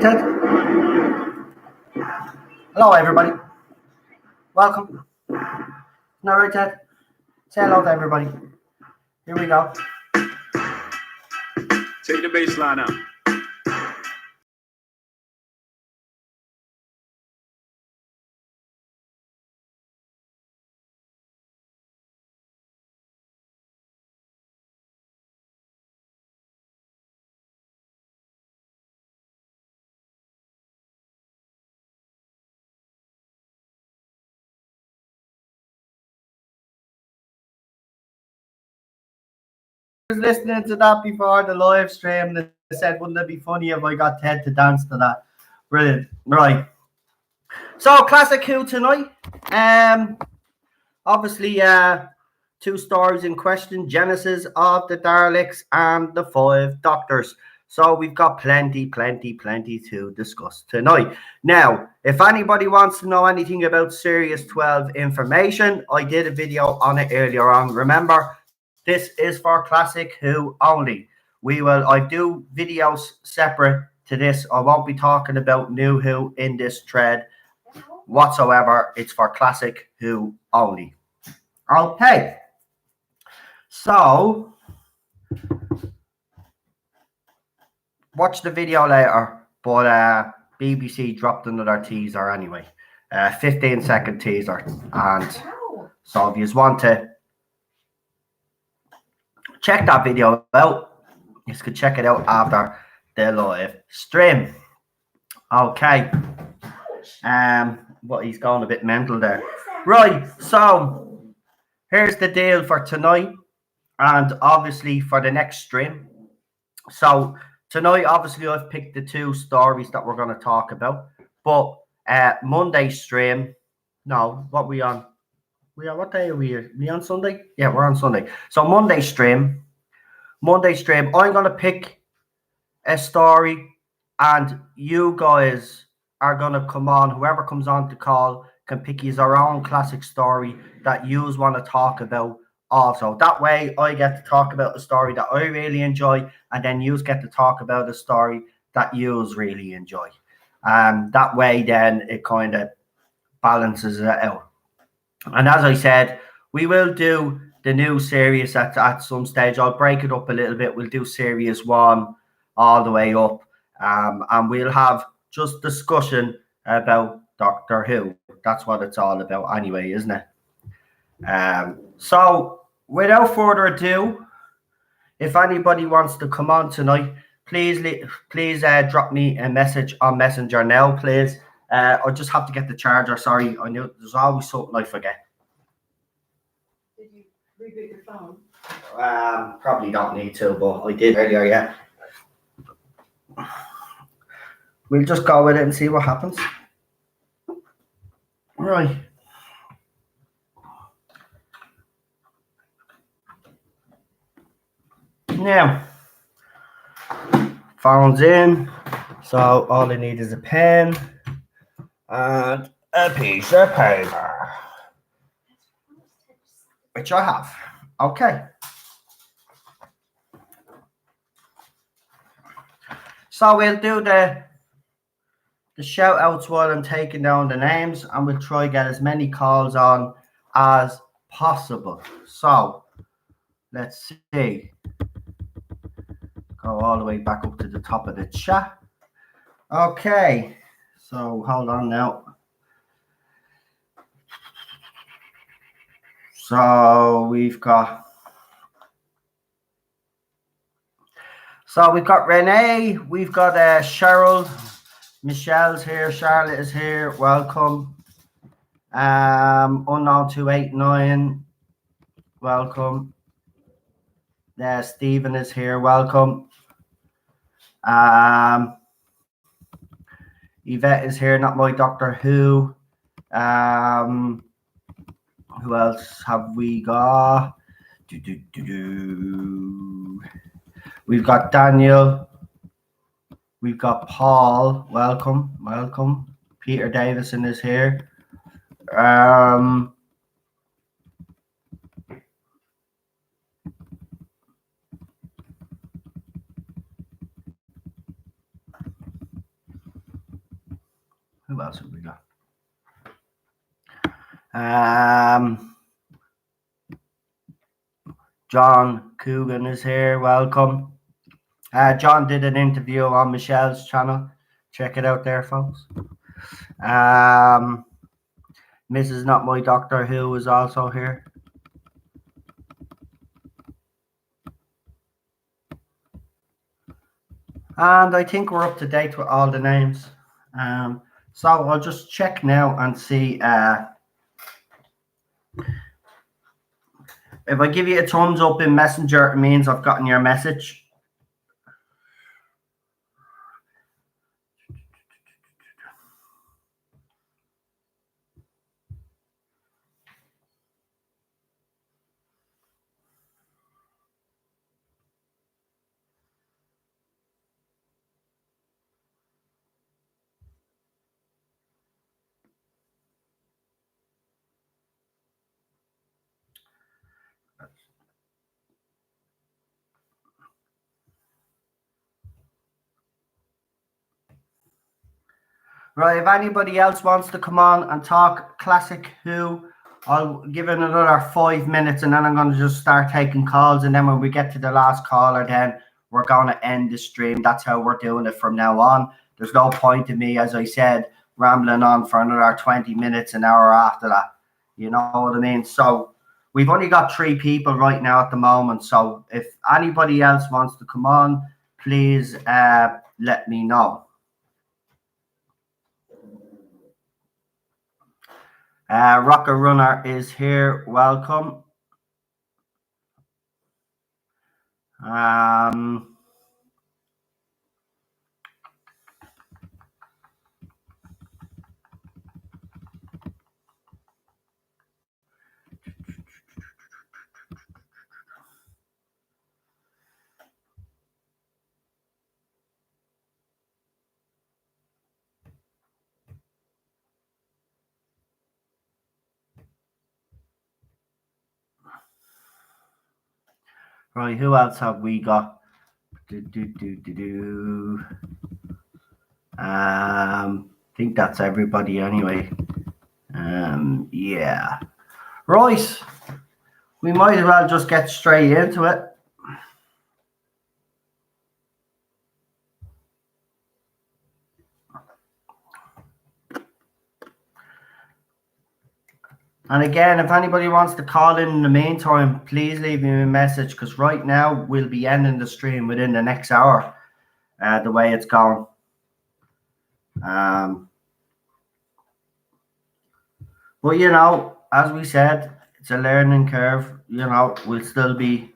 Ted. Hello, everybody. Welcome. No, right, Ted. Say hello to everybody. Here we go. Take the bass line out. Listening to that before the live stream, they said, wouldn't it be funny if I got Ted to dance to that? Brilliant. Right. So, Classic Who tonight. Obviously, two stories in question, Genesis of the Daleks and the Five Doctors. So we've got plenty to discuss tonight. Now, if anybody wants to know anything about Series 12 information, I did a video on it earlier on. Remember, this is for Classic Who only. I do videos separate to this. I won't be talking about New Who in this thread whatsoever. It's for Classic Who only. Okay. So watch the video later, but BBC dropped another teaser anyway. 15-second teaser. And so if you want to check that video out, you can check it out after the live stream. Okay. He's going a bit mental there. Right, so here's the deal for tonight and obviously for the next stream. So tonight, obviously, I've picked the two stories that we're going to talk about. But Monday stream, no, what we on? What day are we? We on Sunday? Yeah, we're on Sunday. So Monday stream, I'm going to pick a story, and you guys are going to come on. Whoever comes on to call can pick his own classic story that you want to talk about. Also, that way I get to talk about a story that I really enjoy, and then you get to talk about a story that you really enjoy. That way, then it kind of balances it out. And as I said, we will do the new series at some stage. I'll break it up a little bit. We'll do series 1 all the way up, and we'll have just discussion about Doctor Who. That's what it's all about anyway, isn't it? So without further ado, if anybody wants to come on tonight, please drop me a message on Messenger now, please. I just have to get the charger. Sorry, I knew there's always something I forget. Did you reboot your phone? Probably don't need to, but I did earlier, yeah. We'll just go with it and see what happens. Right. Now, phone's in, so all I need is a pen and a piece of paper, which I have. Okay. So we'll do the shout outs while I'm taking down the names, and we'll try to get as many calls on as possible. So let's see. Go all the way back up to the top of the chat. Okay. So hold on now. So we've got Renee, we've got Cheryl, Michelle's here, Charlotte is here, welcome. Unknown 289, welcome. Stephen is here, welcome. Yvette is here, not my Doctor Who. Who else have we got? We've got Daniel. We've got Paul. Welcome. Peter Davison is here. Who else have we got? John Coogan is here. Welcome. John did an interview on Michelle's channel. Check it out there, folks. Mrs. Not My Doctor Who is also here. And I think we're up to date with all the names. So I'll just check now and see if I give you a thumbs up in Messenger, it means I've gotten your message. Right, if anybody else wants to come on and talk Classic Who, I'll give it another 5 minutes and then I'm going to just start taking calls. And then when we get to the last caller, then we're going to end the stream. That's how we're doing it from now on. There's no point in me, as I said, rambling on for another 20 minutes, an hour after that. You know what I mean? So we've only got 3 people right now at the moment. So if anybody else wants to come on, please let me know. Rocker Runner is here. Welcome. Right, who else have we got? I think that's everybody anyway. Yeah. Right. We might as well just get straight into it. And again, if anybody wants to call in the meantime, please leave me a message because right now we'll be ending the stream within the next hour, the way it's going. But you know, as we said, it's a learning curve. You know, we'll still be,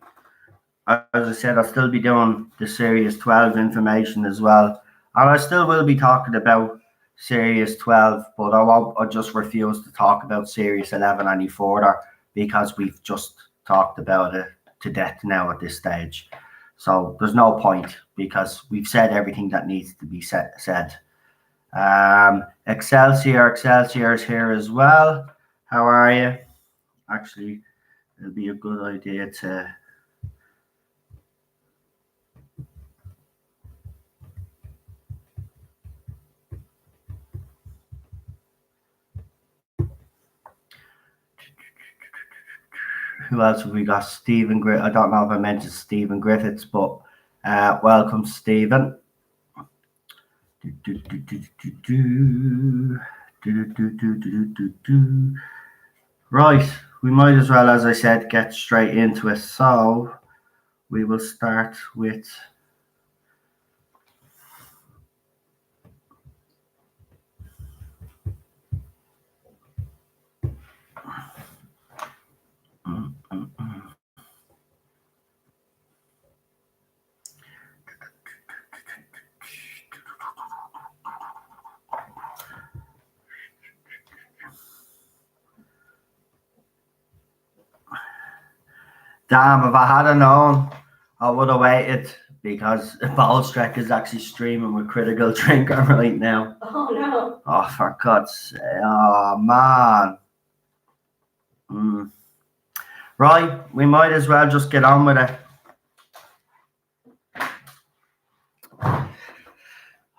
as I said, I'll still be doing the Series 12 information as well. And I still will be talking about Series 12, but I just refuse to talk about Series 11 any further because we've just talked about it to death now at this stage. So there's no point because we've said everything that needs to be said. Excelsior is here as well. How are you? Actually, it'll be a good idea to who else have we got? Stephen Griffiths. I don't know if I mentioned Stephen Griffiths, but welcome, Stephen. Right, we might as well, as I said, get straight into it. So we will start with damn, if I had known, I would have waited because Ballstrek is actually streaming with Critical Drinker right now. Oh no. Oh, for God's sake. Oh, man. Right, we might as well just get on with it.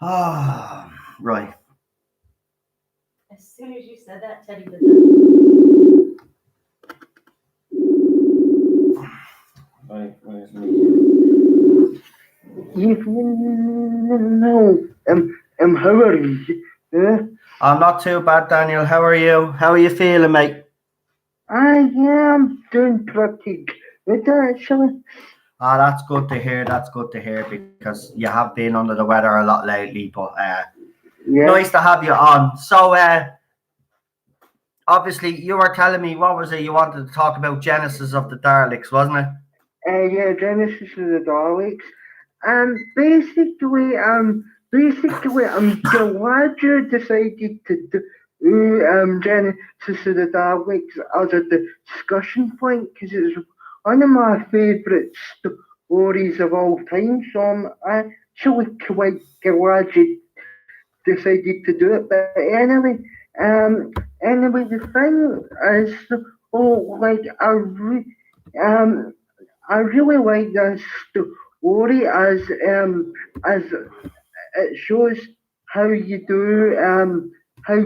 Oh, right. As soon as you said that, Teddy did that. No, how are you? I'm not too bad, Daniel. How are you? How are you feeling, mate? I am doing pretty good actually. Ah, that's good to hear. That's good to hear because you have been under the weather a lot lately. But Yeah, nice to have you on. So, obviously, you were telling me what was it you wanted to talk about? Genesis of the Daleks, wasn't it? yeah, Genesis of the Daleks. Basically, I'm glad you decided to do Genesis of the Daleks as a discussion point because it's one of my favourite stories of all time. So I'm actually quite glad you decided to do it. But um, anyway, the thing is, oh, like um, I really like this story as it shows how you do how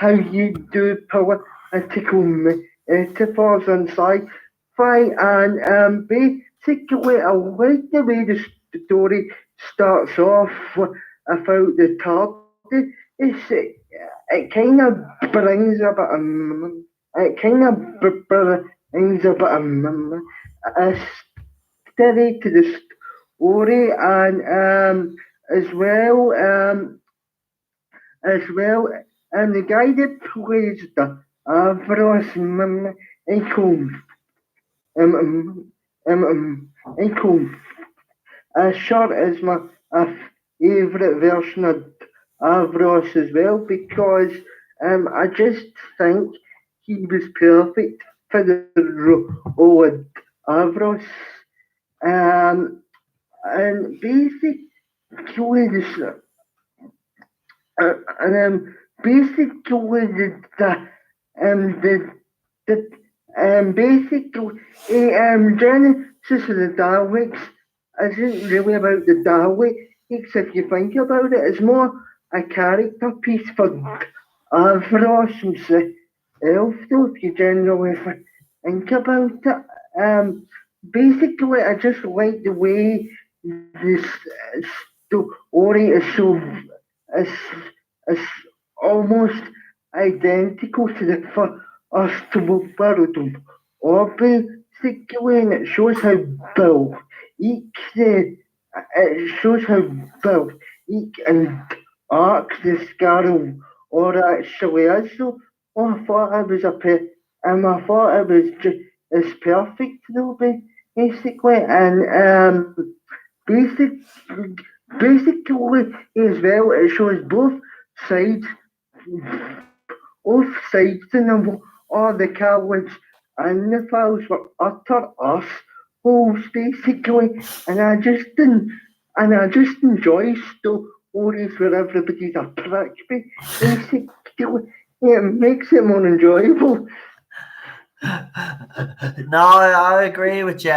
you do political metaphors and sci-fi, and basically I like the way the story starts off about the Tardis. It kind of brings a bit of it kind of brings a bit of steady to the story, and as well as well the guy that plays the Avros Michael Michael short is my favourite version of Avros as well because I just think he was perfect for the role of Avros. Um, and basically, this, and basically the basically Genesis of the Daleks isn't really about the Daleks if you think about it. It's more a character piece for Avros himself, though, if you generally think about it. Basically, I just like the way this story is so is, is almost identical to the first world or basically, and it shows how built each it shows how built each and arc the scarab or actually is. So I thought it was I thought it was just as perfect though, basically, and basic, basically as well, it shows sides, both sides in them, all the cowards and the fouls were utter holes basically, and I just enjoy stories where everybody's a prick, basically. It makes it more enjoyable. No, I agree with you.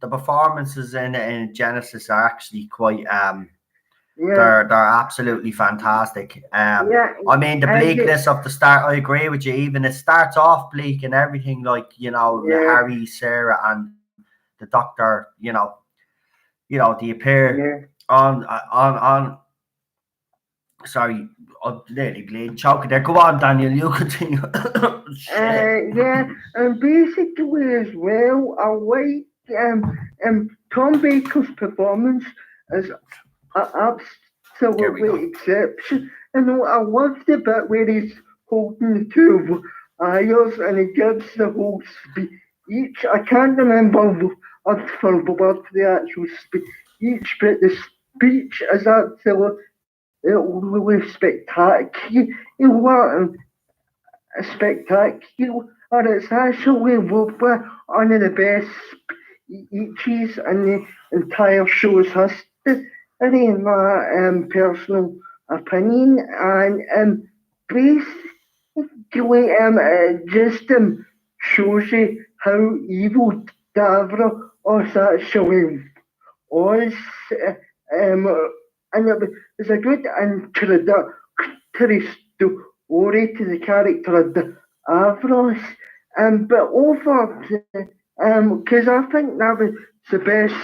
The performances in Genesis are actually quite Yeah, they're absolutely fantastic. yeah, The and bleakness of the start, I agree with you. Even it starts off bleak and everything, like yeah, Harry, Sarah, and the Doctor. They appear yeah. on. Sorry, I'm nearly bleeding, choking there. Go on, Daniel. You continue. Shit. Yeah, and basically as well, I like Tom Baker's performance is There we go. absolutely exceptional. I love the bit where he's holding the two wires and he gives the whole speech. I can't remember word for word the actual speech, but the speech is absolutely spectacular. Spectacular. It's actually one of the best speeches in the entire show's history, in my personal opinion. And basically, it just shows you how evil Davros actually was. Um, and it was a good introduction to the story, to the character of the Avros. But over because I think that was the best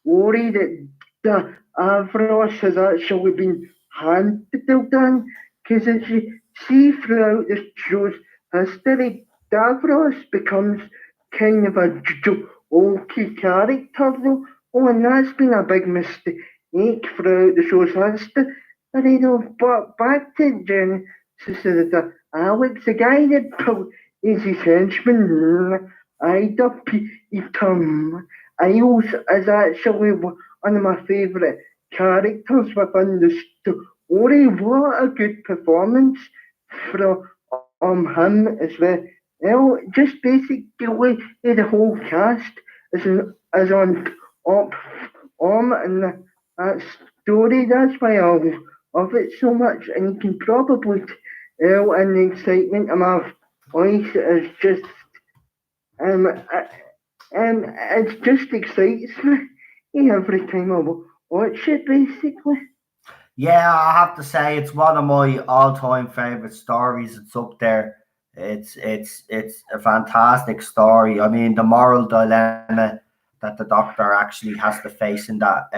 story that the Avros has actually been handled in. Because as you see throughout the show's history, Davros becomes kind of a jokey character, though. Oh, and that's been a big mistake throughout the show's history. But back to Genesis of the Alex, the guy that is his henchman, Ida Peter Isles, is actually one of my favourite characters within the story. What a good performance from him as well. Just basically the whole cast is on top and that story. That's why I love it so much, and you can probably tell in the excitement of my voice is just it just excites me every time I watch it. Basically, Yeah, I have to say it's one of my all-time favorite stories. It's up there. It's a fantastic story. I mean, the moral dilemma that the Doctor actually has to face in that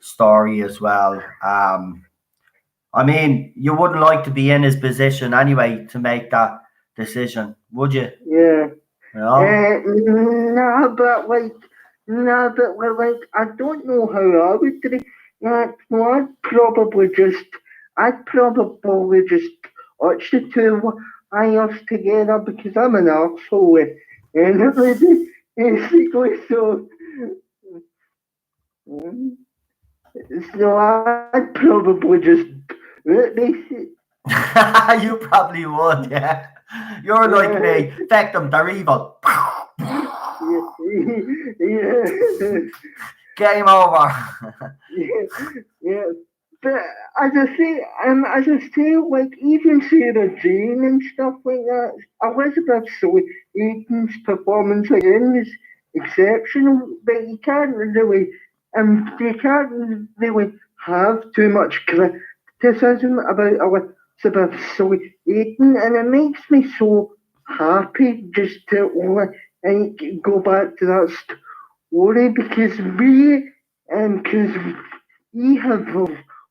story as well. I mean, you wouldn't like to be in his position anyway to make that decision, would you? yeah. You know? No, but like, I don't know how I would do that. No, I'd probably just watch the two of us together because I'm an arsehole and everything, basically. Mm, So I'd probably just basically, You probably would, yeah. You're like me. Feck them, they're evil. yeah. Game over. Yeah. But as I say, like even Sarah Jane and stuff like that, Elizabeth Sladen's performance again is exceptional. But you can't really have too much criticism about Elizabeth Sladen, and it makes me so happy just to go back to that story because we have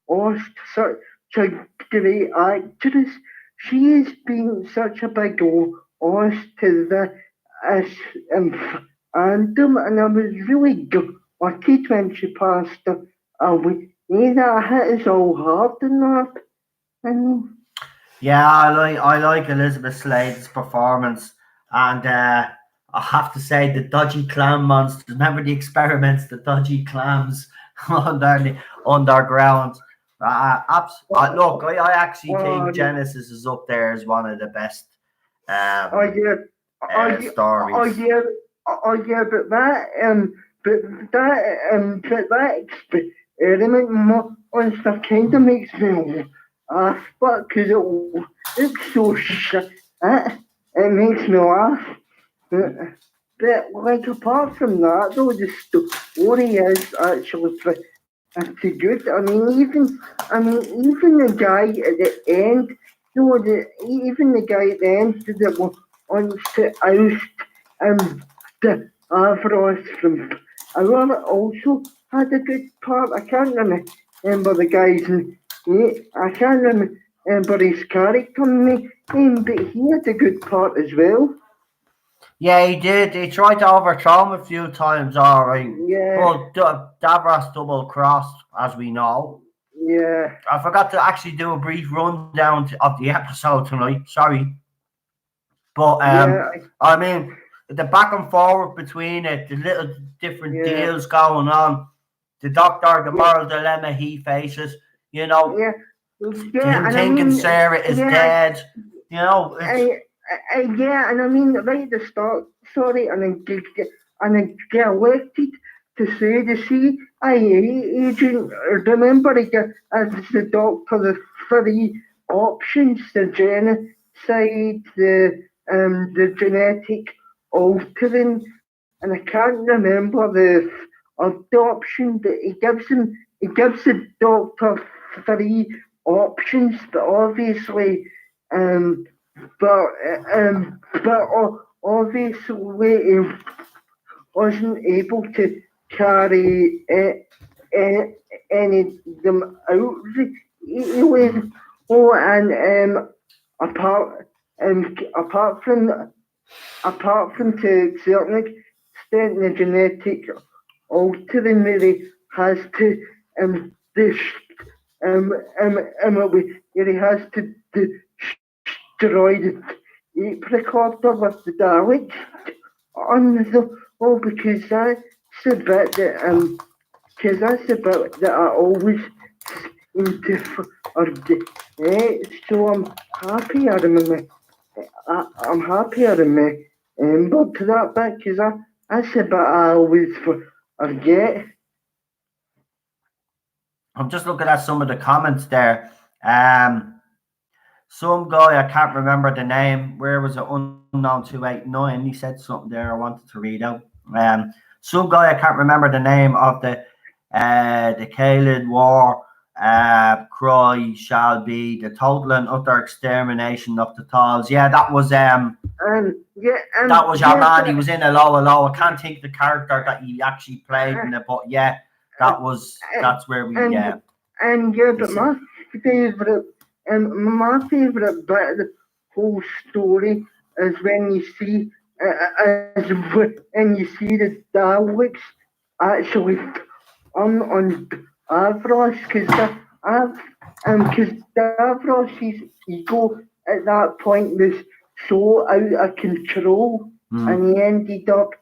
lost such a great actress. She has been such a big loss to the fandom, and I was really lucky when she passed away. That hit us all hard in that. And Yeah, I like Elizabeth Slade's performance, and I have to say the dodgy clam monsters. Remember the experiments, the dodgy clams under the underground. Look, I actually think oh, Genesis is up there as one of the best oh yeah, oh stories. yeah, yeah, but that experiment on stuff kind of makes me laugh, but because it's so shit, it makes me laugh. But, but like apart from that, though, the story is actually pretty good. Even the guy at the end, even the guy at the end that wants to oust the Avros from Aurora also had a good part. I can't remember the guy's name. I can't remember his character name, but he had a good part as well. Yeah, he did. He tried to overthrow him a few times, all right. Yeah, But Davros double crossed, as we know. yeah, I forgot to actually do a brief rundown of the episode tonight. Sorry. But yeah, I mean, the back and forward between it, the little different yeah, deals going on, the Doctor, the yeah, moral dilemma he faces, you know, yeah, him and thinking Sarah is yeah, dead, you know, it's yeah, and I mean, right at the start, sorry, and I get elected to say the CIA agent. Remember, as the Doctor, the three options: the genocide, the genetic altering, and I can't remember the other option. But he gives the Doctor three options, but obviously, but obviously he wasn't able to carry any of them out. He was, apart from to a certain extent the genetic altering where he has to where he has to destroy the tape recorder with the Daleks on the because that's the bit that I always seem to forget. So I'm happy I remember. I'm happy I remember to that bit because that's the bit I always forget. I'm just looking at some of the comments there. Some guy, I can't remember the name, where was it, unknown 289, he said something there I wanted to read out. Some guy, I can't remember the name of the Kaled War, cry shall be the total and utter extermination of the Tals. Yeah, that was that was your man. He was in a low. I can't think the character that he actually played in it, but yeah, that's where we but my favourite bit of the whole story is when you see the Daleks actually on Davros because Davros's ego at that point was so out of control, and he ended up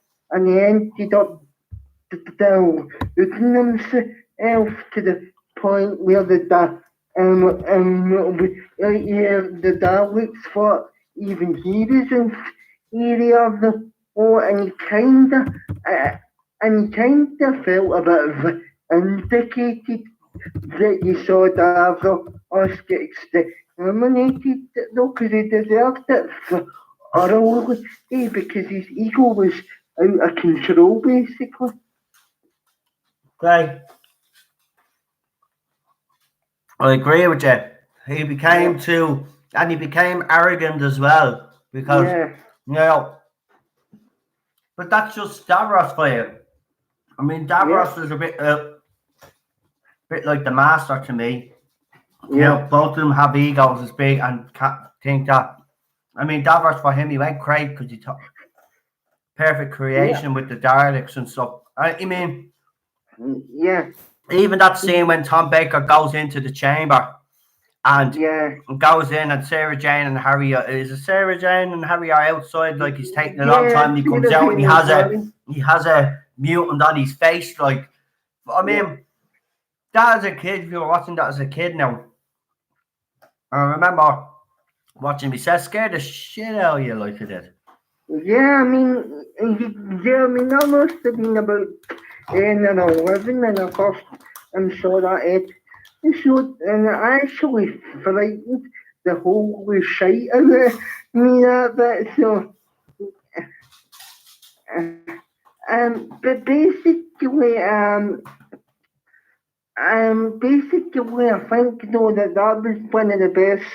deluding himself to the point where the Daleks thought even he was in area of the war, and he kinda felt a bit vindicated that you saw Davros get exterminated, though, because he deserved it thoroughly, because his ego was out of control, basically. Okay. I agree with you. He became and he became arrogant as well because but that's just Davros for you. I mean, Davros is a bit like the Master to me. Both of them have egos as big and think that. I mean, Davros for him, he went great because he took perfect creation with the Daleks and stuff. I mean, even that scene when Tom Baker goes into the chamber and goes in, and Sarah Jane and Harry Sarah Jane and Harry are outside, like he's taking a long time. And he comes out and he has a mutant on his face. Like, I mean, that as a kid, if you were watching that as a kid now, I remember watching me, scared the shit out of you like it did. I mean, that must have been about 10 and 11 when I first saw that episode, and I actually frightened the whole shite out of me that bit. So, but basically, I think though that was one of the best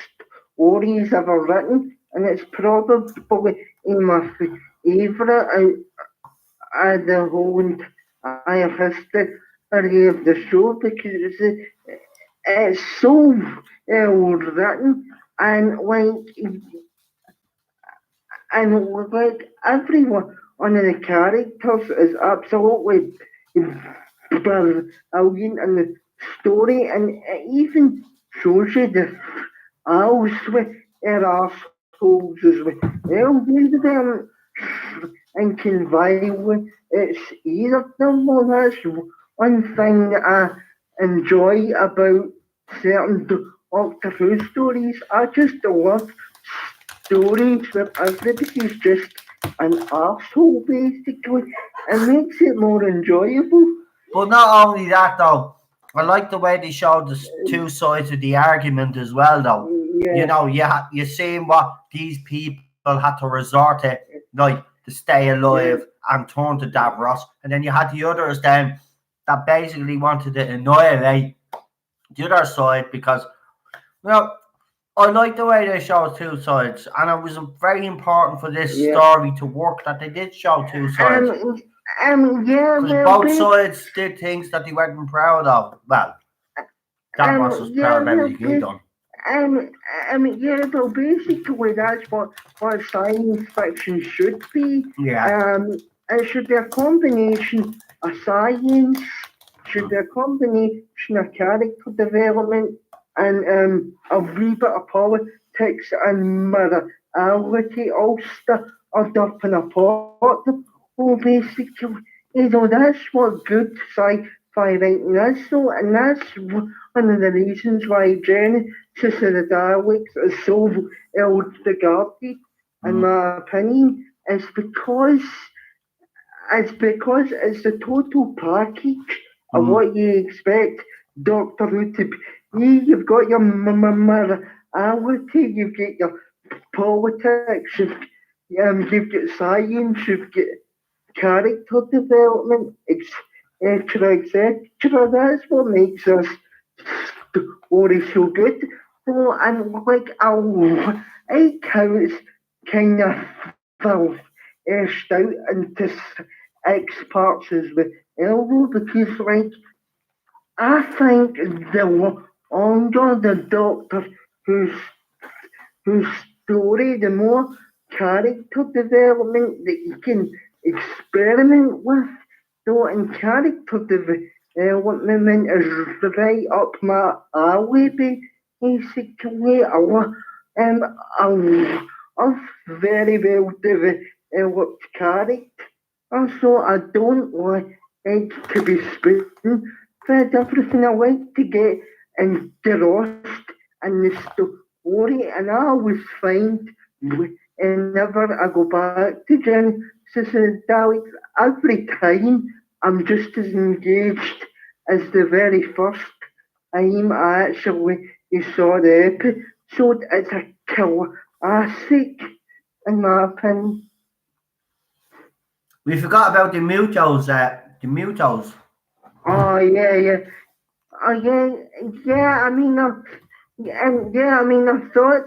stories ever written, and it's probably in my favourite out of the whole entire history of the show, because it's so well written, and like every one of the characters is absolutely brilliant in the story, and it even shows you the owls with their assholes as well. And can violate it's either them. Well, that's one thing that I enjoy about certain Doctor Who stories. I just love stories where everybody's just an arsehole, basically. It makes it more enjoyable. But not only that, though, I like the way they showed the two sides of the argument as well, though. You know, you seen what these people had to resort to, like, to stay alive and turn to Davros, and then you had the others then that basically wanted to annihilate the other side because Well, I like the way they show two sides, and it was very important for this Yeah. story to work that they did show two sides. Yeah, Because well, both sides did things that they weren't proud of. Well, that Ross was yeah, proud of well, everything he done. yeah, well, basically that's what science fiction should be. Yeah. It should be a combination of science, should be a combination of character development, and a wee bit of politics and morality all stuffed up in a pot. Well, basically, that's what good sci-fi writing is. So, and that's one of the reasons why Genesis of the Daleks is so regarded, in my opinion, is it's the total package of what you expect Doctor Who to be. You've got your morality, you've got your politics, you've got science, you've got character development, etc., etc. That's what makes us story so good. So, and like, I counts kind of fell etched out into X parts as well, because, like, I think the longer the Doctor who's whose story, the more character development that you can experiment with. So, and character development is right up my alley, basically. I love very well developed character. Also, I don't like it to be spoon fed everything. I like to get engrossed in the story, and I always find whenever I go back to Genesis and Daleks, every time I'm just as engaged as the very first time I actually saw the episode. It's a classic, in my opinion. We forgot about the Mutos. The Mutos. Oh yeah, yeah. Oh yeah, yeah. I mean, yeah. I mean, I thought,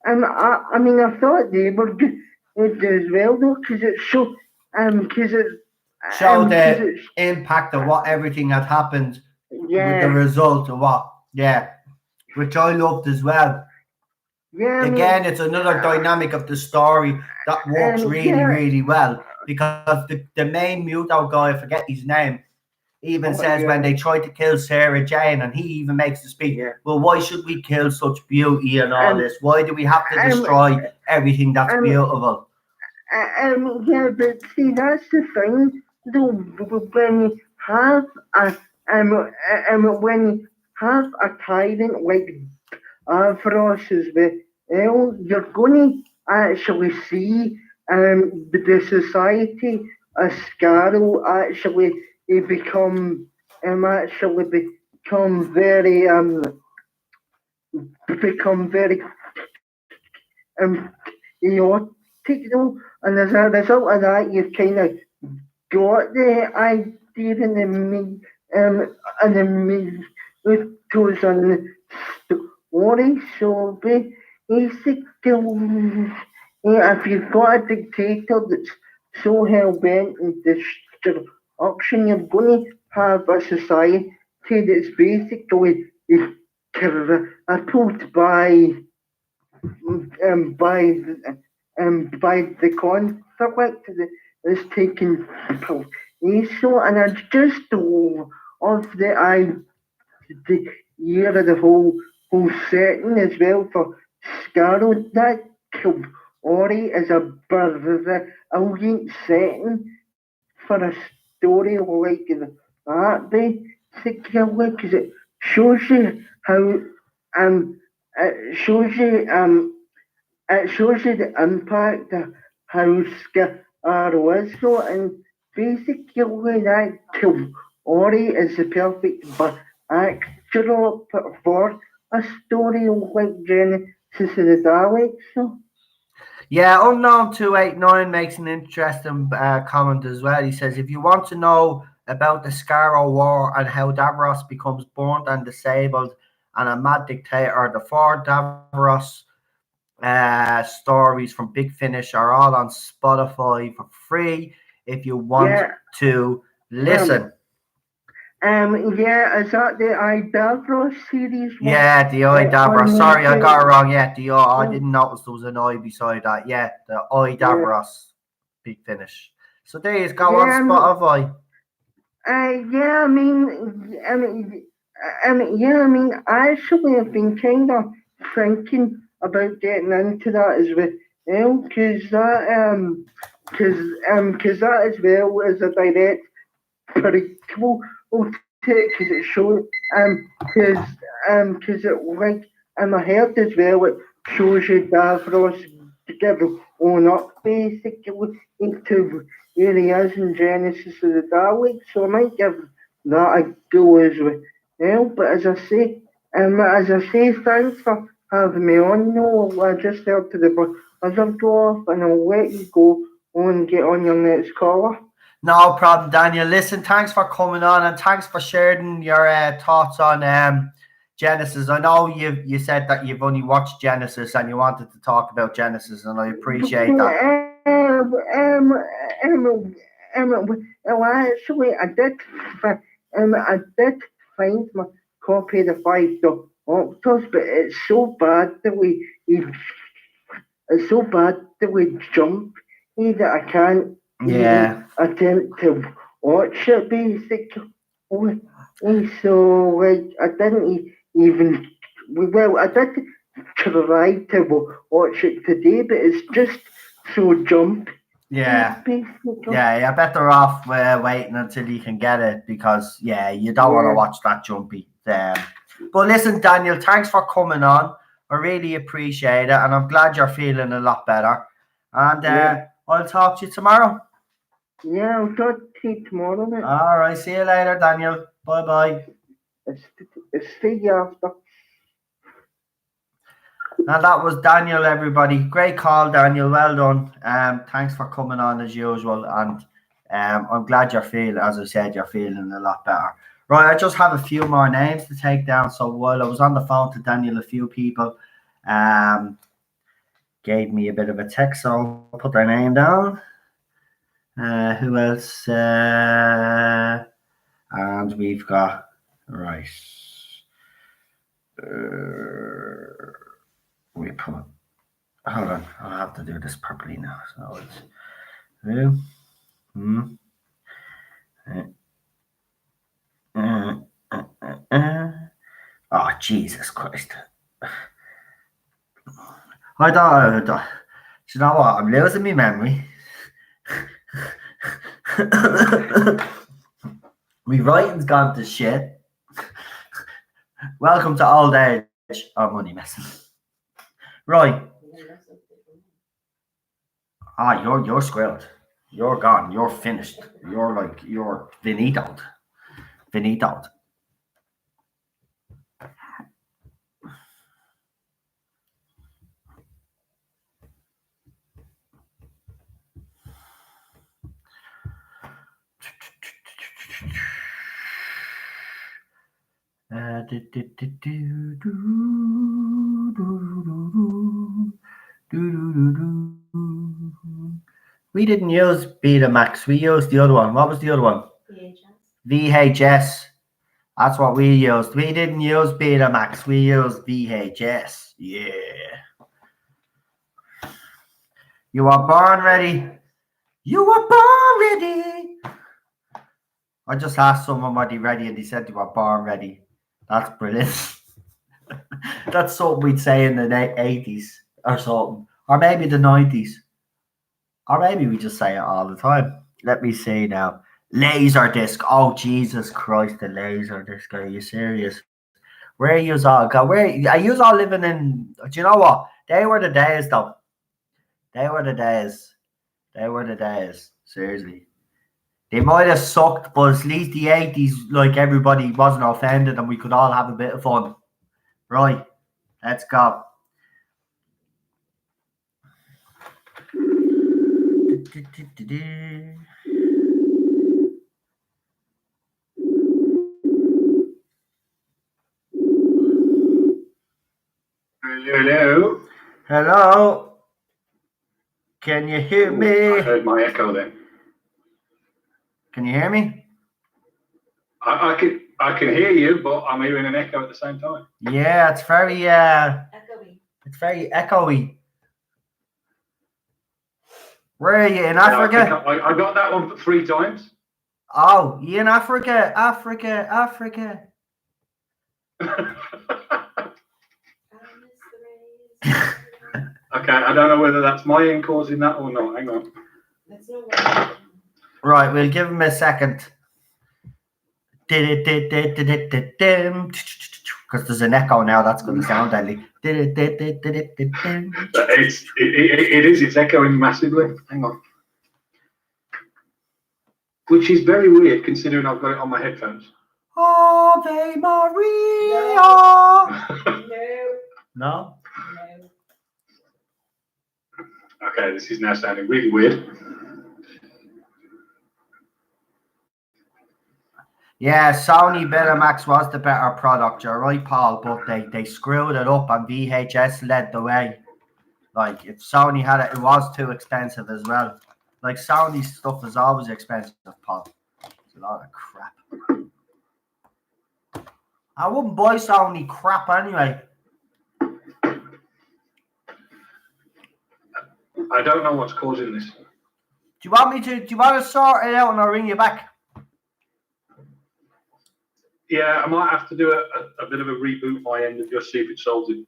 I mean, I thought they were good as well, though, because it showed, because Show because the it's, impact of what everything had happened with the yeah, result of what. Yeah. Which I loved as well. yeah. I mean, Again, it's another dynamic of the story that works really, yeah. really well. Because the main Muto guy, I forget his name, even Oh says when yeah, they tried to kill Sarah Jane, and he even makes the speech, yeah. well, why should we kill such beauty and all this? Why do we have to Um, destroy everything that's um, beautiful? yeah, but see, that's the thing, though, when you have a, when you have a tyrant like Avros as well, you're going to actually see the society as Scarrow actually become very um chaotic, and as a result of that, you've kind of got the idea in the mythos and the story. So basically, if you've got a dictator that's so hell bent on destruction, you're going to have a society that's basically crippled by the conflict that is taking place. So, and I just of the year of the whole setting as well for Scarrow. That Ori is a brilliant setting for a story like that, basically, because it shows you how um it shows you it shows you the impact of how Scarrow is. So, and basically, that Ori is the perfect backdrop for a story like Genesis of the Daleks. So, Yeah, Unknown 289 makes an interesting comment as well. He says, if you want to know about the Scarrow War and how Davros becomes burnt and disabled and A Mad Dictator. The 4 Davros stories from Big Finish are all on Spotify for free if you want to listen. Is that the Idavros series? Yeah, the I Davros. Sorry, I got it wrong. Yeah, I didn't notice there was an I beside that. Yeah, the I Davros Big Finish. So there you go on Spotify. Actually, I've been kind of thinking about getting into that as well, because that as well is a direct prequel to it, because it shows, because it like, and I heard as well it shows you Davros together on up basically into areas in Genesis of the Daleks, so I might give that a go as well. But as I say, thanks for having me on. No, I just heard to the buzzer go off, and I'll let you go and get on your next caller. No problem, Daniel. Listen, thanks for coming on and thanks for sharing your thoughts on Genesis. I know you said that you've only watched Genesis and you wanted to talk about Genesis, and I appreciate that. Well, actually, I did find my copy of the Five Doctors, but it's so bad that we jump that I can't even attempt to watch it basically. So like I didn't even I did try to watch it today, but it's just so jumpy. Yeah, you're better off waiting until you can get it, because you don't want to watch that jumpy. But listen, Daniel, thanks for coming on. I really appreciate it, and I'm glad you're feeling a lot better. And I'll talk to you tomorrow. Yeah, I'll talk to you tomorrow, mate. All right, see you later, Daniel. Bye-bye. See you after. And that was Daniel, everybody. Great call, Daniel. Well done. Thanks for coming on as usual. And I'm glad you're feeling, as I said, you're feeling a lot better. Right, I just have a few more names to take down. So while I was on the phone to Daniel, a few people gave me a bit of a text, so I'll put their name down. Who else? And we've got, right. We put, hold on, I'll have to do this properly now. So it's oh, Jesus Christ. I don't, you know what? I'm losing my memory. My writing's gone to shit. Welcome to old age. Oh, money messing. Right. You're squirreled. You're gone. You're finished. You're finitoed. Finitoed. We didn't use Betamax. We used the other one. What was the other one? VHS. That's what we used. We didn't use Betamax. We used VHS. Yeah. You are born ready. You were born ready. I just asked someone were they ready, and they said they were born ready. That's brilliant. That's something we'd say in the 80s or something. Or maybe the 90s. Or maybe we just say it all the time. Let me see now. Laserdisc. Oh, Jesus Christ, the Laserdisc. Are you serious? Where are you all? Where are you all living in? Do you know what? They were the days, though. They were the days. They were the days. Seriously. They might have sucked, but at least the 80s, like, everybody wasn't offended and we could all have a bit of fun. Right. Let's go. Hello. Hello. Can you hear Ooh, me? I heard my echo then. Can you hear me? I can hear you, but I'm hearing an echo at the same time. Yeah, it's very Echoey. it's very echoey. Where are you in Yeah, Africa? I got that one 3 times. Oh, you in Africa? Africa. Okay, I don't know whether that's my end causing that or not. Hang on. That's no way. Right, we'll give him a second. Because there's an echo now, that's going to sound deadly. It is. It's echoing massively. Hang on. Which is very weird considering I've got it on my headphones. Ave Maria. No. No? No. Okay, this is now sounding really weird. Yeah, Sony Betamax was the better product, you're right, Paul, but they screwed it up and VHS led the way. Like, if Sony had it, it was too expensive as well. Like, Sony's stuff is always expensive, Paul. It's a lot of crap. I wouldn't buy Sony crap anyway. I don't know what's causing this. Do you want to sort it out and I'll ring you back? Yeah, I might have to do a bit of a reboot my end and just see if it solves it.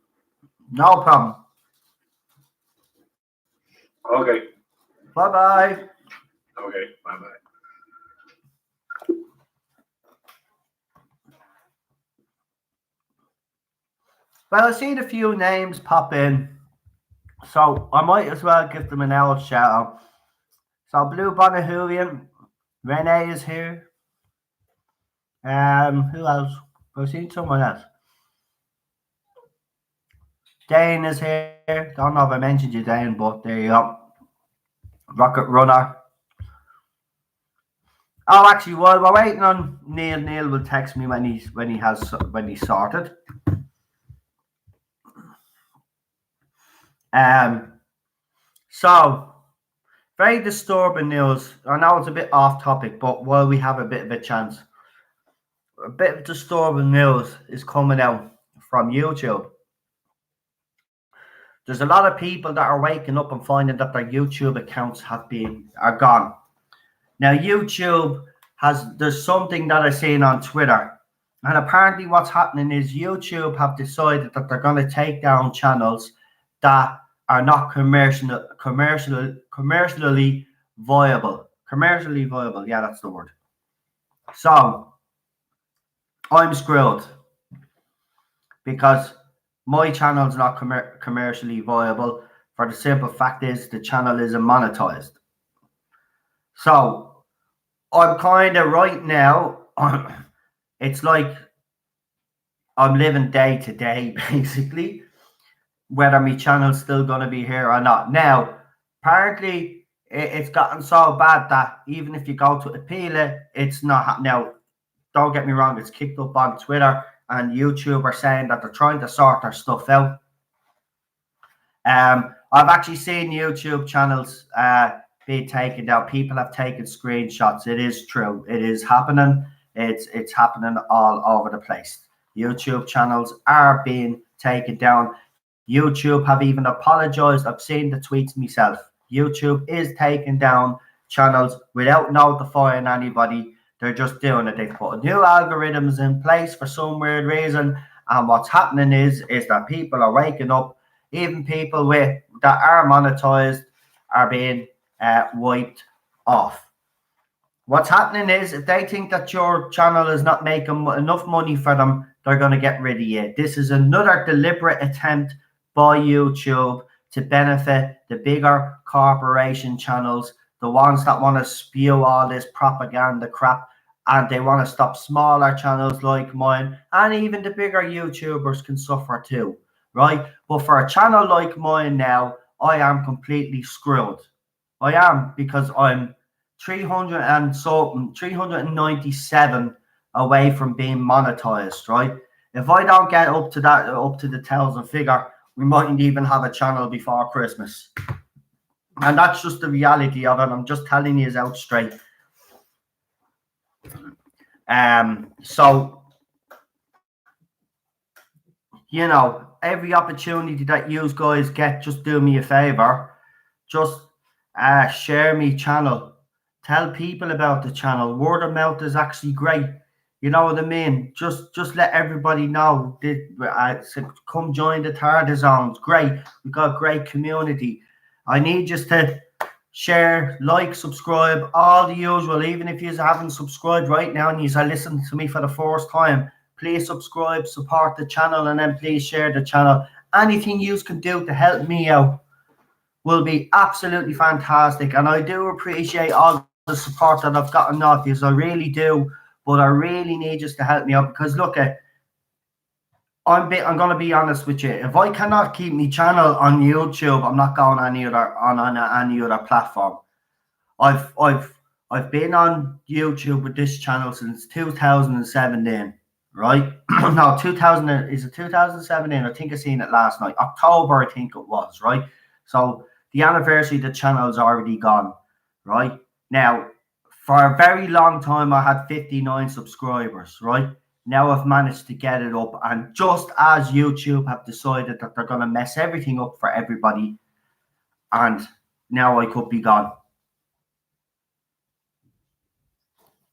No problem. Okay. Bye-bye. Okay, bye-bye. Well, I've seen a few names pop in, so I might as well give them an old shout out. So Blue Bonahulian, Renee is here. Who else? I've seen someone else. Dane is here. Don't know if I mentioned you, Dane, but there you go. Rocket Runner. Oh, actually, while we're waiting on Neil, Neil will text me when he's sorted. So very disturbing news. I know it's a bit off topic, but while we have a bit of a chance, a bit of disturbing news is coming out from YouTube. There's a lot of people that are waking up and finding that their YouTube accounts are gone. Now, YouTube there's something that I've seen on Twitter, and apparently what's happening is YouTube have decided that they're going to take down channels that are not commercially viable. Commercially viable, yeah, that's the word. So I'm screwed because my channel is not commercially viable. For the simple fact is the channel isn't monetized. So I'm kind of right now, it's like I'm living day to day, basically, whether my channel's still going to be here or not. Now, apparently, it's gotten so bad that even if you go to appeal it, it's not. Now, don't get me wrong, it's kicked up on Twitter, and YouTube are saying that they're trying to sort their stuff out. I've actually seen YouTube channels being taken down. People have taken screenshots. It is true. It is happening. It's happening all over the place. YouTube channels are being taken down. YouTube have even apologized. I've seen the tweets myself. YouTube is taking down channels without notifying anybody. They're just doing it. They put new algorithms in place for some weird reason. And what's happening is that people are waking up. Even people that are monetized are being wiped off. What's happening is if they think that your channel is not making enough money for them, they're going to get rid of you. This is another deliberate attempt by YouTube to benefit the bigger corporation channels, the ones that want to spew all this propaganda crap, and they want to stop smaller channels like mine, and even the bigger YouTubers can suffer too, right? But for a channel like mine now, I am completely screwed. I am, because I'm 397 away from being monetized, right? If I don't get up to the 1,000 figure, we mightn't even have a channel before Christmas. And that's just the reality of it. I'm just telling you out straight. So, you know, every opportunity that you guys get, just do me a favor. Just share me channel. Tell people about the channel. Word of mouth is actually great. You know what I mean? Just let everybody know. Come join the Tardis zones. Great. We've got a great community. I need just to share, like, subscribe, all the usual. Even if you haven't subscribed right now and you are listening to me for the first time, please subscribe, support the channel, and then please share the channel. Anything you can do to help me out will be absolutely fantastic. And I do appreciate all the support that I've gotten off you. I really do. But I really need you to help me out, because look, I'm going to be honest with you. If I cannot keep my channel on YouTube, I'm not going on any other platform. I've been on YouTube with this channel since 2017, right? No, 2017? I think I seen it last night. October, I think it was, right? So the anniversary of the channel is already gone, right? Now, for a very long time, I had 59 subscribers, right? Now I've managed to get it up. And just as YouTube have decided that they're going to mess everything up for everybody, and now I could be gone.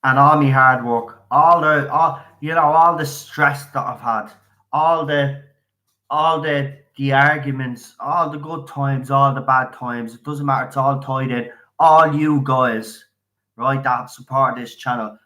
And all my hard work, all the stress that I've had, all the arguments, all the good times, all the bad times, it doesn't matter. It's all tied in. All you guys, right, that support this channel.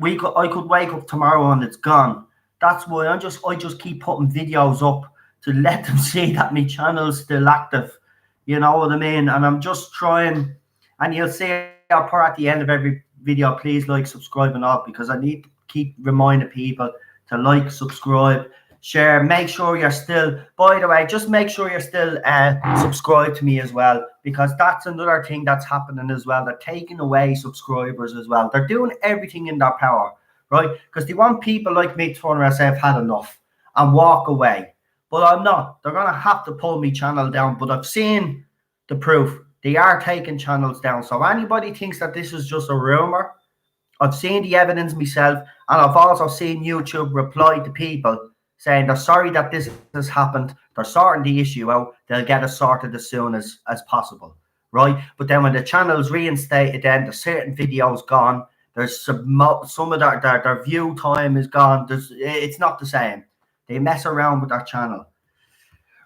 I could wake up tomorrow and it's gone. That's why I just keep putting videos up to let them see that my channel's still active. You know what I mean? And I'm just trying, and you'll see I'll put at the end of every video, please like, subscribe and all, because I need to keep reminding people to like, subscribe, share. Make sure you're still, by the way, just make sure you're still subscribed to me as well, because that's another thing that's happening as well. They're taking away subscribers as well. They're doing everything in their power, right? Because they want people like me to turn around and say, I've had enough and walk away. But I'm not. They're going to have to pull me channel down. But I've seen the proof. They are taking channels down. So anybody thinks that this is just a rumor, I've seen the evidence myself, and I've also seen YouTube reply to people saying they're sorry that this has happened. They're sorting the issue out. They'll get it sorted as soon as possible, right? But then when the channel's reinstated, then the certain videos gone. There's some of their view time is gone. It's not the same. They mess around with their channel.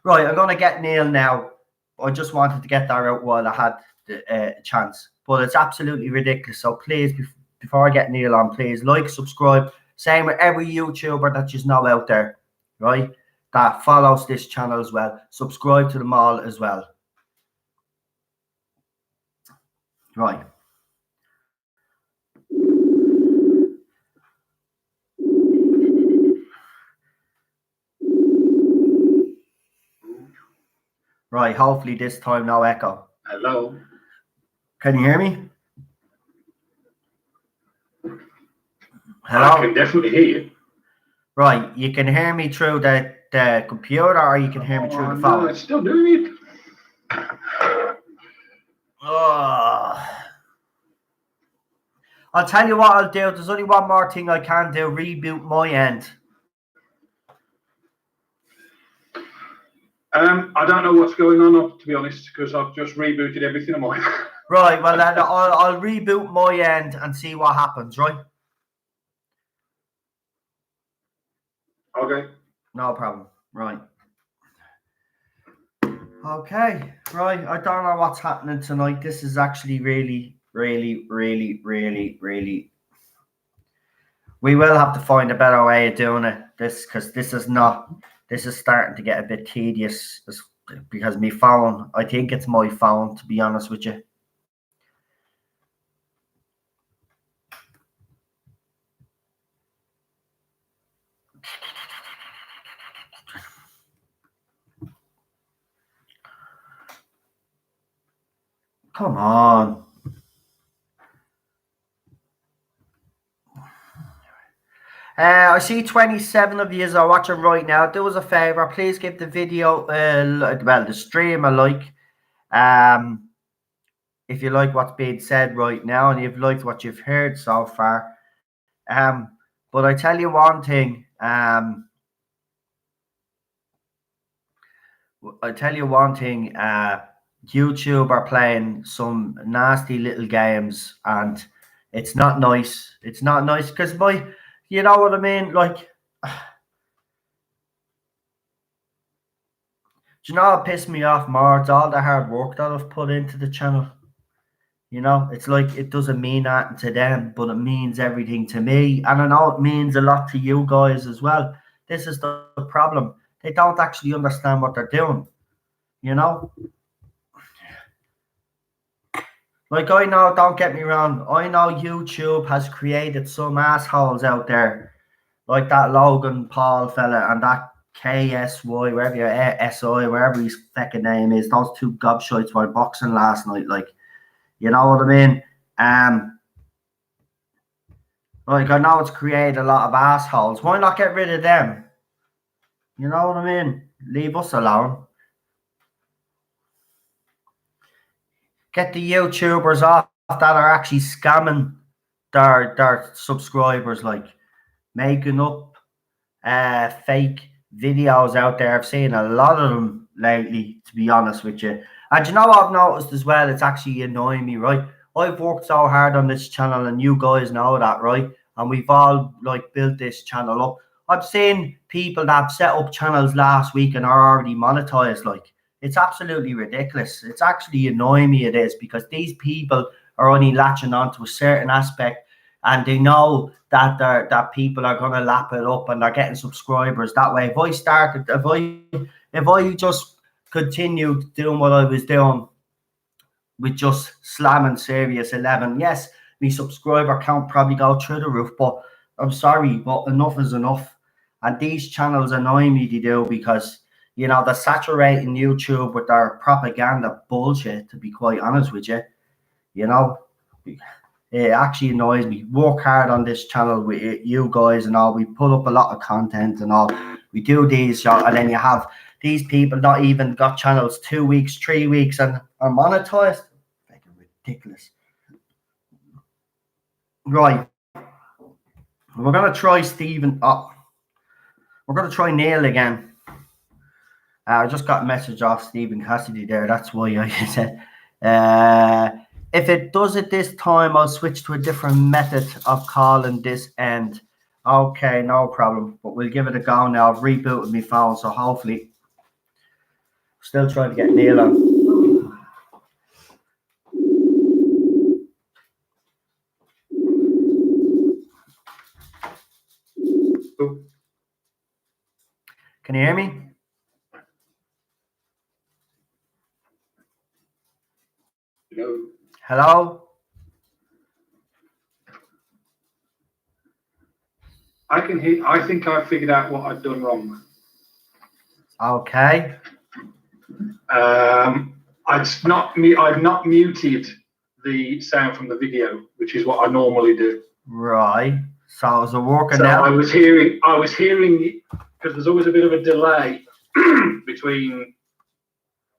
Right, I'm going to get Neil now. I just wanted to get that out while I had the chance. But it's absolutely ridiculous. So please, before I get Neil on, please like, subscribe. Same with every YouTuber that you know out there, right? That follows this channel as well. Subscribe to them all as well. Right. Right, hopefully this time no echo. Hello. Can you hear me? Hello? I can definitely hear you. Right, you can hear me through the computer, or you can hear me through the phone? No, it's still doing it. Oh. I'll tell you what I'll do. There's only one more thing I can do. Reboot my end. I don't know what's going on, to be honest, because I've just rebooted everything on mine. Right, well then I'll reboot my end and see what happens, right? Okay. No problem. Right. Okay, right. I don't know what's happening tonight. This is actually really. We will have to find a better way of doing it. Because this is starting to get a bit tedious, because my phone, I think it's my phone, to be honest with you. Come on. I see 27 of you are watching right now. Do us a favor, please give the video, the stream a like. If you like what's being said right now and you've liked what you've heard so far. But I tell you one thing. YouTube are playing some nasty little games, and it's not nice. It's not nice because you know what I mean? Like, do you know what pissed me off more? It's all the hard work that I've put into the channel. You know, it's like it doesn't mean that to them, but it means everything to me. And I know it means a lot to you guys as well. This is the problem. They don't actually understand what they're doing. You know? Like, I know, don't get me wrong, I know YouTube has created some assholes out there, like that Logan Paul fella and that KSY, wherever your SI, wherever his fucking name is, those two gobshites were boxing last night, like, you know what I mean? Like, I know it's created a lot of assholes. Why not get rid of them? You know what I mean? Leave us alone. Get the YouTubers off that are actually scamming their subscribers, like making up fake videos out there. I've seen a lot of them lately, to be honest with you. And you know what I've noticed as well? It's actually annoying me, right? I've worked so hard on this channel, and you guys know that, right? And we've all like built this channel up. I've seen people that have set up channels last week and are already monetized. Like, it's absolutely ridiculous. It's actually annoying me, it is, because these people are only latching onto a certain aspect, and they know that that people are gonna lap it up and they're getting subscribers that way. If I just continued doing what I was doing with just slamming Serious 11, yes, my subscriber count probably go through the roof, but I'm sorry, but enough is enough. And these channels annoy me to do, because, you know, they're saturating YouTube with their propaganda bullshit, to be quite honest with you. You know, it actually annoys me. Work hard on this channel with you guys and all. We put up a lot of content and all. We do these, and then you have these people not even got channels 2 weeks, 3 weeks, and are monetized. Fucking ridiculous. Right. We're going to try Stephen. Oh, we're going to try Neil again. I just got a message off Stephen Cassidy there. That's why I said, if it does it this time, I'll switch to a different method of calling this end. Okay, no problem. But we'll give it a go now. I've rebooted my phone, so hopefully. Still trying to get Neil on. Can you hear me? Hello. Hello? I can hear. I think I figured out what I've done wrong. Okay. I've not muted the sound from the video, which is what I normally do. Right. So is it working So now? I was hearing because there's always a bit of a delay between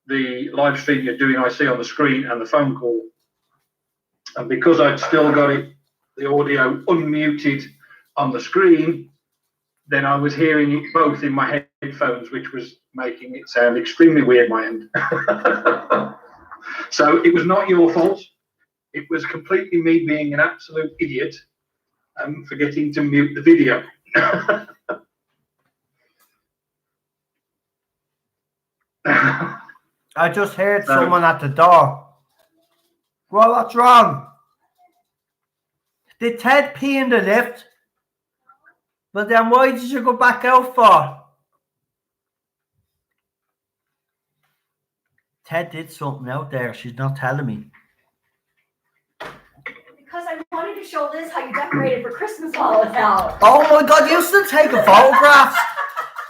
the live stream you're doing, I see on the screen, and the phone call. And because I'd still got the audio unmuted on the screen, then I was hearing it both in my headphones, which was making it sound extremely weird my end. So it was not your fault. It was completely me being an absolute idiot and forgetting to mute the video. I just heard someone at the door. Well, what's wrong? Did Ted pee in the lift? But then why did you go back out for? Ted did something out there. She's not telling me. Because I wanted to show Liz how you decorated for Christmas while I was out. Oh my God, you're still taking photographs.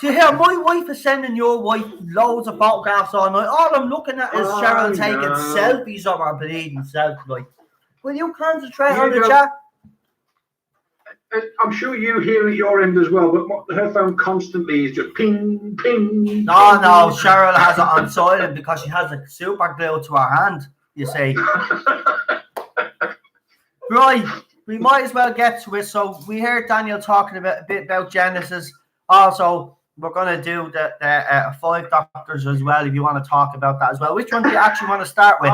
Do you hear? My wife is sending your wife loads of photographs all night. All I'm looking at is Cheryl taking selfies of her bleeding self. Like, will you concentrate on the chat? I'm sure you hear at your end as well, but her phone constantly is just ping, ping. No, Cheryl has it on silent because she has a super glue to her hand, you see. Right, we might as well get to it. So we heard Daniel talking a bit about Genesis. Also, we're going to do the 5 Doctors as well, if you want to talk about that as well. Which one do you actually want to start with?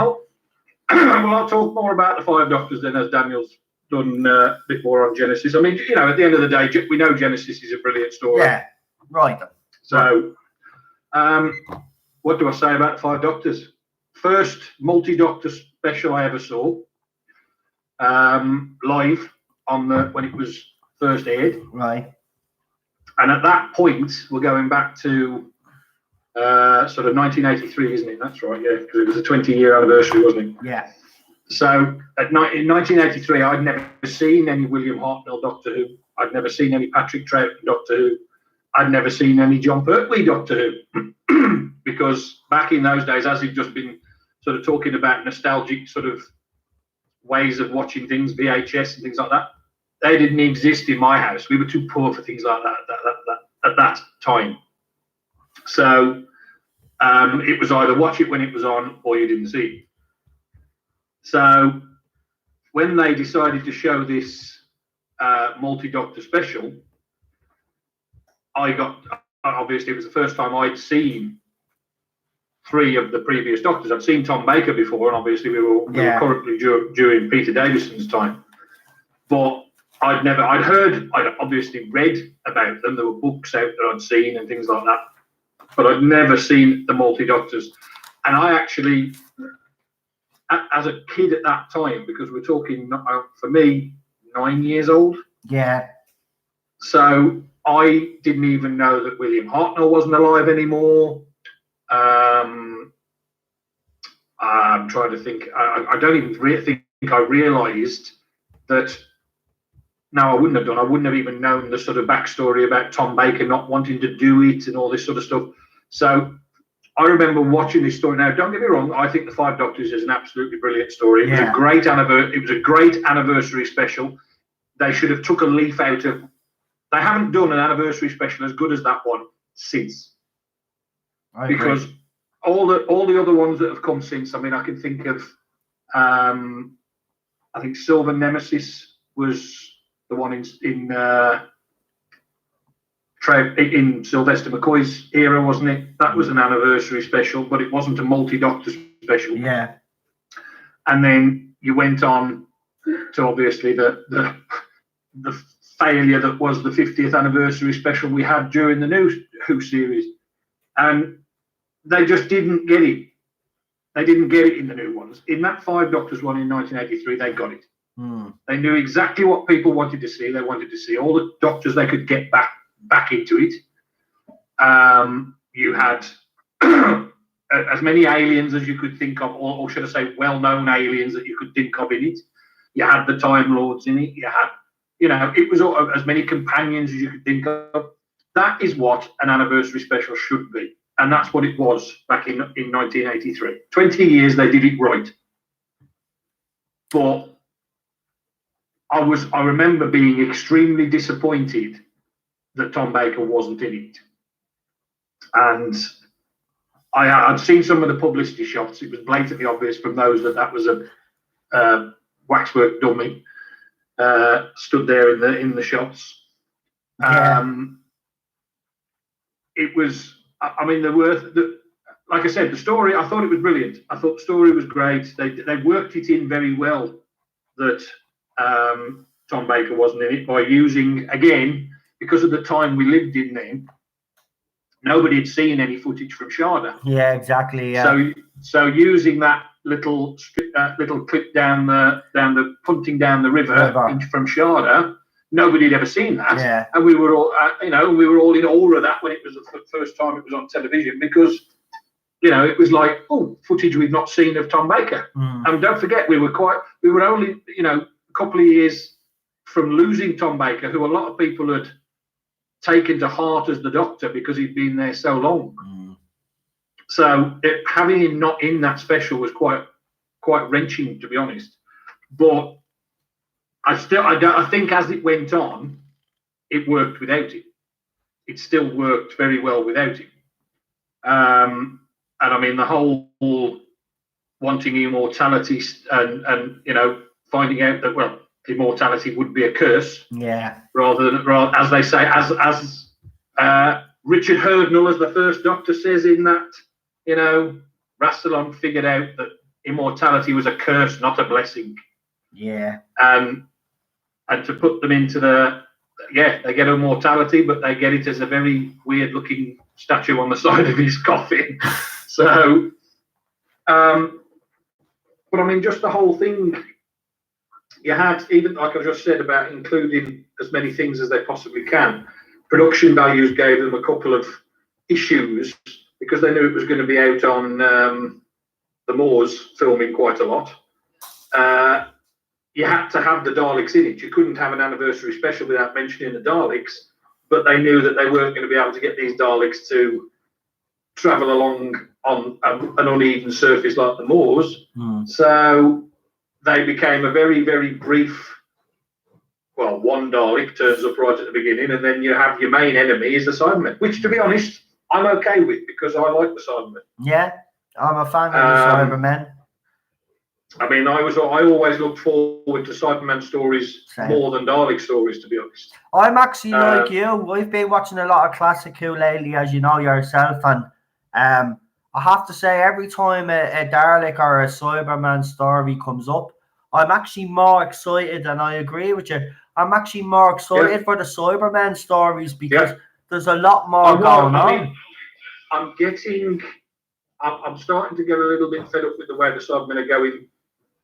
I'll talk more about the 5 Doctors then, as Daniel's done a bit more on Genesis. I mean, at the end of the day, we know Genesis is a brilliant story. Yeah, right. So, what do I say about the 5 Doctors? First multi-Doctor special I ever saw, live when it was first aired. Right. And at that point, we're going back to sort of 1983, isn't it? That's right, yeah, because it was a 20-year anniversary, wasn't it? Yeah. So in 1983, I'd never seen any William Hartnell Doctor Who. I'd never seen any Patrick Troughton Doctor Who. I'd never seen any John Pertwee Doctor Who. Because back in those days, as he'd just been sort of talking about nostalgic sort of ways of watching things, VHS and things like that, they didn't exist in my house. We were too poor for things like that at that time. So it was either watch it when it was on or you didn't see it. So when they decided to show this multi-Doctor special, obviously it was the first time I'd seen 3 of the previous Doctors. I'd seen Tom Baker before, and obviously we were currently during Peter Davison's time. But I'd obviously read about them. There were books out that I'd seen and things like that, but I'd never seen the multi-Doctors. And I actually, as a kid at that time, because we're talking, for me, 9 years old. Yeah. So I didn't even know that William Hartnell wasn't alive anymore. I'm trying to think. I don't even think I realised that. No, I wouldn't have done. I wouldn't have even known the sort of backstory about Tom Baker not wanting to do it and all this sort of stuff. So I remember watching this story. Now, don't get me wrong. I think the 5 Doctors is an absolutely brilliant story. It was a great anniversary special. They should have took a leaf out of. They haven't done an anniversary special as good as that one since. Because all the other ones that have come since. I mean, I can think of. I think Silver Nemesis was the one in Sylvester McCoy's era, wasn't it? That was an anniversary special, but it wasn't a multi-Doctor special. Yeah. And then you went on to obviously the failure that was the 50th anniversary special we had during the new Who series, and they just didn't get it. They didn't get it in the new ones. In that 5 Doctors one in 1983, they got it. They knew exactly what people wanted to see. They wanted to see all the Doctors they could get back into it. You had as many aliens as you could think of, or should I say, well-known aliens that you could think of in it. You had the Time Lords in it. You had, it was as many companions as you could think of. That is what an anniversary special should be, and that's what it was back in 1983. 20 years they did it right, but I remember being extremely disappointed that Tom Baker wasn't in it. And I'd seen some of the publicity shots. It was blatantly obvious from those that was a waxwork dummy stood there in the shots. Yeah. It was, I mean, like I said, the story, I thought it was brilliant. I thought the story was great. They worked it in very well that Tom Baker wasn't in it by using, again, because of the time we lived in then, nobody had seen any footage from Sharda. Yeah, exactly. Yeah. So using that little clip down the punting down the river from Sharda, nobody had ever seen that. Yeah. And we were all, we were all in awe of that when it was the first time it was on television, because it was like, oh, footage we've not seen of Tom Baker. And don't forget, we were only a couple of years from losing Tom Baker, who a lot of people had taken to heart as the Doctor because he'd been there so long. So having him not in that special was quite wrenching, to be honest. But I think as it went on, it worked without him. It still worked very well without him. And I mean, the whole wanting immortality and finding out that, well, immortality would be a curse. Yeah. Rather than, as they say, as Richard Hurdnall, as the first Doctor, says in that, Rassilon figured out that immortality was a curse, not a blessing. Yeah. And to put them into they get immortality, but they get it as a very weird looking statue on the side of his coffin. So, but I mean, just the whole thing, you had, even like I just said about including as many things as they possibly can. Production values gave them a couple of issues because they knew it was going to be out on the moors filming quite a lot. You had to have the Daleks in it. You couldn't have an anniversary special without mentioning the Daleks, but they knew that they weren't going to be able to get these Daleks to travel along on an uneven surface like the moors. So they became a very, very brief, well, one Dalek turns up right at the beginning, and then you have your main enemy is the Cybermen, which, to be honest, I'm okay with because I like the Cybermen. Yeah, I'm a fan of the Cybermen. I mean, I always look forward to Cyberman stories more than Dalek stories, to be honest. I'm actually like you. I've been watching a lot of Classic Who lately, as you know yourself, and I have to say, every time a Dalek or a Cyberman story comes up, I'm actually more excited, and I agree with you. I'm actually more excited for the Cyberman stories because there's a lot more going on. I'm starting to get a little bit fed up with the way the Cybermen are going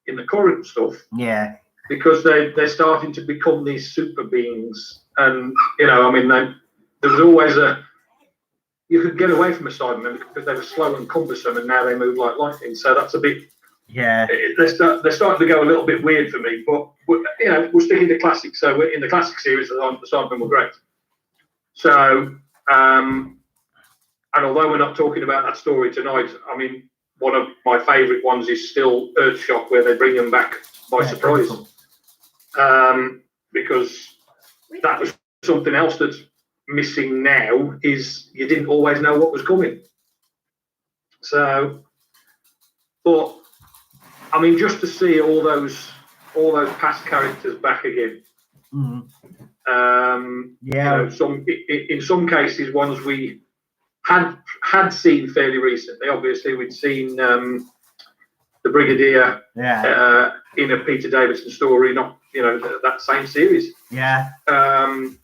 in the current stuff. Yeah. Because they're starting to become these super beings. And, I mean, there was always you could get away from a Cyberman because they were slow and cumbersome, and now they move like lightning. So that's a bit... Yeah. They're starting to go a little bit weird for me. But, we're sticking to classics. So in the classic series, the Cybermen were great. So, and although we're not talking about that story tonight, I mean, one of my favourite ones is still Earthshock, where they bring them back by surprise. Because that was something else that's missing now, is you didn't always know what was coming. So, but I mean, just to see all those past characters back again. In some cases, ones we had seen fairly recently. Obviously, we'd seen the Brigadier in a Peter Davison story, not that same series. Yeah. And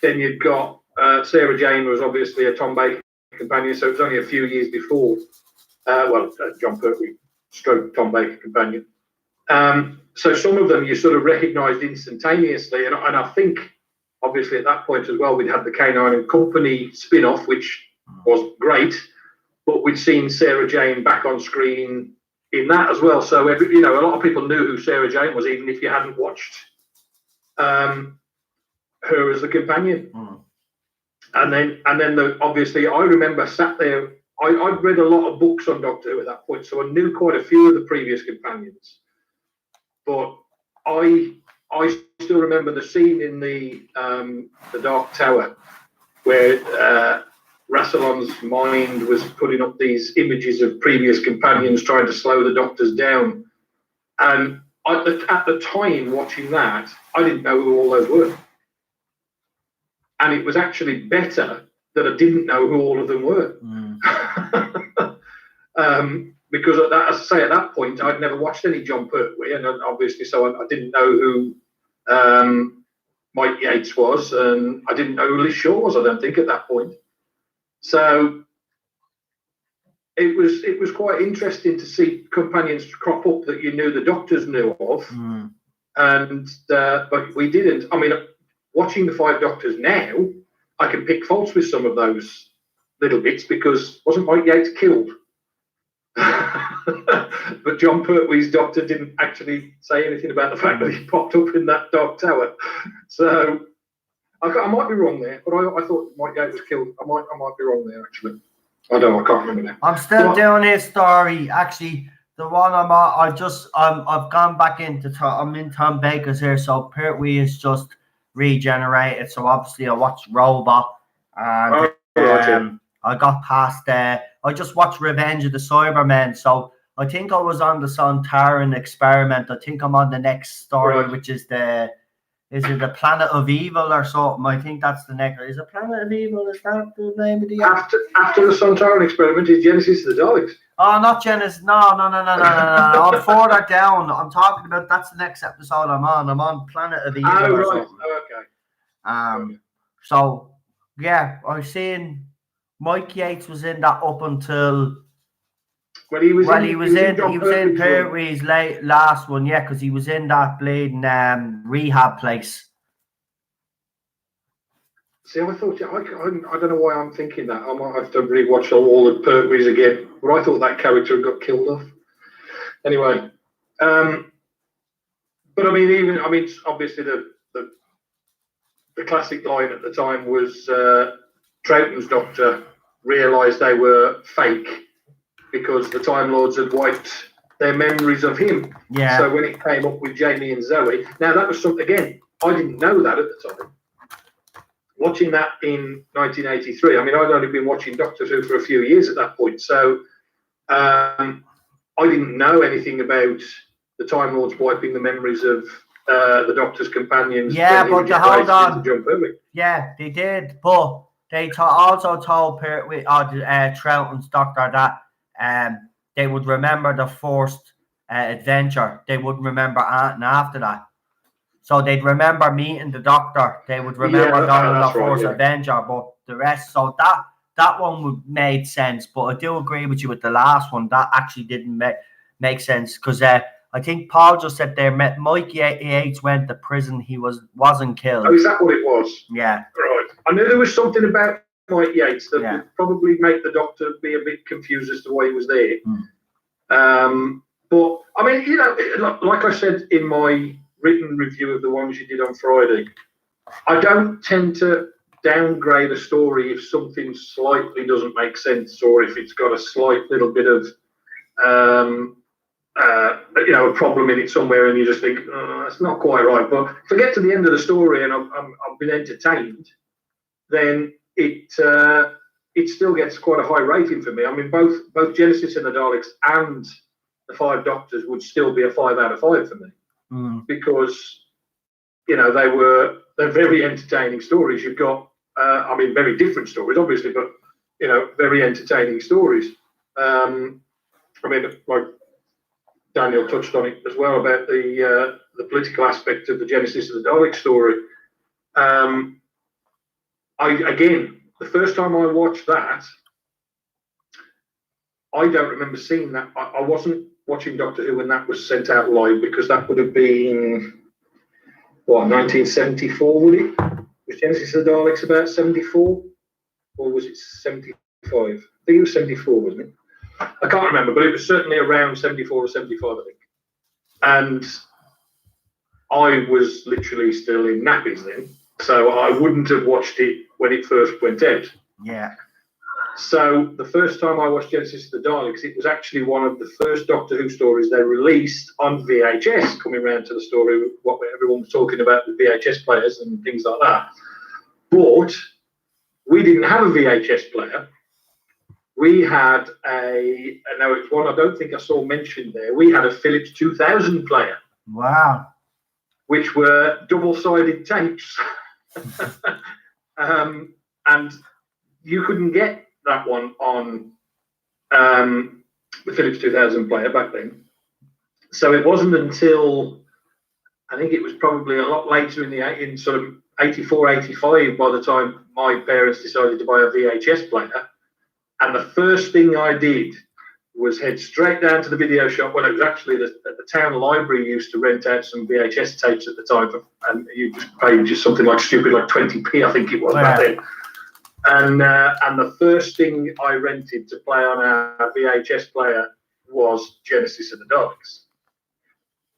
then you've got Sarah Jane was obviously a Tom Baker companion, so it was only a few years before. John Pertwee stroke Tom Baker companion. So some of them you sort of recognised instantaneously, and I think. Obviously, at that point as well, we'd had the K9 and Company spin-off, which was great, but we'd seen Sarah Jane back on screen in that as well. So, a lot of people knew who Sarah Jane was, even if you hadn't watched her as the companion. And then obviously, I remember sat there. I'd read a lot of books on Doctor Who at that point, so I knew quite a few of the previous companions. But I still remember the scene in the Dark Tower where Rassilon's mind was putting up these images of previous companions trying to slow the Doctors down. And at the time watching that, I didn't know who all those were. And it was actually better that I didn't know who all of them were. Because as I say, at that point, I'd never watched any John Pertwee, and obviously, so I didn't know who Mike Yates was, and I didn't know who Liz Shaw was, I don't think, at that point. So it was quite interesting to see companions crop up that you knew the Doctors knew of, and but we didn't. I mean, watching the Five Doctors now, I can pick faults with some of those little bits because wasn't Mike Yates killed? But John Pertwee's Doctor didn't actually say anything about the fact that he popped up in that Dark Tower. So I might be wrong there, but I thought Mike Yates was killed. I might be wrong there actually. I can't remember now. I'm still doing his story. Actually, The one I'm on, I've gone back into. I'm in Tom Baker's here, so Pertwee is just regenerated. So obviously, I watched Robot, and I got past there. I just watched Revenge of the Cybermen. So I think I was on the Sontaran experiment. I think I'm on the next story, which is Is it the Planet of Evil or something? I think that's the next. Is it Planet of Evil? Is that the name of the after the Sontaran experiment is Genesis of the Daleks? Oh, not Genesis. No. I'm further down. I'm talking about that's the next episode I'm on. I'm on Planet of Evil. Oh, right. Oh, okay. So yeah, I've seen Mike Yates was in that up until. Well, he was in Pertwee's last one, yeah, because he was in that bleeding rehab place. See, I thought, I don't know why I'm thinking that. I might have to rewatch all the Pertwees again. But I thought that character had got killed off. Anyway, but obviously the classic line at the time was Troughton's doctor realised they were fake because the Time Lords had wiped their memories of him. Yeah. So when it came up with Jamie and Zoe, now that was something, again, I didn't know that at the time. Watching that in 1983, I mean, I'd only been watching Doctor Who for a few years at that point, so I didn't know anything about the Time Lords wiping the memories of the Doctor's companions. Yeah, but hold on. Yeah, they did, but they also told Troughton's doctor that they would remember the first adventure. They wouldn't remember anything after that. So they'd remember meeting the doctor. They would remember going on the first adventure, but the rest. So that one made sense. But I do agree with you with the last one. That actually didn't make sense because I think Paul just said there. Mike Yates went to prison. He wasn't killed. Oh, is that what it was? Yeah. Right. I knew there was something about Mike Yates that would probably make the doctor be a bit confused as to why he was there. But I mean, like I said in my written review of the ones you did on Friday, I don't tend to downgrade a story if something slightly doesn't make sense or if it's got a slight little bit of a problem in it somewhere and you just think, oh, that's not quite right. But if I get to the end of the story and I've been entertained, then it still gets quite a high rating for me. I mean, both Genesis and the Daleks and the Five Doctors would still be a 5 out of 5 for me. Because they're very entertaining stories. You've got very different stories obviously, but very entertaining stories. Like Daniel touched on it as well about the political aspect of the Genesis of the Dalek story. The first time I watched that, I don't remember seeing that. I wasn't watching Doctor Who when that was sent out live because that would have been 1974, would it? Was Genesis of the Daleks about 74, or was it 75? I think it was 74, wasn't it? I can't remember, but it was certainly around 74 or 75, I think. And I was literally still in nappies then, so I wouldn't have watched it when it first went out. Yeah. So the first time I watched Genesis of the Daleks, it was actually one of the first Doctor Who stories they released on VHS, coming around to the story, what everyone was talking about with VHS players and things like that. But we didn't have a VHS player. We had now it's one I don't think I saw mentioned there, we had a Philips 2000 player. Wow. Which were double-sided tapes. And you couldn't get that one on the Philips 2000 player back then. So it wasn't until, I think it was probably a lot later in sort of 84, 85 by the time my parents decided to buy a VHS player. And the first thing I did was head straight down to the video shop. Well, it was actually the town library used to rent out some VHS tapes at the time, and you just paid just something like stupid, like 20p, I think it was back then. And the first thing I rented to play on our VHS player was Genesis of the Daleks.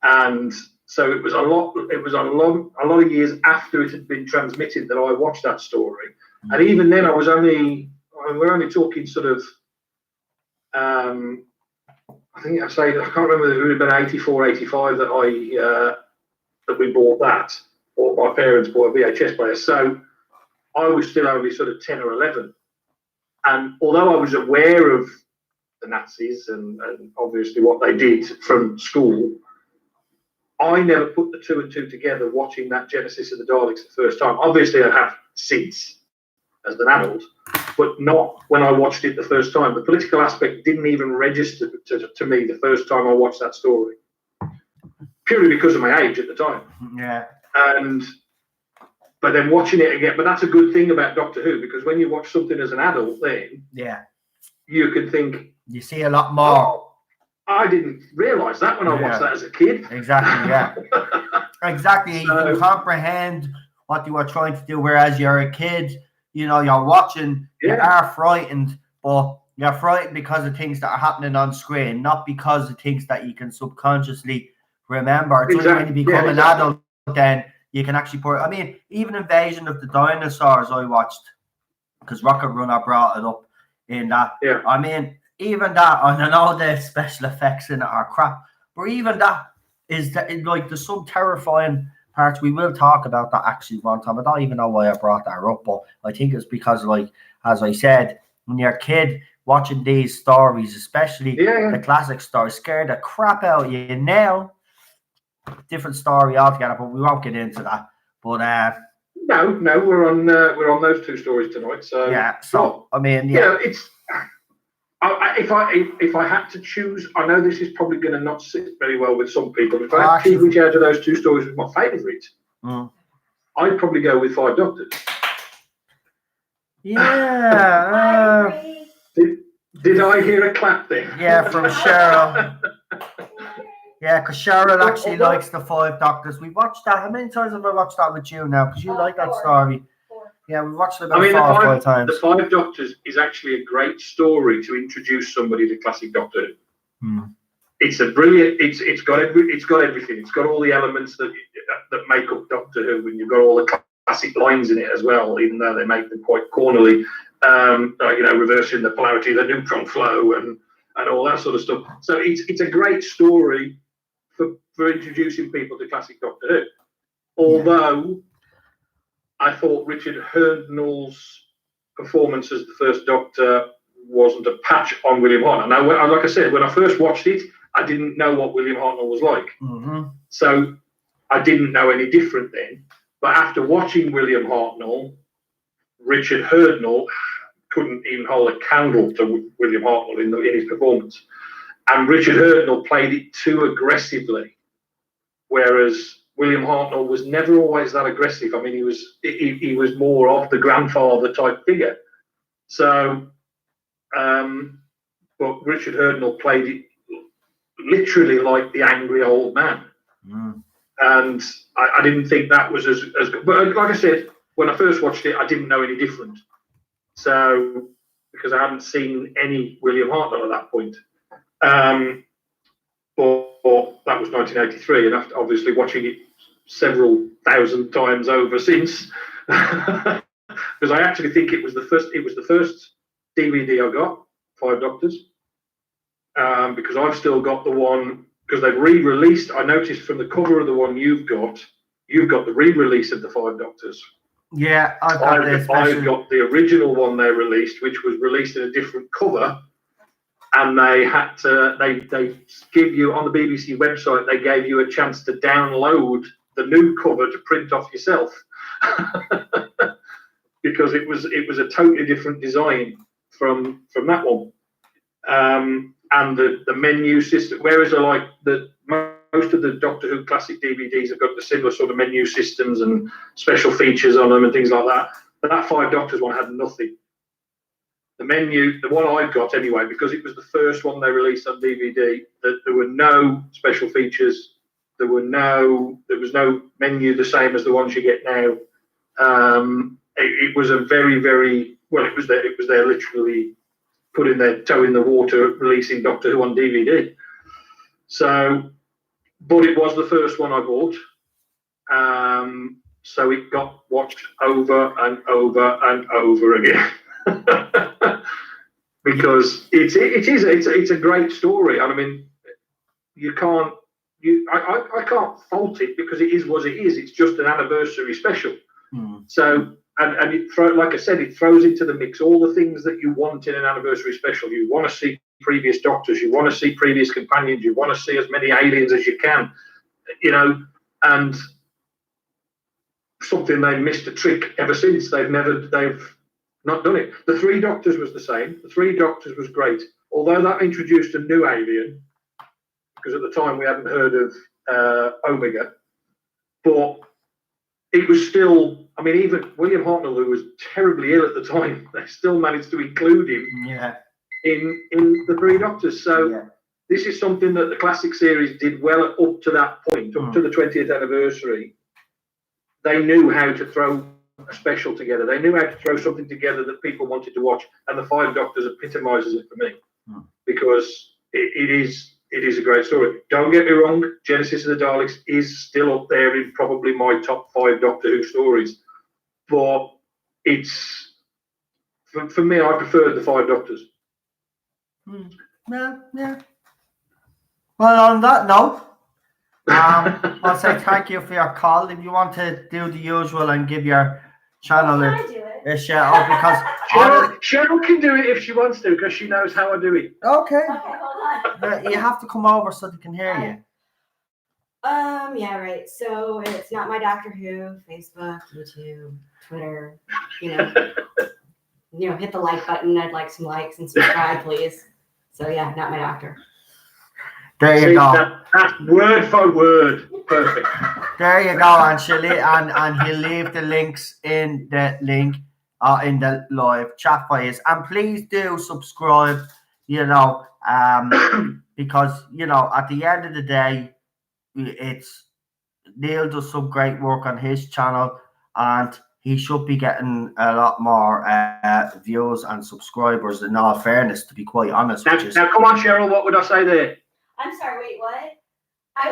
And so it was a lot of years after it had been transmitted that I watched that story. And even then, we're only talking sort of I think I can't remember, it would have been 84, 85 that we bought that, or my parents bought a VHS player. So I was still only sort of 10 or 11. And although I was aware of the Nazis and obviously what they did from school, I never put the two and two together watching that Genesis of the Daleks the first time. Obviously, I have since as an adult, but not when I watched it the first time. The political aspect didn't even register to me the first time I watched that story, purely because of my age at the time. Yeah. But then watching it again, but that's a good thing about Doctor Who, because when you watch something as an adult, then you can think, you see a lot more. Oh, I didn't realise that when I watched that as a kid. Exactly, yeah. Exactly. You can comprehend what you were trying to do, whereas you're a kid, you know, you're watching, you are frightened, but you're frightened because of things that are happening on screen, not because of things that you can subconsciously remember. It's only when you become an adult, then you can actually I mean, even Invasion of the Dinosaurs I watched, because Rocket Runner brought it up in that. Yeah. I mean, even that, I know the special effects in it are crap, but even that is that, like, there's some terrifying parts. We will talk about that actually one time. I don't even know why I brought that up, but I think it's because, like, as I said, when you're a kid watching these stories, especially the classic stories, scare the crap out of you. Now, different story altogether, but we won't get into that. But no, we're on those two stories tonight. So yeah, so I mean, you know, it's. If I had to choose, I know this is probably going to not sit very well with some people. If I had to choose which out of those two stories was my favourite, I'd probably go with Five Doctors. Yeah. Did I hear a clap there? Yeah, from Cheryl. Yeah, because Cheryl actually likes the Five Doctors. We watched that. How many times have I watched that with you now? Because you like that story. Yeah, we watched it about 4 or 5 times. The Five Doctors is actually a great story to introduce somebody to classic Doctor Who. It's a brilliant. It's got everything. It's got all the elements that make up Doctor Who, and you've got all the classic lines in it as well, even though they make them quite cornerly. Like, you know, reversing the polarity of the neutron flow and all that sort of stuff. So it's a great story for introducing people to classic Doctor Who. Although I thought Richard Hurndall's performance as the first Doctor wasn't a patch on William Hartnell. Now, like I said, when I first watched it, I didn't know what William Hartnell was like. So I didn't know any different then. But after watching William Hartnell, Richard Hurndall couldn't even hold a candle to William Hartnell in his performance. And Richard Hurndall played it too aggressively, whereas William Hartnell was never always that aggressive. I mean, he was more of the grandfather type figure. So, but Richard Hurndall played it literally like the angry old man. And I didn't think that was as good. But like I said, when I first watched it, I didn't know any different. So, because I hadn't seen any William Hartnell at that point. But that was 1983, and after obviously watching it several thousand times over since, because I actually think it was the first DVD I got, Five Doctors, because I've still got the one, because they've re-released. I noticed from the cover of the one you've got the re-release of the Five Doctors. Yeah, I've got the original one they released, which was released in a different cover. And they had to, they give you, on the BBC website, they gave you a chance to download the new cover to print off yourself. Because it was a totally different design from that one. And the menu system, whereas most of the Doctor Who classic DVDs have got the similar sort of menu systems and special features on them and things like that. But that Five Doctors one had nothing. The menu, the one I've got anyway, because it was the first one they released on DVD, that there were no special features. There was no menu the same as the ones you get now. It was a very, very well. It was there literally putting their toe in the water, releasing Doctor Who on DVD. So, but it was the first one I bought. So it got watched over and over and over again. because it's a great story. And I mean, I can't fault it because it is what it is. It's just an anniversary special. So, and like I said, it throws into the mix all the things that you want in an anniversary special. You want to see previous Doctors, you want to see previous companions, you want to see as many aliens as you can, and something they missed a trick ever since. They've not done it. The Three Doctors was the same. The Three Doctors was great, although that introduced a new alien, because at the time we hadn't heard of Omega, but it was still, I mean, even William Hartnell, who was terribly ill at the time, they still managed to include him in the Three Doctors. So this is something that the classic series did well up to that point, up to the 20th anniversary. They knew how to throw a special together. They knew how to throw something together that people wanted to watch, and the Five Doctors epitomises it for me, because it is a great story. Don't get me wrong, Genesis of the Daleks is still up there in probably my top 5 Doctor Who stories, but it's for me, I preferred the Five Doctors. Yeah. Well, on that note, I'll say thank you for your call. If you want to do the usual and give your channel a shout out, because Cheryl can do it if she wants to, because she knows how I do it. Okay, hold on. you have to come over so they can hear you. Yeah, right. So it's Not My Doctor Who, Facebook, YouTube, Twitter. Hit the like button. I'd like some likes and subscribe, please. So yeah, Not My Doctor. There you go. That's word for word. Perfect. There you go, and he'll leave the links in the link in the live chat for you. And please do subscribe, because at the end of the day, it's Neil does some great work on his channel, and he should be getting a lot more views and subscribers, in all fairness, to be quite honest. Now come on, Cheryl, what would I say there? I'm sorry, wait, what?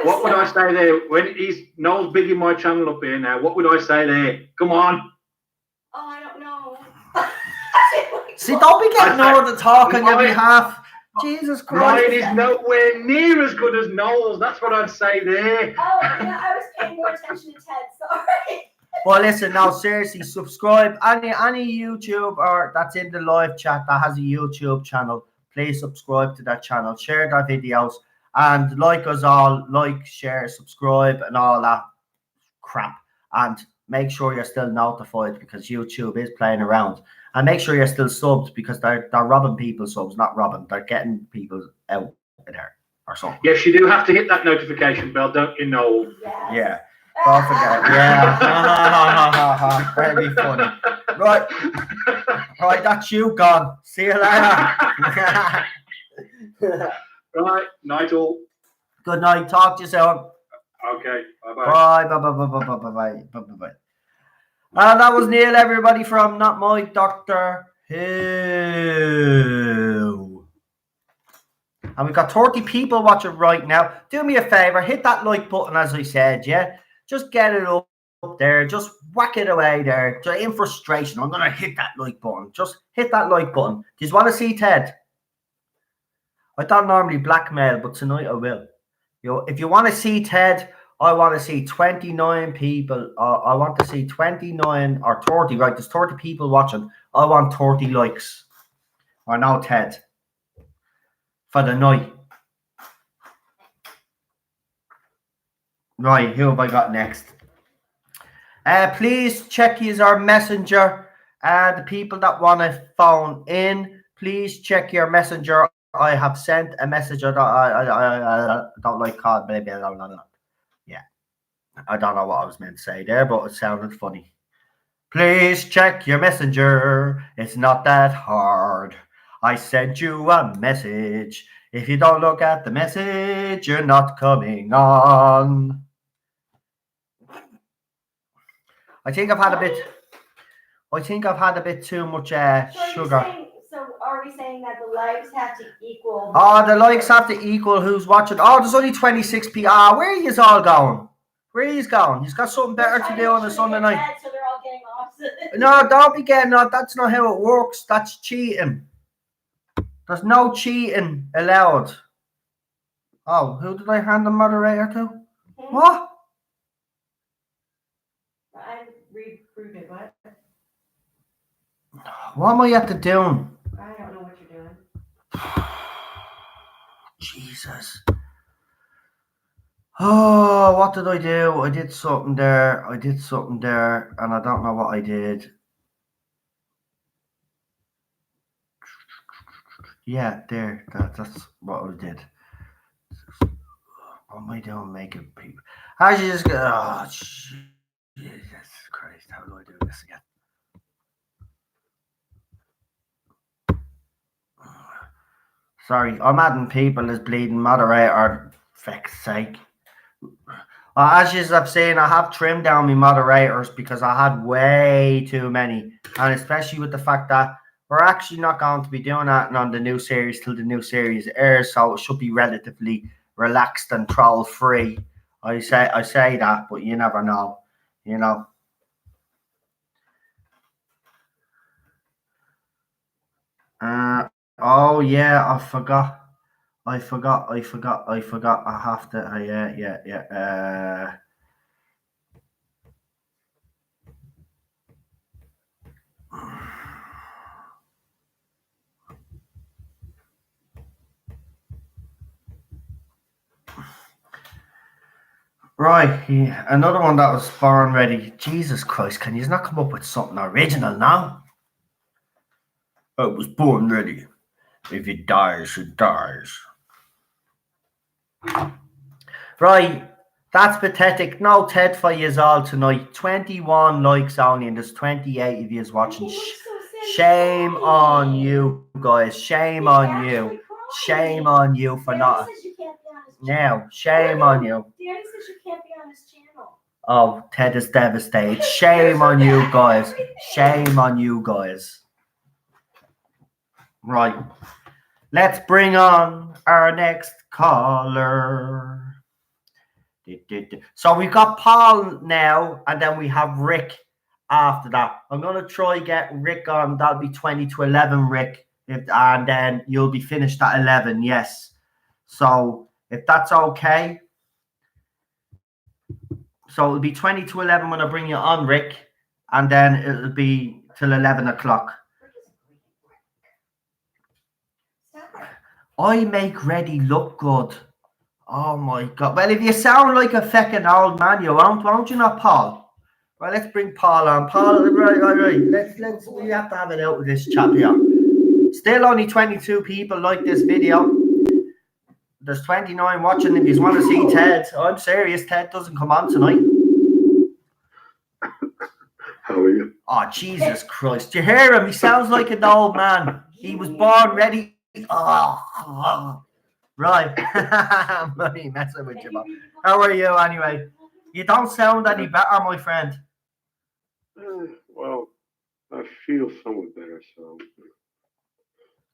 What would I say there? When Noel's bigging my channel up here now, what would I say there? Come on. Oh, I don't know. See, don't be getting over the talk on your behalf. Jesus Christ. Mine is nowhere near as good as Noel's. That's what I'd say there. Oh, yeah, I was paying more attention to Ted. Sorry. Well, listen, now, seriously, subscribe. Any YouTuber that's in the live chat that has a YouTube channel, please subscribe to that channel. Share their videos. And like us all, like, share, subscribe, and all that crap. And make sure you're still notified, because YouTube is playing around. And make sure you're still subbed, because they're robbing people subs, not robbing. They're getting people out there or something. Yes, you do have to hit that notification bell, don't you, Noel? Yeah. Don't forget. Yeah. Very funny. Right, that's you gone. See you later. Right, night all. Good night. Talk to you soon. Okay, bye-bye. Bye. And that was Neil, everybody, from Not My Doctor Who. And we've got 30 people watching right now. Do me a favor, hit that like button, as I said, yeah? Just get it up there. Just whack it away there. Just in frustration, I'm going to hit that like button. Just hit that like button. Do you want to see Ted? I don't normally blackmail, but tonight I will. If you want to see Ted, I want to see 29 people. I want to see 29 or 30, right? There's 30 people watching. I want 30 likes. Or now Ted. For the night. Right, who have I got next? Please check our messenger. The people that want to phone in, please check your messenger. I have sent a message. I don't like call, baby. Yeah, I don't know what I was meant to say there, but it sounded funny. Please check your messenger. It's not that hard. I sent you a message. If you don't look at the message, you're not coming on. I think I've had a bit too much sugar. So are we saying that the likes have to equal? Oh, the likes have to equal who's watching. Oh, there's only 26 people. Where are you all going? Where are you going? He's got something better to do on a Sunday night. So they're all getting off. No, don't be getting off. That's not how it works. That's cheating. There's no cheating allowed. Oh, who did I hand the moderator to? What? I rebooted what? What am I at to doing? I don't know what you're doing. Jesus. Oh, what did I do? I did something there. And I don't know what I did. Yeah, there. That's what I did. What am I doing making people? How you just go? Oh, Jesus Christ! How do I do this again? Sorry, I'm adding people as bleeding moderator. Feck's sake. As you have seen, I have trimmed down my moderators because I had way too many, and especially with the fact that we're actually not going to be doing that on the new series till the new series airs, so it should be relatively relaxed and troll free. I say that, but you never know, you know. Oh yeah, I forgot. I have to. Yeah. Right, yeah. Another one that was born ready. Jesus Christ, can you not come up with something original now? I was born ready. If it dies, it dies. Right, that's pathetic. No TED for you all tonight. 21 likes only, and there's 28 of you watching. Shame on you guys. Shame on you. Shame on you for not. Now, shame on you. Daddy says you can't be on his channel. Oh, Ted is devastated. Shame on you guys. Shame on you guys. Right. Let's bring on our next caller. So we've got Paul now, and then we have Rick after that. I'm going to try get Rick on. That'll be 20 to 11, Rick. And then you'll be finished at 11, yes. So if that's okay. So it'll be 20 to 11 when I bring you on, Rick. And then it'll be till 11 o'clock. I make ready look good. Oh my God. Well, if you sound like a feckin' old man, you won't you not, Paul? Well, let's bring Paul on. Paul, right. We have to have it out with this chap here. Still only 22 people like this video. There's 29 watching if you want to see Ted. I'm serious, Ted doesn't come on tonight. How are you? Oh, Jesus Christ. You hear him? He sounds like an old man. He was born ready. Oh. Right. I'm only messing with you, Bob. How are you anyway? You don't sound any better, my friend. Well, I feel somewhat better, so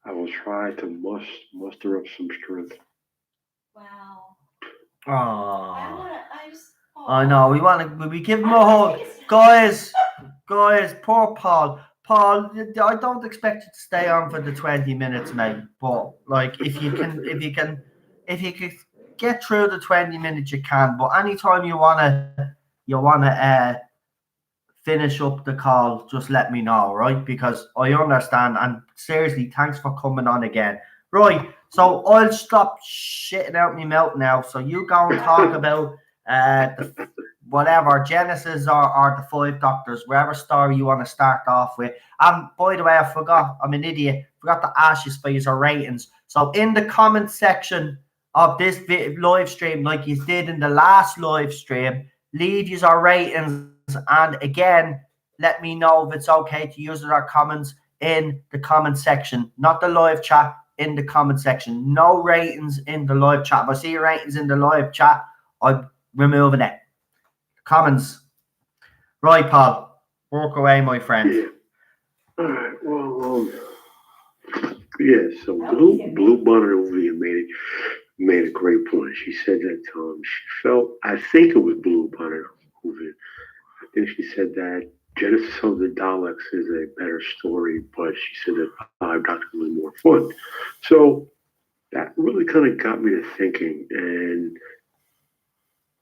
I will try to muster up some strength. Wow. Oh. Oh. I know. We give him a hug. Guys, poor Paul. Paul, I don't expect you to stay on for the 20 minutes, mate. But like, if you can get through the 20 minutes, you can. But anytime you wanna finish up the call, just let me know, right? Because I understand. And seriously, thanks for coming on again. Right. So I'll stop shitting out my mouth now. So you go and talk about whatever Genesis or the Five Doctors, wherever story you want to start off with. And by the way, I forgot, I'm an idiot, forgot to ask you for your ratings. So in the comment section of this live stream, like you did in the last live stream, leave your ratings, and again, let me know if it's okay to use our comments in the comment section, not the live chat, in the comment section. No ratings in the live chat. If I see your ratings in the live chat, I'm removing it. Comments. Right, Paul. Work away, my friend. Yeah. All right. Well, yeah. So Blue Bonnet over here made a great point. She said that she felt. I think it was Blue Bonnet over here. I think she said that Genesis of the Daleks is a better story, but she said that Five Doctors was more fun. So that really kind of got me to thinking, and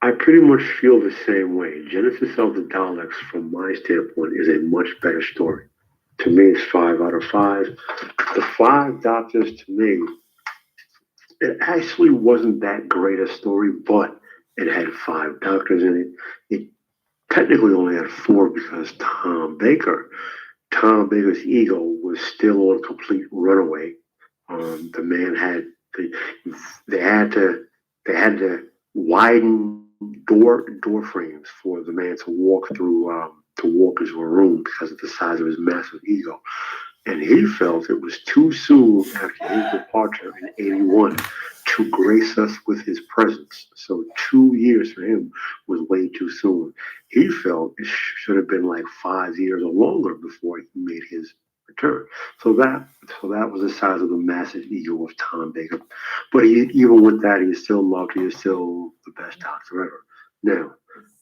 I pretty much feel the same way. Genesis of the Daleks, from my standpoint, is a much better story. To me, it's 5 out of 5. The Five Doctors, to me, it actually wasn't that great a story, but it had 5 doctors in it. It technically only had 4 because Tom Baker's ego was still on complete runaway. The man had the, they had to widen door frames for the man to walk through to walk into a room because of the size of his massive ego. And he felt it was too soon after his departure in '81 to grace us with his presence. So 2 years for him was way too soon. He felt it should have been like 5 years or longer before he made his return. So that was the size of the massive ego of Tom Baker. But even with that, he is still loved. He is still the best doctor ever. Now,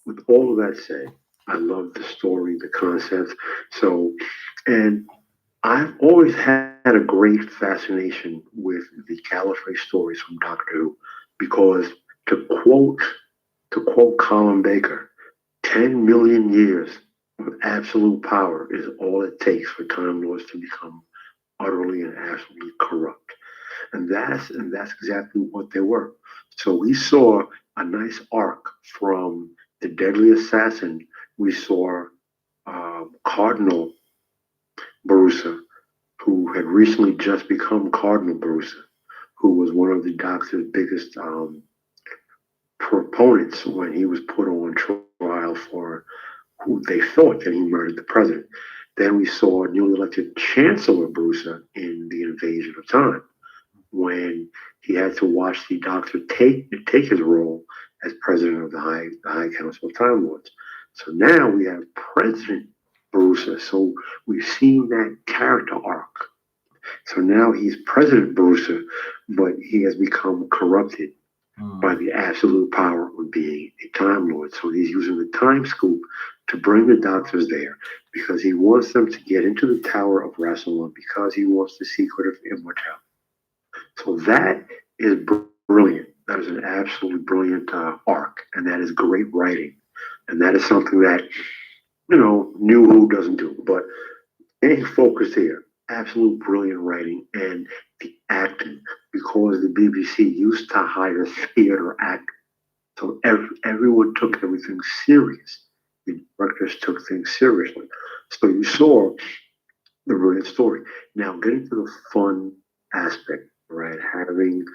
with all of that said, I love the story, the concept. So, and I've always had a great fascination with the Gallifrey stories from Doctor Who because to quote Colin Baker, 10 million years of absolute power is all it takes for Time Lords to become utterly and absolutely corrupt. And that's exactly what they were. So we saw a nice arc from the Deadly Assassin. We saw Cardinal Barusa, who had recently just become Cardinal Barusa, who was one of the Doctor's biggest proponents when he was put on trial for who they thought that he murdered the president. Then we saw newly elected Chancellor Barusa in the Invasion of Time, when he had to watch the Doctor take his role as president of the High Council of Time Lords. So now we have President Barusa. So we've seen that character arc. So now he's President Barusa, but he has become corrupted by the absolute power of being a Time Lord. So he's using the time scoop to bring the Doctors there because he wants them to get into the Tower of Rassilon because he wants the secret of immortality. So that is brilliant. That is an absolutely brilliant arc, and that is great writing. And that is something that, New Who doesn't do. But staying focused here, absolute brilliant writing and the acting, because the BBC used to hire theater actors. So everyone took everything serious. The directors took things seriously. So you saw the brilliant story. Now, getting to the fun aspect, right? Having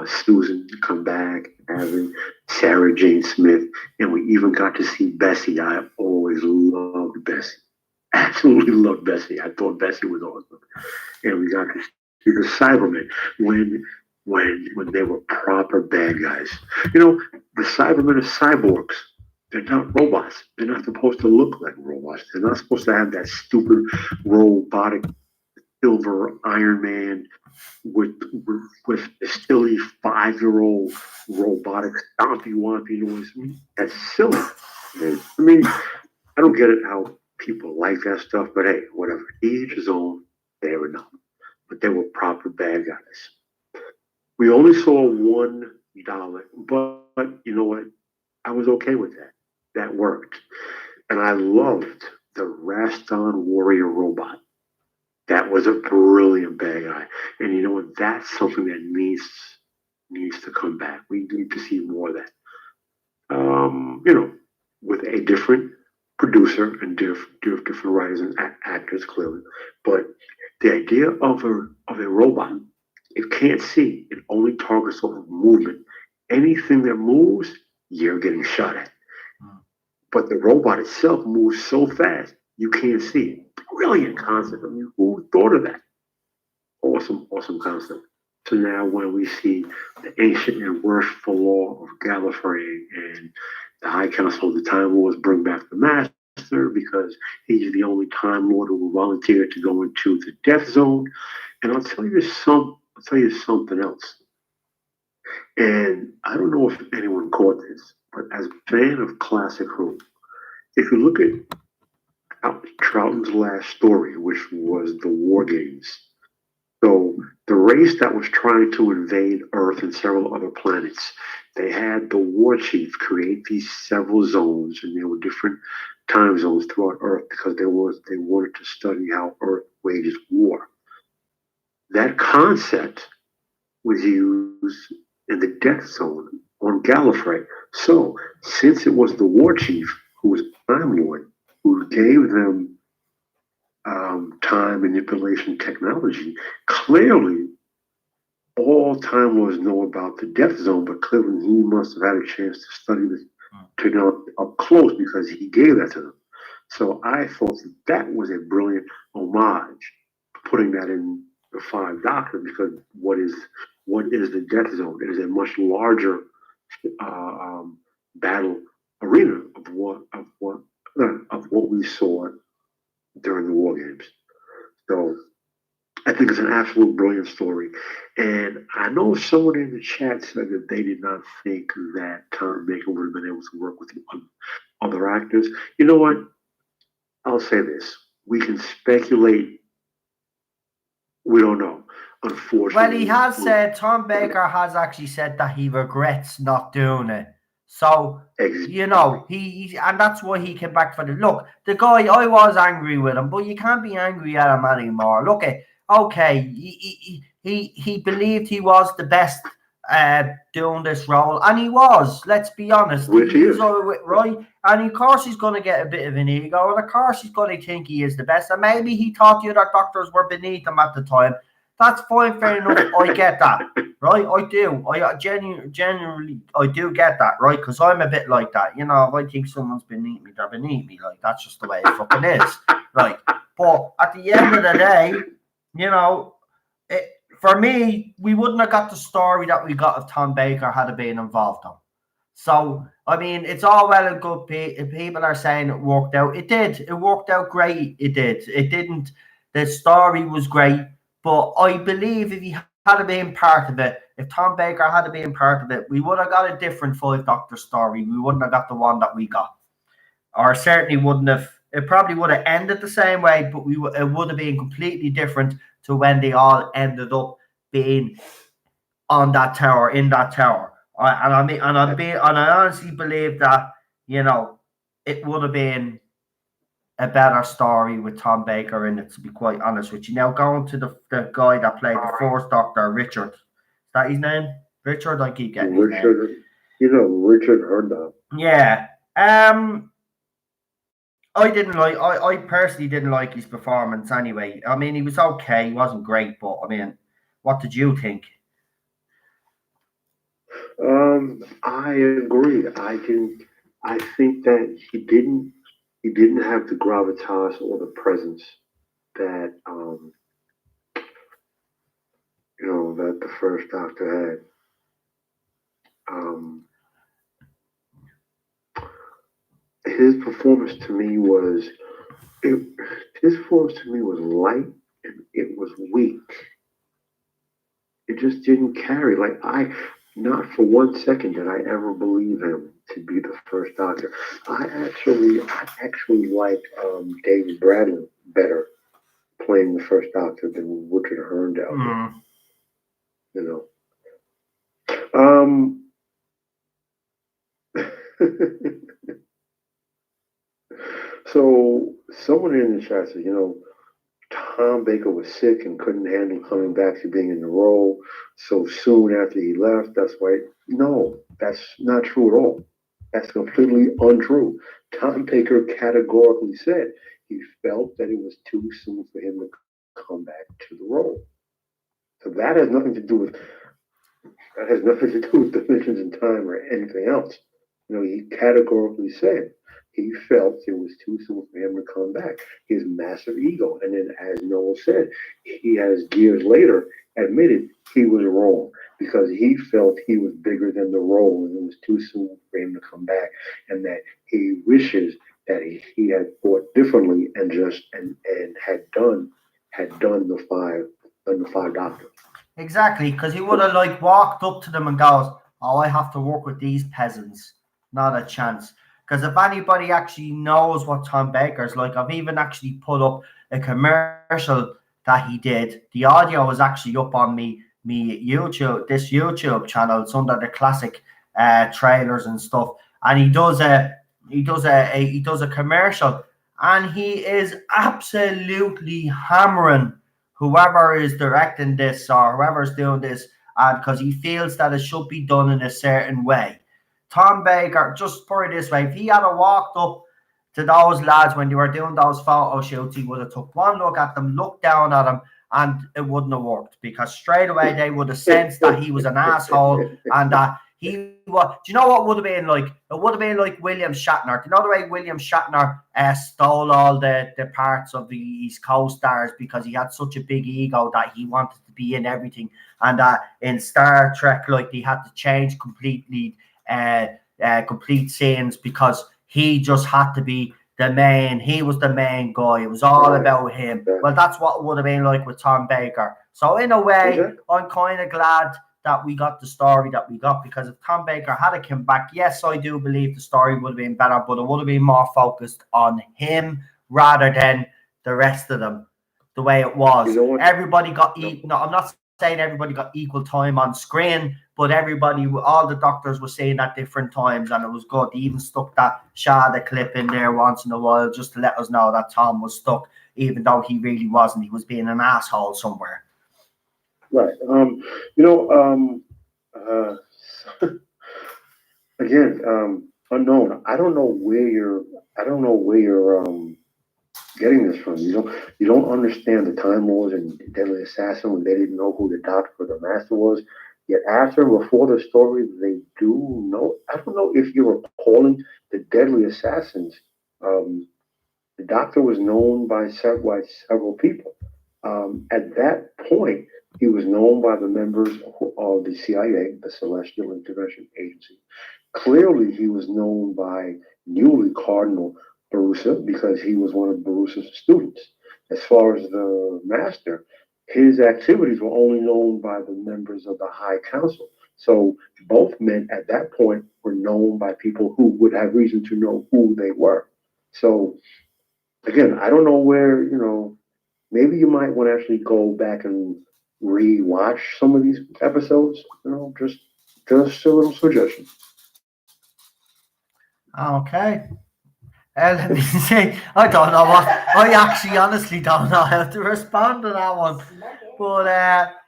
Susan come back, having Sarah Jane Smith, and we even got to see Bessie. I always loved Bessie. Absolutely loved Bessie. I thought Bessie was awesome. And we got to see the Cybermen when they were proper bad guys. The Cybermen are cyborgs. They're not robots. They're not supposed to look like robots. They're not supposed to have that stupid robotic silver Iron Man with a silly 5-year-old robotic stompy wompy noise. That's silly. I mean, I don't get it how people like that stuff, but hey, whatever. Each his own, fair enough. But they were proper bad guys. We only saw one Dalek, but you know what? I was okay with that. That worked. And I loved the Raston Warrior robot. That was a brilliant bad guy. And you know what? That's something that needs to come back. We need to see more of that. With a different producer and different writers and actors, clearly. But the idea of a robot, it can't see. It only targets off of movement. Anything that moves, you're getting shot at. But the robot itself moves so fast, you can't see it. Brilliant concept. I mean, who thought of that? Awesome, awesome concept. So now when we see the ancient and worshipful law of Gallifrey and the High Council of the Time Lords bring back the Master because he's the only Time Lord who will volunteer to go into the Death Zone. And I'll tell you something else. And I don't know if anyone caught this, but as a fan of classic Who, if you look at Troughton's last story, which was the War Games. So the race that was trying to invade Earth and several other planets, they had the war chief create these several zones, and there were different time zones throughout Earth because they wanted to study how Earth wages war. That concept was used in the Death Zone on Gallifrey. So since it was the war chief who was Time Lord who gave them time manipulation technology, clearly all Time Lords know about the Death Zone, but clearly he must have had a chance to study this to know up close because he gave that to them. So I thought that was a brilliant homage, putting that in the Five Doctors, because what is the Death Zone? It is a much larger battle arena of what we saw during the War Games. So I think it's an absolute brilliant story. And I know someone in the chat said that they did not think that Tom Baker would have been able to work with the other actors. You know what? I'll say this. We can speculate. We don't know, unfortunately. Well, he has said, Tom Baker has actually said that he regrets not doing it. So, you know, he and that's why he came back for the look. The guy, I was angry with him, but you can't be angry at him anymore. Look at, okay, he believed he was the best doing this role, and he was. Let's be honest, he's right. And of course, he's going to get a bit of an ego, and of course, he's going to think he is the best. And maybe he thought the other doctors were beneath him at the time. That's fine, fair enough. I get that, right? I do. I genuinely, I do get that, right? Because I'm a bit like that. You know, if I think someone's beneath me, they're beneath me. Like, that's just the way it fucking is, right? But at the end of the day, you know, for me, we wouldn't have got the story that we got if Tom Baker had been involved on. So, I mean, it's all well and good. People are saying it worked out. It did. It worked out great. It did. It didn't. The story was great. But I believe if he had been part of it, if Tom Baker had been part of it, we would have got a different Five Doctor story. We wouldn't have got the one that we got. Or certainly wouldn't have. It probably would have ended the same way, but it would have been completely different to when they all ended up being on that tower, in that tower. I honestly believe that, you know, it would have been a better story with Tom Baker in it, to be quite honest with you. Now, going to the guy that played the Fourth Doctor, Richard. Is that his name? Richard? I keep getting his name. You know, Richard Hurndall. Yeah. I personally didn't like his performance anyway. I mean, he was okay. He wasn't great, but I mean, what did you think? I agree. I think that he didn't have the gravitas or the presence that that the First Doctor had. His performance to me was light and it was weak. It just didn't carry. Not for 1 second did I ever believe him to be the First Doctor. I actually liked David Bradley better playing the First Doctor than Richard Hurndall. You know. So someone in the chat said, Tom Baker was sick and couldn't handle coming back to being in the role so soon after he left. That's why. No, that's not true at all. That's completely untrue. Tom Baker categorically said he felt that it was too soon for him to come back to the role. So that has nothing to do with dimensions in time or anything else. He categorically said he felt it was too soon for him to come back. His massive ego. And then, as Noel said, he has years later admitted he was wrong because he felt he was bigger than the role and it was too soon for him to come back, and that he wishes that he had thought differently and had done the five doctors. Exactly, because he would have walked up to them and goes, "Oh, I have to work with these peasants. Not a chance." Because if anybody actually knows what Tom Baker's like, I've even actually put up a commercial that he did. The audio was actually up on me YouTube channel. It's under the classic trailers and stuff. And he does a commercial, and he is absolutely hammering whoever is directing this or whoever's doing this, because he feels that it should be done in a certain way. Tom Baker, just put it this way, if he had walked up to those lads when they were doing those photo shoots, he would have took one look at them, looked down at them, and it wouldn't have worked, because straight away they would have sensed that he was an asshole and that he was. Do you know what would have been like? It would have been like William Shatner. Do you know the way William Shatner stole all the parts of his co-stars because he had such a big ego that he wanted to be in everything, and in Star Trek, like, they had to change completely complete scenes because he just had to be the main. He was the main guy. It was all about him. Well, that's what it would have been like with Tom Baker. So in a way, I'm kind of glad that we got the story that we got, because if Tom Baker had come back, yes, I do believe the story would have been better, but it would have been more focused on him rather than the rest of them, the way it was. You know what? Everybody got equal. No, I'm not saying everybody got equal time on screen, but everybody, all the doctors were saying at different times, and it was good. They even stuck that Shada clip in there once in a while just to let us know that Tom was stuck, even though he really wasn't. He was being an asshole somewhere. Right. Again, unknown. I don't know where you're getting this from. You don't understand the Time Lords and Deadly Assassin when they didn't know who the Doctor or the Master was. Yet after and before the story, they do know. I don't know if you're recalling the Deadly Assassins. The Doctor was known by several people. At that point, he was known by the members of the CIA, the Celestial Intervention Agency. Clearly, he was known by newly Cardinal Barusa because he was one of Barusa's students. As far as the Master, his activities were only known by the members of the High Council. So both men at that point were known by people who would have reason to know who they were. So again, I don't know where, maybe you might want to actually go back and re-watch some of these episodes, just a little suggestion. Okay. Let me see. I don't know what. I actually honestly don't know how to respond to that one. But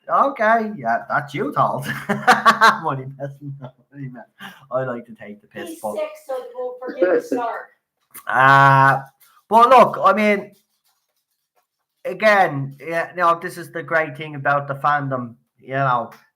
okay, yeah, that's you told. Money messing. I like to take the piss. He's But sick, so we'll forgive the snark. but look, I mean, again, this is the great thing about the fandom.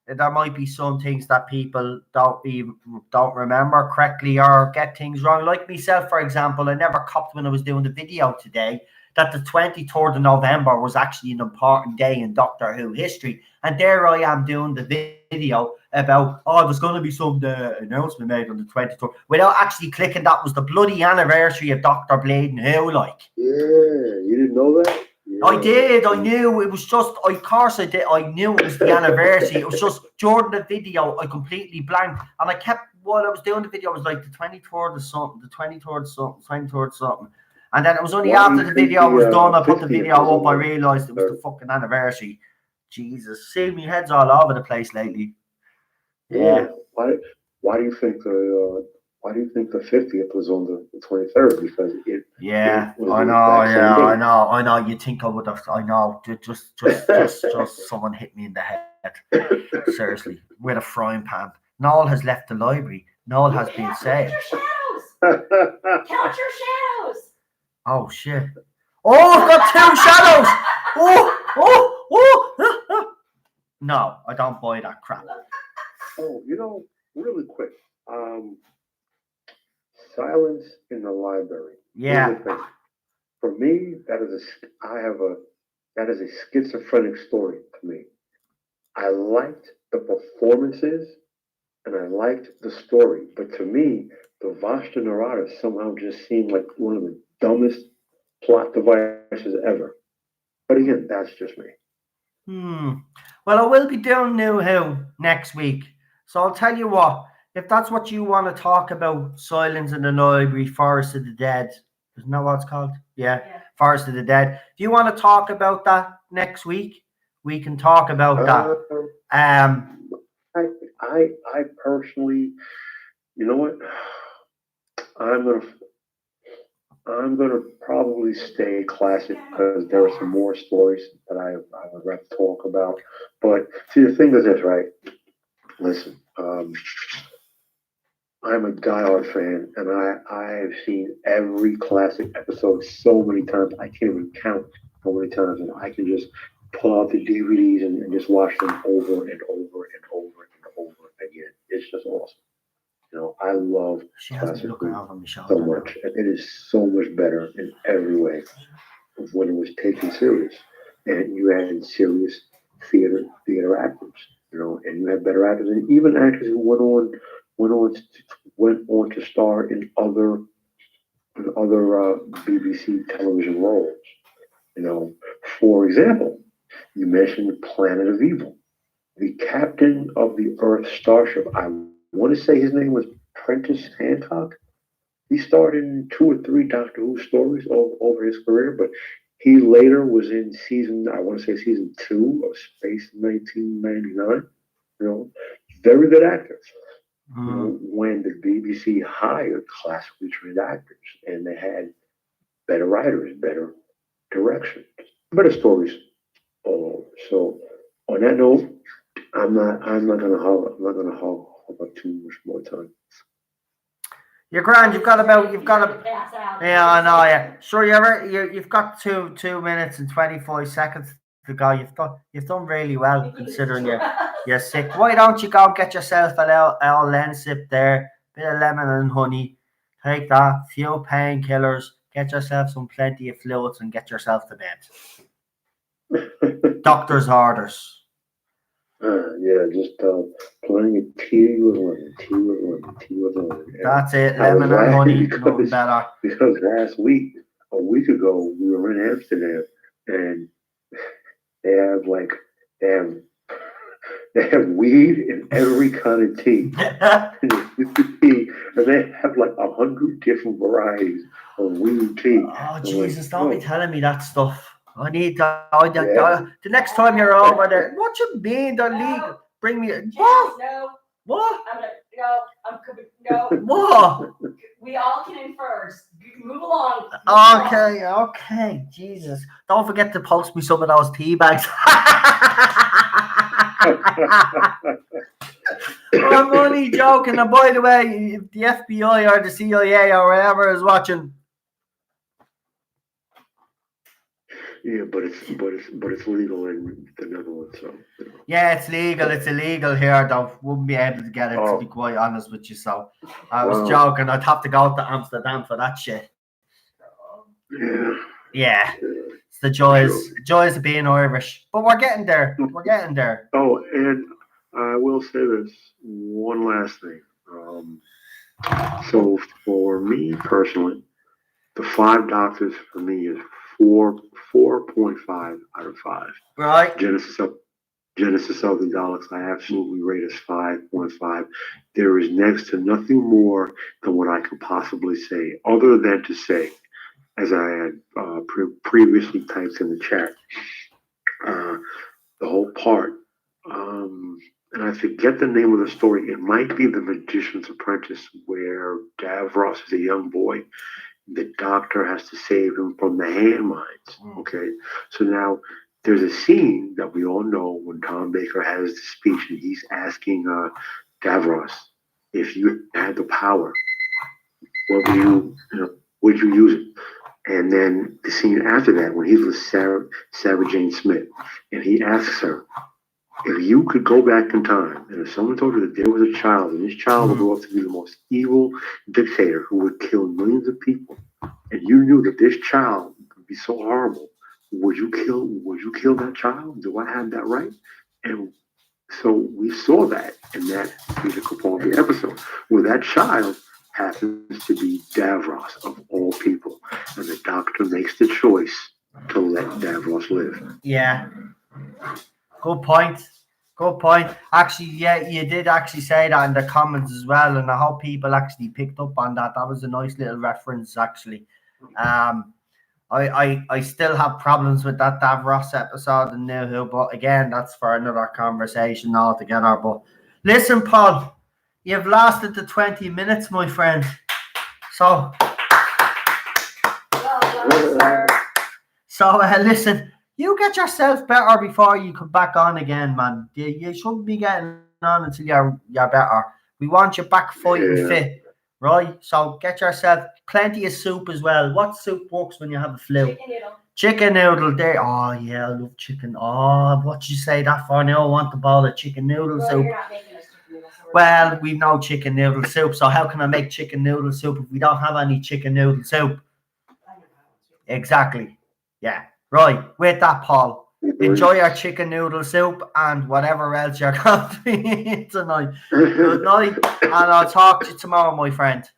There might be some things that people don't remember correctly or get things wrong. Like myself, for example, I never copped when I was doing the video today that the 23rd of November was actually an important day in Doctor Who history. And there I am doing the video about, there's going to be some announcement made on the 23rd, without actually clicking that was the bloody anniversary of Doctor Bleeding Who, like. Yeah, you didn't know that? Yeah. I did. I knew. It was just, of course I did. I knew it was the anniversary. It was just during the video, I completely blanked. And I kept, while I was doing the video, I was like, the 23rd of something, the 23rd something, 23rd something. And then it was only after the video was done, I put the video up, I realised it was the fucking anniversary. Jesus. See, my head's all over the place lately. Yeah. Why do you think the 50th was on the 23rd? Because I know. You think I would have? I know. Just someone hit me in the head. Seriously, with a frying pan. Noel has left the library. Noel has been saved. Count your shadows. Oh shit! Oh, I've got two shadows. No, I don't buy that crap. Oh, really quick. Silence in the library. Yeah. For me, that is a schizophrenic story to me. I liked the performances and I liked the story, but to me, the Vashta Narada somehow just seemed like one of the dumbest plot devices ever. But again, that's just me. Well, I will be doing New Who next week. So I'll tell you what, if that's what you want to talk about, Silence in the Library, Forest of the Dead, isn't that what it's called? Yeah, Yeah. Forest of the Dead. If you want to talk about that next week, we can talk about that. I personally, you know what? I'm gonna I'm gonna probably stay classic because there are some more stories that I would rather talk about. But see, the thing is this, right? Listen, I'm a diehard fan, and I've seen every classic episode so many times I can't even count how many times. And I can just pull out the DVDs and just watch them over and over and over and over again. It's just awesome. You know, I love She has me classic looking movies over my so shoulder. much, and it is so much better in every way when it was taken serious, and you had serious theater actors, you know, and you had better actors, and even actors who went on to, went on to star in other BBC television roles. You know, for example, you mentioned Planet of Evil. The captain of the Earth starship, I want to say his name was Prentice Hancock. He starred in two or three Doctor Who stories over his career, but he later was in I want to say season two of Space 1999. You know, very good actor. You know, when the BBC hired classically trained actors and they had better writers, better direction, better stories all over. So on that note, I'm not gonna hog up too much more time. You're grand. You've got a. Pass out. Yeah, I know. Yeah, sure. You've got 2 minutes and 25 seconds to go. You've done really well considering you're sick. Why don't you go and get yourself a lens sip there, bit of lemon and honey. Take that, few painkillers, get yourself some plenty of fluids, and get yourself to bed. Doctor's orders. Yeah, just plenty of tea with lemon, tea with lemon, tea with lemon. And That's it, I was lemon and honey, laughing nothing better. because a week ago, we were in Amsterdam, and they have like they have they have weed in every kind of tea. And they have like 100 different varieties of weed tea. Oh I'm Jesus! like, Don't be oh, telling me that stuff. I need yeah. the next time you're over there. What you mean they're legal? Bring me James, what? no, What? I'm coming. No, What? we all can infer. Move along. Okay. Jesus! Don't forget to post me some of those tea bags. I'm only joking. And by the way, if the FBI or the CIA or whatever is watching. Yeah, but it's legal in the Netherlands, so. You know. Yeah, it's legal. It's illegal here, though. Wouldn't be able to get it, to be quite honest with you. So I was joking. I'd have to go to Amsterdam for that shit. Yeah. Yeah. It's the joys of being Irish. But we're getting there. We're getting there. Oh, and I will say this one last thing. So for me personally, the Five Doctors for me is 4.5 out of 5. Right. Genesis of the Daleks, I absolutely rate as 5.5. There is next to nothing more than what I can possibly say, other than to say, as I had previously typed in the chat, the whole part. And I forget the name of the story. It might be The Magician's Apprentice, where Davros is a young boy. The doctor has to save him from the hand mines. Okay, so now there's a scene that we all know when Tom Baker has the speech and he's asking Davros, if you had the power, what would you use it? And then the scene after that, when he's with Sarah Jane Smith, and he asks her, if you could go back in time, and if someone told you that there was a child, and this child would grow up to be the most evil dictator who would kill millions of people, and you knew that this child would be so horrible, would you kill that child? Do I have that right? And so we saw that in that musical part of the episode, where that child happens to be Davros of all people, and the doctor makes the choice to let Davros live. Yeah. Good point. Good point. Actually, yeah, you did actually say that in the comments as well, and I hope people actually picked up on that. That was a nice little reference, actually. I still have problems with that Davros episode in New Who, but again, that's for another conversation altogether. But listen, Paul, you've lasted the 20 minutes, my friend. So, Well done, sir. so listen, you get yourself better before you come back on again, man. You shouldn't be getting on until you're better. We want you back fighting fit, right? So get yourself plenty of soup as well. What soup works when you have a flu? Chicken noodle. Chicken noodle there. Oh yeah, I love chicken. Oh, what you say that for now? I want the bowl of chicken noodle Well, soup. you're not making us chicken noodle soup. Well, we've no chicken noodle soup, so how can I make chicken noodle soup if we don't have any chicken noodle soup? I don't know. Exactly. Yeah. Right. With that, Paul, enjoy your chicken noodle soup and whatever else you're going to be eating tonight. Good night, and I'll talk to you tomorrow, my friend.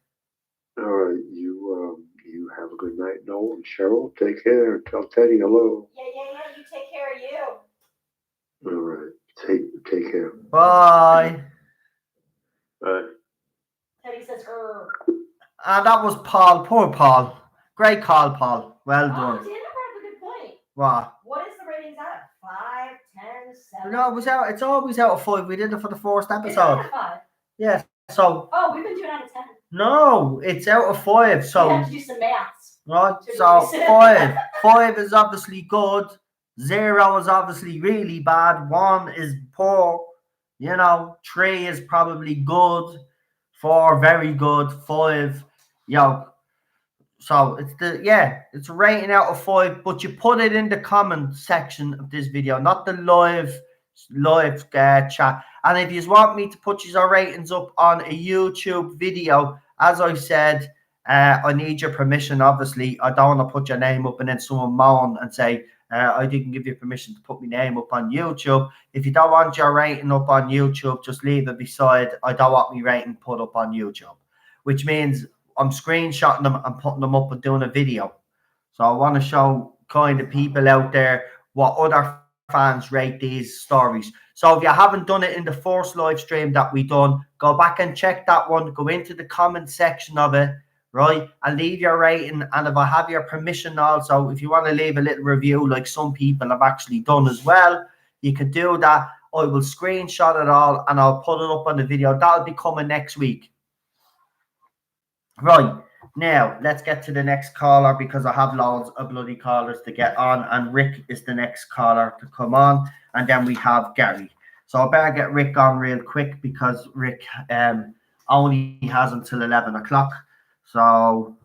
All right, you have a good night, Noel and Cheryl. Take care. Tell Teddy hello. Yeah. You take care of you. All right, take care. Bye. Bye. Teddy says, And that was Paul. Poor Paul. Great call, Paul. Well Oh, done. Dana brought up a good point. What? What is the ratings out of? 5, 10, 7? No, it was out. It's always out of 5. We did it for the first It's out episode. of 5. Yeah. So Oh, we've been doing out of 10. no, it's out of 5. We So have to do some maths. right. to So reset. 5. 5 is obviously good. 0 is obviously really bad. 1 is poor. 3 is probably good. 4 very good. 5, so it's a rating out of 5, but you put it in the comment section of this video, not the live chat. And if you want me to put your ratings up on a YouTube video, as I said, I need your permission. Obviously, I don't want to put your name up and then someone moan and say I didn't give you permission to put my name up on YouTube. If you don't want your rating up on YouTube, just leave it beside I don't want my rating put up on YouTube, which means I'm screenshotting them and putting them up and doing a video. So I want to show kind of people out there what other fans rate these stories. So if you haven't done it in the first live stream that we done, go back and check that one. Go into the comment section of it, right, and leave your rating. And if I have your permission also, if you want to leave a little review like some people have actually done as well, you can do that. I will screenshot it all and I'll put it up on the video. That'll be coming next week. Right, now let's get to the next caller because I have loads of bloody callers to get on, and Rick is the next caller to come on, and then we have Gary. So I better get Rick on real quick because Rick only has until 11 o'clock. So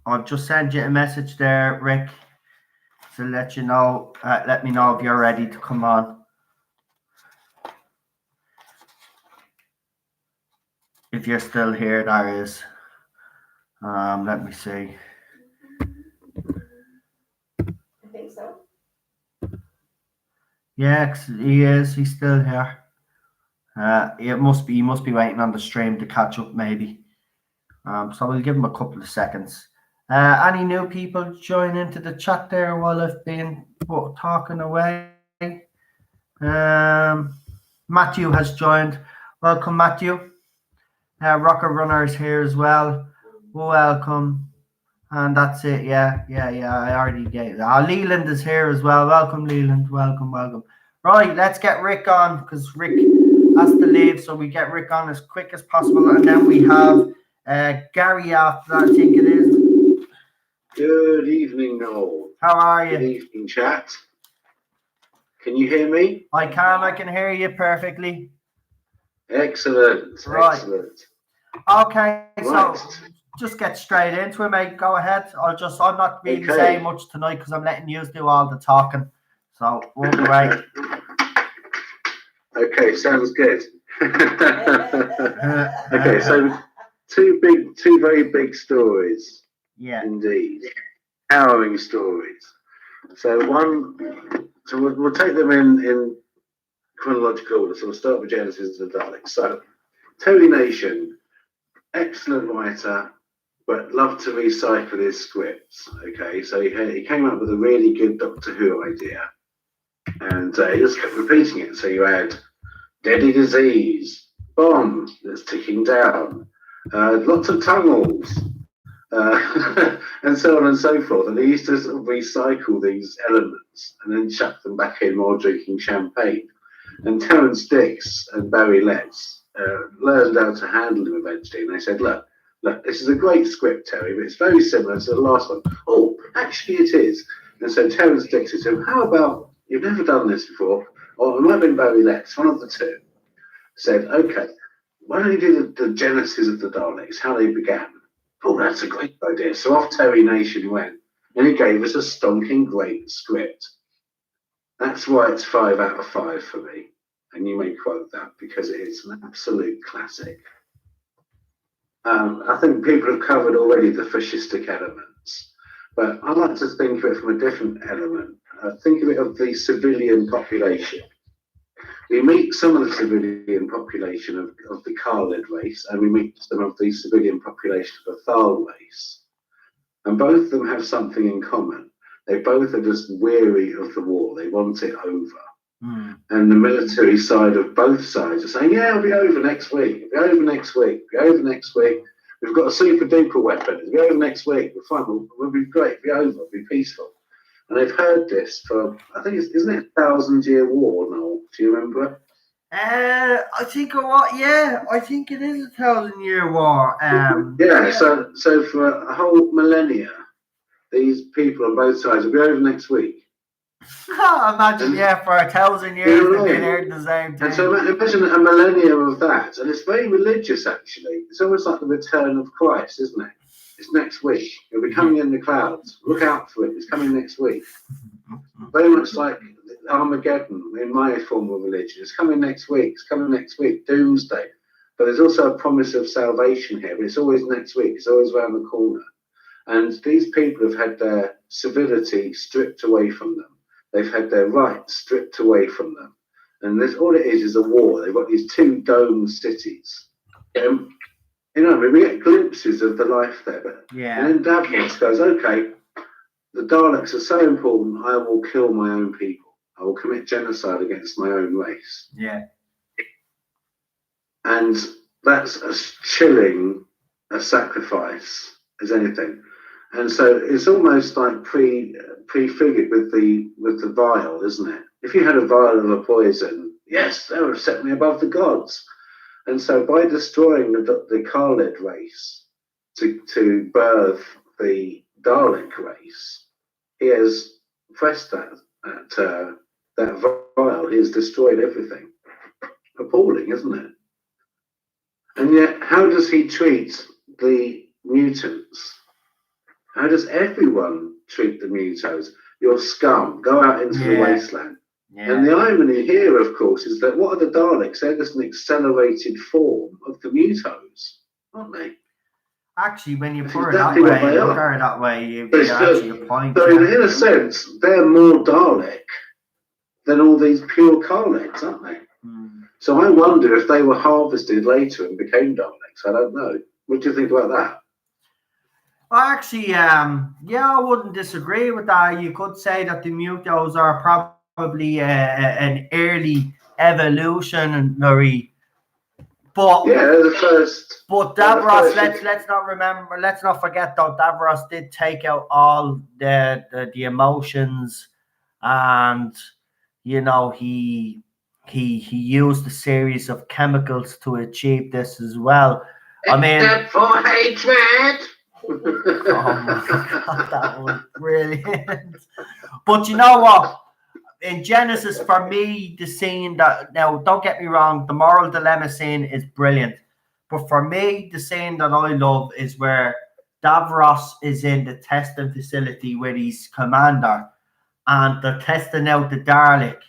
I'll just send you a message there, Rick, to let you know. Let me know if you're ready to come on. If you're still here, that is. Let me see. I think so. Yeah, he is. He's still here. He must be waiting on the stream to catch up, maybe. So we'll give him a couple of seconds. Any new people join into the chat there while I've been talking away? Matthew has joined. Welcome, Matthew. Rocker Runner is here as well. Welcome. And that's it. Yeah. I already gave it. Leland is here as well. Welcome, Leland. Welcome. Right, let's get Rick on because Rick has to leave. So we get Rick on as quick as possible. And then we have Gary after that, I think it is. Good evening, Noel. How are you? Good evening, chat. Can you hear me? I can hear you perfectly. Excellent. Right. Excellent. Okay, Right. so just get straight into it, mate. Go ahead. I'm not really Okay. saying much tonight because I'm letting you do all the talking. So walk away. Okay, sounds good. Okay, so two very big stories. Yeah. Indeed. Harrowing stories. So we'll take them in chronological order. So we'll start with Genesis and the Daleks. So Tony Nation, excellent writer, but loved to recycle his scripts. Okay, so he came up with a really good Doctor Who idea. And he just kept repeating it. So you had deadly disease, bomb that's ticking down, lots of tunnels, and so on and so forth. And they used to sort of recycle these elements and then chuck them back in while drinking champagne. And Terrence Dicks and Barry Letts learned how to handle them eventually. And they said, look, this is a great script, Terry, but it's very similar to the last one. Oh, actually it is. And so Terrence Dicks said to him, how about, you've never done this before, or it might have been Barry Letts, one of the two, said, okay, why don't you do the genesis of the Daleks, how they began? Oh, that's a great idea. So off Terry Nation went, and he gave us a stonking great script. That's why it's 5 out of 5 for me. And you may quote that because it is an absolute classic. I think people have covered already the fascistic elements, but I like to think of it from a different element. Think of it of the civilian population. We meet some of the civilian population of the Khalid race, and we meet some of the civilian population of the Thal race. And both of them have something in common. They both are just weary of the war. They want it over. And the military side of both sides are saying, yeah, it'll be over next week. It'll be over next week. It'll be over next week. We've got a super duper weapon. It'll be over next week. We're fine. We'll be great. It'll be over. It'll be peaceful. And they've heard this for, I think, isn't it 1,000-year war, Noel? Do you remember? I think I think it is a 1,000-year war. Yeah, so for a whole millennia, these people on both sides will be over next week. Imagine, for 1,000 years they've been hearing the same thing. And so imagine a millennium of that, and it's very religious actually. It's almost like the return of Christ, isn't it? It's next week. It'll be coming in the clouds. Look out for it. It's coming next week. Very much like Armageddon in my form of religion. It's coming next week. It's coming next week. Doomsday. But there's also a promise of salvation here. But it's always next week. It's always around the corner. And these people have had their civility stripped away from them. They've had their rights stripped away from them. And this, all it is a war. They've got these two domed cities. We get glimpses of the life there. But, and then Davros goes, okay, the Daleks are so important, I will kill my own people. I will commit genocide against my own race. Yeah. And that's as chilling a sacrifice as anything. And so it's almost like prefigured with the vial, isn't it? If you had a vial of a poison, yes, that would have set me above the gods. And so by destroying the Khalid race to birth the Dalek race, he has pressed that vial. He has destroyed everything. Appalling, isn't it? And yet, how does he treat the mutants? How does everyone treat the mutos? You're scum. Go out into the wasteland. Yeah. And the irony here, of course, is that what are the Daleks? They're just an accelerated form of the mutos, aren't they? Actually, when you put it that way, you get actually a point. So in a sense, they're more Dalek than all these pure Daleks, aren't they? So I wonder if they were harvested later and became Daleks. I don't know. What do you think about that? Actually, I wouldn't disagree with that. You could say that the mutos are probably an early evolutionary, but the first. But Davros, let's not forget though, Davros did take out all the emotions, and he used a series of chemicals to achieve this as well. Except for hatred. Oh my God, that was brilliant. But you know what? In Genesis, for me, the scene now, don't get me wrong, the moral dilemma scene is brilliant. But for me, the scene that I love is where Davros is in the testing facility with his commander, and they're testing out the Dalek,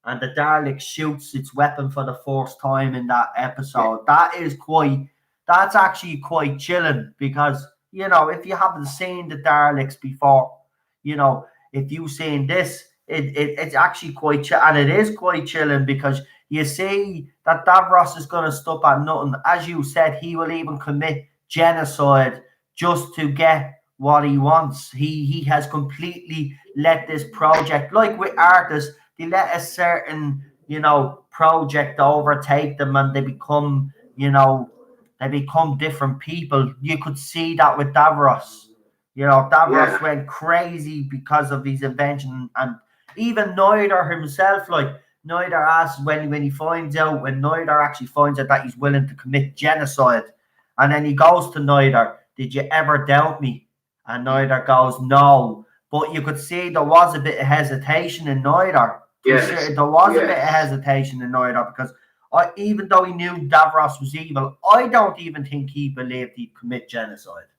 and the Dalek shoots its weapon for the first time in that episode. That's actually quite chilling, because, if you haven't seen the Daleks before, if you've seen this, it's actually quite chill, and it is quite chilling, because you see that Davros is going to stop at nothing. As you said, he will even commit genocide just to get what he wants. He has completely let this project, like with artists, they let a certain, project overtake them, and they become, different people. You could see that with Davros. Davros Yeah. went crazy because of his invention, and even Noidar himself, like Noidar asks when Noidar actually finds out that he's willing to commit genocide, and then he goes to Noidar, "Did you ever doubt me?" And Noidar goes, "No." But you could see there was a bit of hesitation in Noidar. Yes. There was a bit of Yes. hesitation in Noidar because even though he knew Davros was evil, I don't even think he believed he'd commit genocide.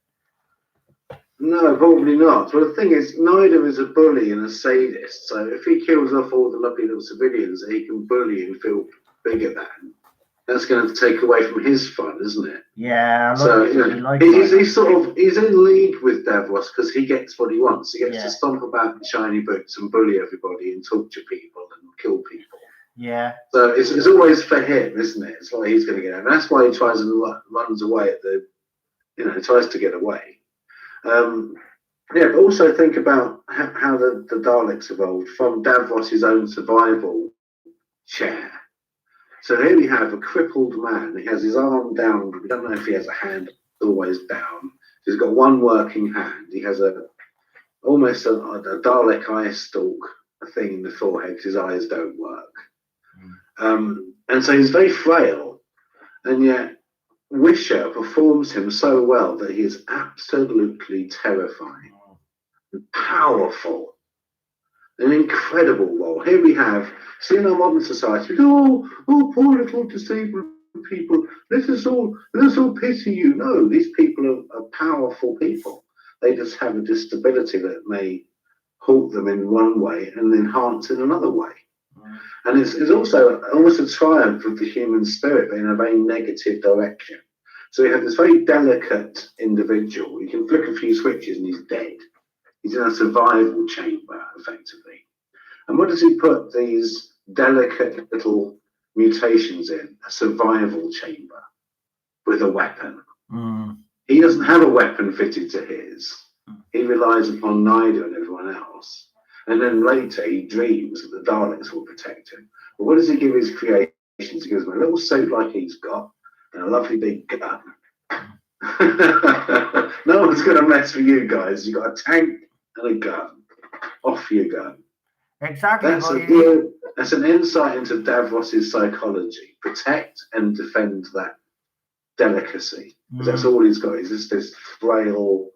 No, probably not. Well, the thing is, neither is a bully and a sadist. So if he kills off all the lovely little civilians that he can bully and feel bigger than, that's going to take away from his fun, isn't it? Yeah. So he's in league with Davros because he gets what he wants. He gets to stomp about in shiny boots and bully everybody and torture people and kill people. Yeah. So it's always for him, isn't it? It's like he's going to get out. And that's why he tries and runs away tries to get away. But also think about how the Daleks evolved from Davros's own survival chair. So here we have a crippled man. He has his arm down. We don't know if he has a hand always down. He's got one working hand. He has almost a Dalek eye stalk, a thing in the forehead because his eyes don't work. And so he's very frail, and yet Wisher performs him so well that he is absolutely terrifying, powerful, an incredible role. Here we have, see in our modern society, oh, poor little disabled people, let us all pity you. No, these people are powerful people. They just have a disability that may halt them in one way and enhance in another way. And it's also almost a triumph of the human spirit, but in a very negative direction. So we have this very delicate individual. You can flick a few switches and he's dead. He's in a survival chamber, effectively. And what does he put these delicate little mutations in? A survival chamber with a weapon. He doesn't have a weapon fitted to his. He relies upon Nida and everyone else. And then later he dreams that the Daleks will protect him. But what does he give his creations? He gives him a little suit like he's got and a lovely big gun. No one's going to mess with you guys. You've got a tank and a gun. Off you go. Exactly. That's an insight into Davros's psychology. Protect and defend that delicacy. That's all he's got. He's just this frail,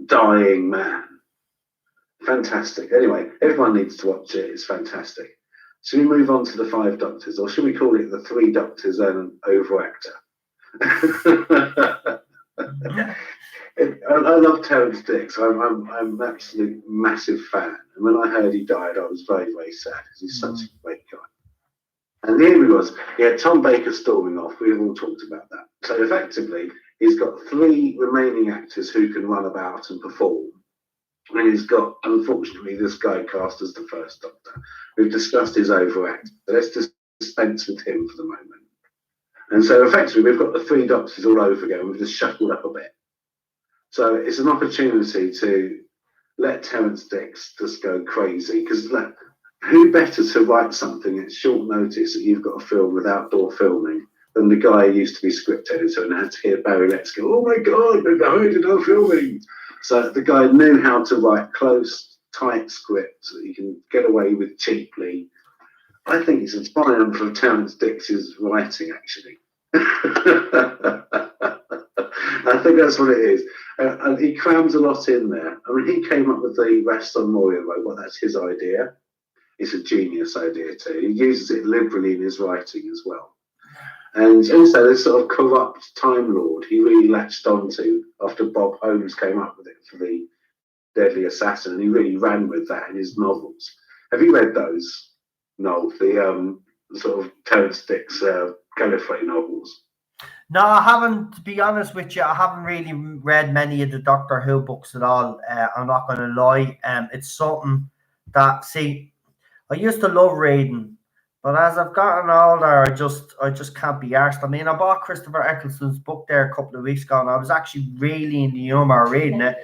dying man. Fantastic. Anyway, everyone needs to watch it. It's fantastic. Should we move on to the 5 Doctors, or should we call it the 3 Doctors and an overactor? I love Terrence Dicks. I'm an absolute massive fan. And when I heard he died, I was very, very sad because he's such a great guy. And here he was. He had Tom Baker storming off. We've all talked about that. So effectively, he's got 3 remaining actors who can run about and perform. And he's got, unfortunately, this guy cast as the first Doctor. We've discussed his overact. So let's just dispense with him for the moment. And so effectively, we've got the 3 Doctors all over again. We've just shuffled up a bit. So it's an opportunity to let Terrence Dicks just go crazy. Because who better to write something at short notice that you've got to film with outdoor filming than the guy who used to be script editor and had to hear Barry Letts go, "Oh my God, they're behind in our filming." So the guy knew how to write close, tight scripts that you can get away with cheaply. I think it's a triumph of Terrence Dicks' writing, actually. I think that's what it is. And he crams a lot in there. I mean, he came up with the Rest on Moria robot. That's his idea. It's a genius idea too. He uses it liberally in his writing as well. And also this sort of corrupt Time Lord he really latched onto after Bob Holmes came up with it for the Deadly Assassin, and he really ran with that in his novels. Have you read those, Noel? The sort of Terrence Dicks Gallifrey novels? No, I haven't, to be honest with you. I haven't really read many of the Doctor Who books at all. I'm not going to lie. It's something that, see, I used to love reading, but as I've gotten older, I just can't be arsed. I mean, I bought Christopher Eccleston's book there a couple of weeks ago, and I was actually really in the humour of reading it.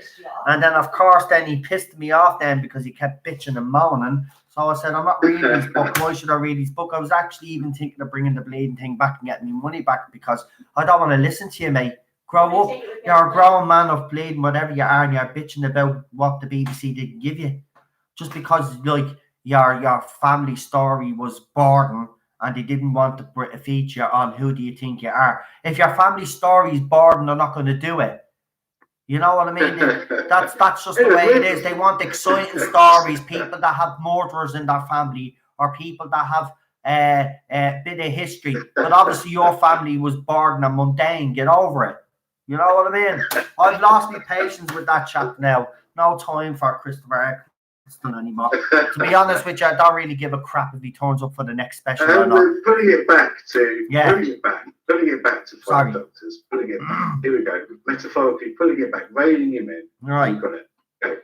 And then, of course, then he pissed me off then because he kept bitching and moaning. So So I said, I'm not reading his book. Why should I read his book? I was actually even thinking of bringing the bleeding thing back and getting my money back because I don't want to listen to you, mate. Grow up. You're a grown man of bleeding, whatever you are, and you're bitching about what the BBC didn't give you. Just because, like, your family story was boring and they didn't want to feature on who do you think you are. If your family story is boring, they're not going to do it. You know what I mean? That's just the way it is. They want exciting stories, people that have murderers in their family or people that have a bit of history. But obviously your family was boring and mundane. Get over it. You know what I mean? I've lost my patience with that chap now. No time for Christopher Eccleston anymore. To be honest with you, I don't really give a crap if he turns up for the next special or not. Putting it back to Sorry. Five Doctors. Putting it back. Here we go. Metaphorically, putting it back, reining him in. Right. You've got it. Okay.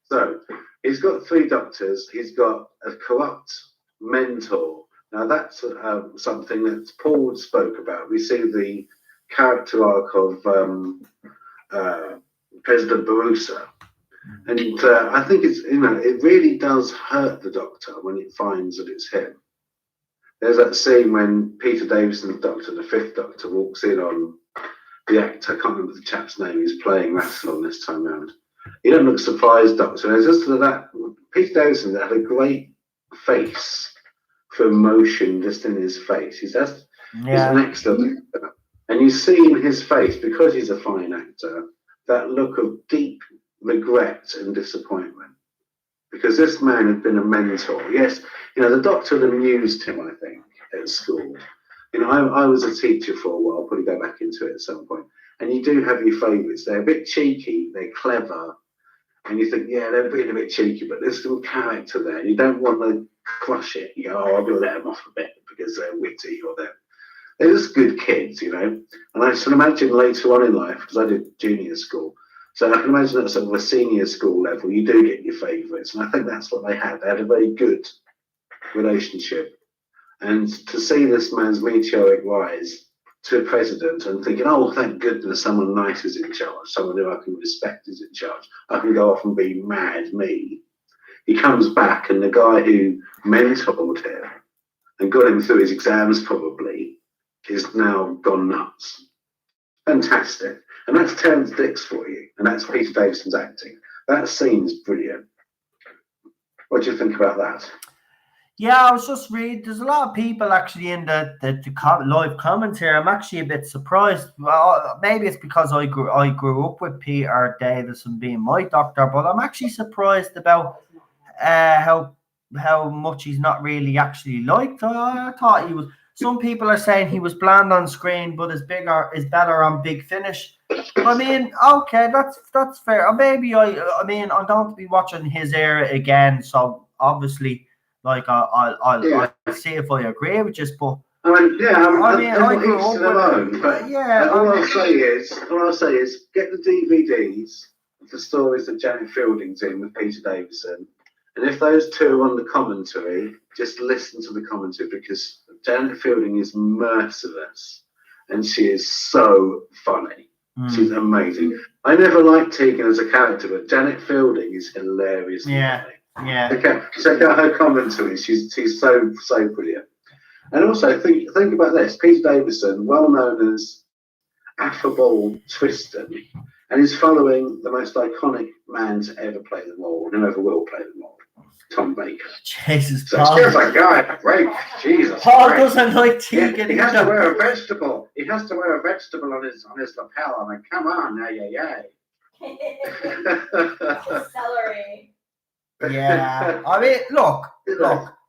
So he's got 3 doctors. He's got a corrupt mentor. Now that's something that Paul spoke about. We see the character arc of President Barusa. And I think it's, it really does hurt the Doctor when it finds that it's him. There's that scene when Peter Davison's Doctor, the 5th Doctor, walks in on the actor, I can't remember the chap's name, he's playing Rassilon this time round. He doesn't look surprised, Doctor. There's just that Peter Davison had a great face for emotion just in his face. He's an excellent actor. And you see in his face, because he's a fine actor, that look of deep regret and disappointment. Because this man had been a mentor. Yes, the Doctor had amused him, I think, at school. I was a teacher for a while, I'll probably go back into it at some point. And you do have your favourites. They're a bit cheeky, they're clever. And you think, yeah, they're being a bit cheeky, but there's some character there. You don't want to crush it. You go, I'm going to let them off a bit because they're witty or they're just good kids, And I can imagine later on in life, because I did junior school, so I can imagine at sort of a senior school level, you do get your favourites. And I think that's what they had. They had a very good relationship. And to see this man's meteoric rise to a president and thinking, oh, thank goodness someone nice is in charge, someone who I can respect is in charge. I can go off and be mad me. He comes back and the guy who mentored him and got him through his exams probably is now gone nuts. Fantastic. And that's Terence Dicks for you. And that's Peter Davison's acting. That scene's brilliant. What do you think about that? Yeah, I was just reading. There's a lot of people actually in the live comments here. I'm actually a bit surprised. Well, maybe it's because I grew up with Peter Davison being my Doctor, but I'm actually surprised about how much he's not really actually liked. I thought he was. Some people are saying he was bland on screen, but is better on Big Finish. I mean, okay, that's fair. Or maybe I'm going to be watching his era again, so obviously, like I'll see if I agree with you. But I grew up with all I'll say is get the DVDs of the stories that Janet Fielding's in with Peter Davison. And if those two are on the commentary, just listen to the commentary because Janet Fielding is merciless and she is so funny. She's amazing. I never liked Tegan as a character, but Janet Fielding is hilarious. Yeah. Okay, check out her commentary. She's so brilliant. And also think about this: Peter Davison, well known as affable Tristan, and he's following the most iconic man to ever play them all, and whoever will play them all, Tom Baker. Jesus, so Paul. It's like, guy, break. Jesus. Paul doesn't like Tegan. He has to wear a vegetable. He has to wear a vegetable on his lapel. I mean, come on, yeah. Celery. Yeah, I mean, look.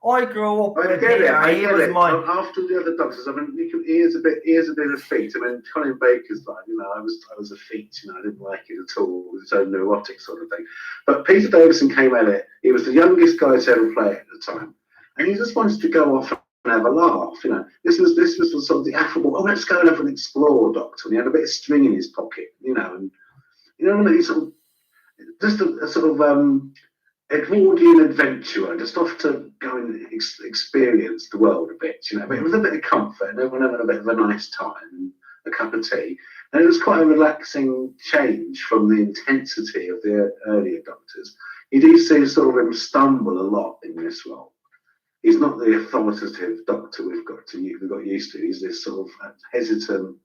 I grew up with Peter. He was mine. After the other Doctors, I mean, he is a bit of feet. I mean, Colin Baker's like, I was a feet. I didn't like it at all. It was so neurotic sort of thing. But Peter Davison came at it. He was the youngest guy to ever play it at the time, and he just wanted to go off and have a laugh. This was sort of the affable. Oh, let's go and have an explore, Doctor. And he had a bit of string in his pocket, and just a sort of Edwardian adventurer, just off to go and experience the world a bit, but it was a bit of comfort and everyone having a bit of a nice time and a cup of tea. And it was quite a relaxing change from the intensity of the earlier Doctors. You do see sort of him stumble a lot in this role. He's not the authoritative doctor we've got used to. He's this sort of hesitant,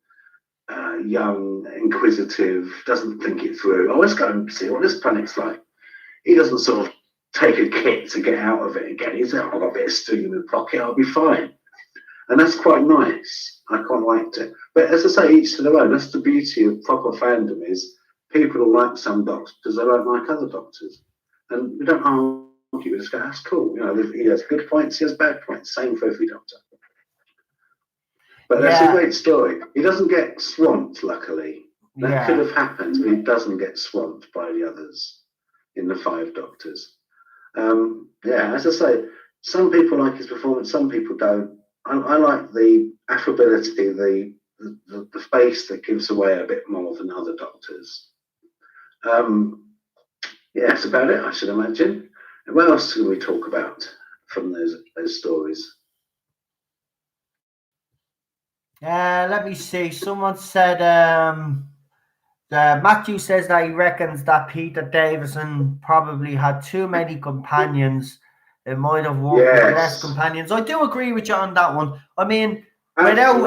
young, inquisitive, doesn't think it through. Oh, let's go and see what this planet's like. He doesn't sort of take a kit to get out of it again. He's like, I've got a bit of string in the pocket, I'll be fine. And that's quite nice. I quite liked it. But as I say, each to their own. That's the beauty of proper fandom is people will like some doctors, they don't like other doctors. And we don't argue, we just go, that's cool. You know, he has good points, he has bad points. Same for every doctor. But that's a great story. He doesn't get swamped, luckily. That could have happened, but he doesn't get swamped by the others in the 5 doctors. As I say, some people like his performance, some people don't. I like the affability, the face that gives away a bit more than other doctors. That's about it, I should imagine. And what else can we talk about from those stories? Let me see. Someone said Matthew says that he reckons that Peter Davison probably had too many companions. It might have worked with less companions. I do agree with you on that one. I mean, I don't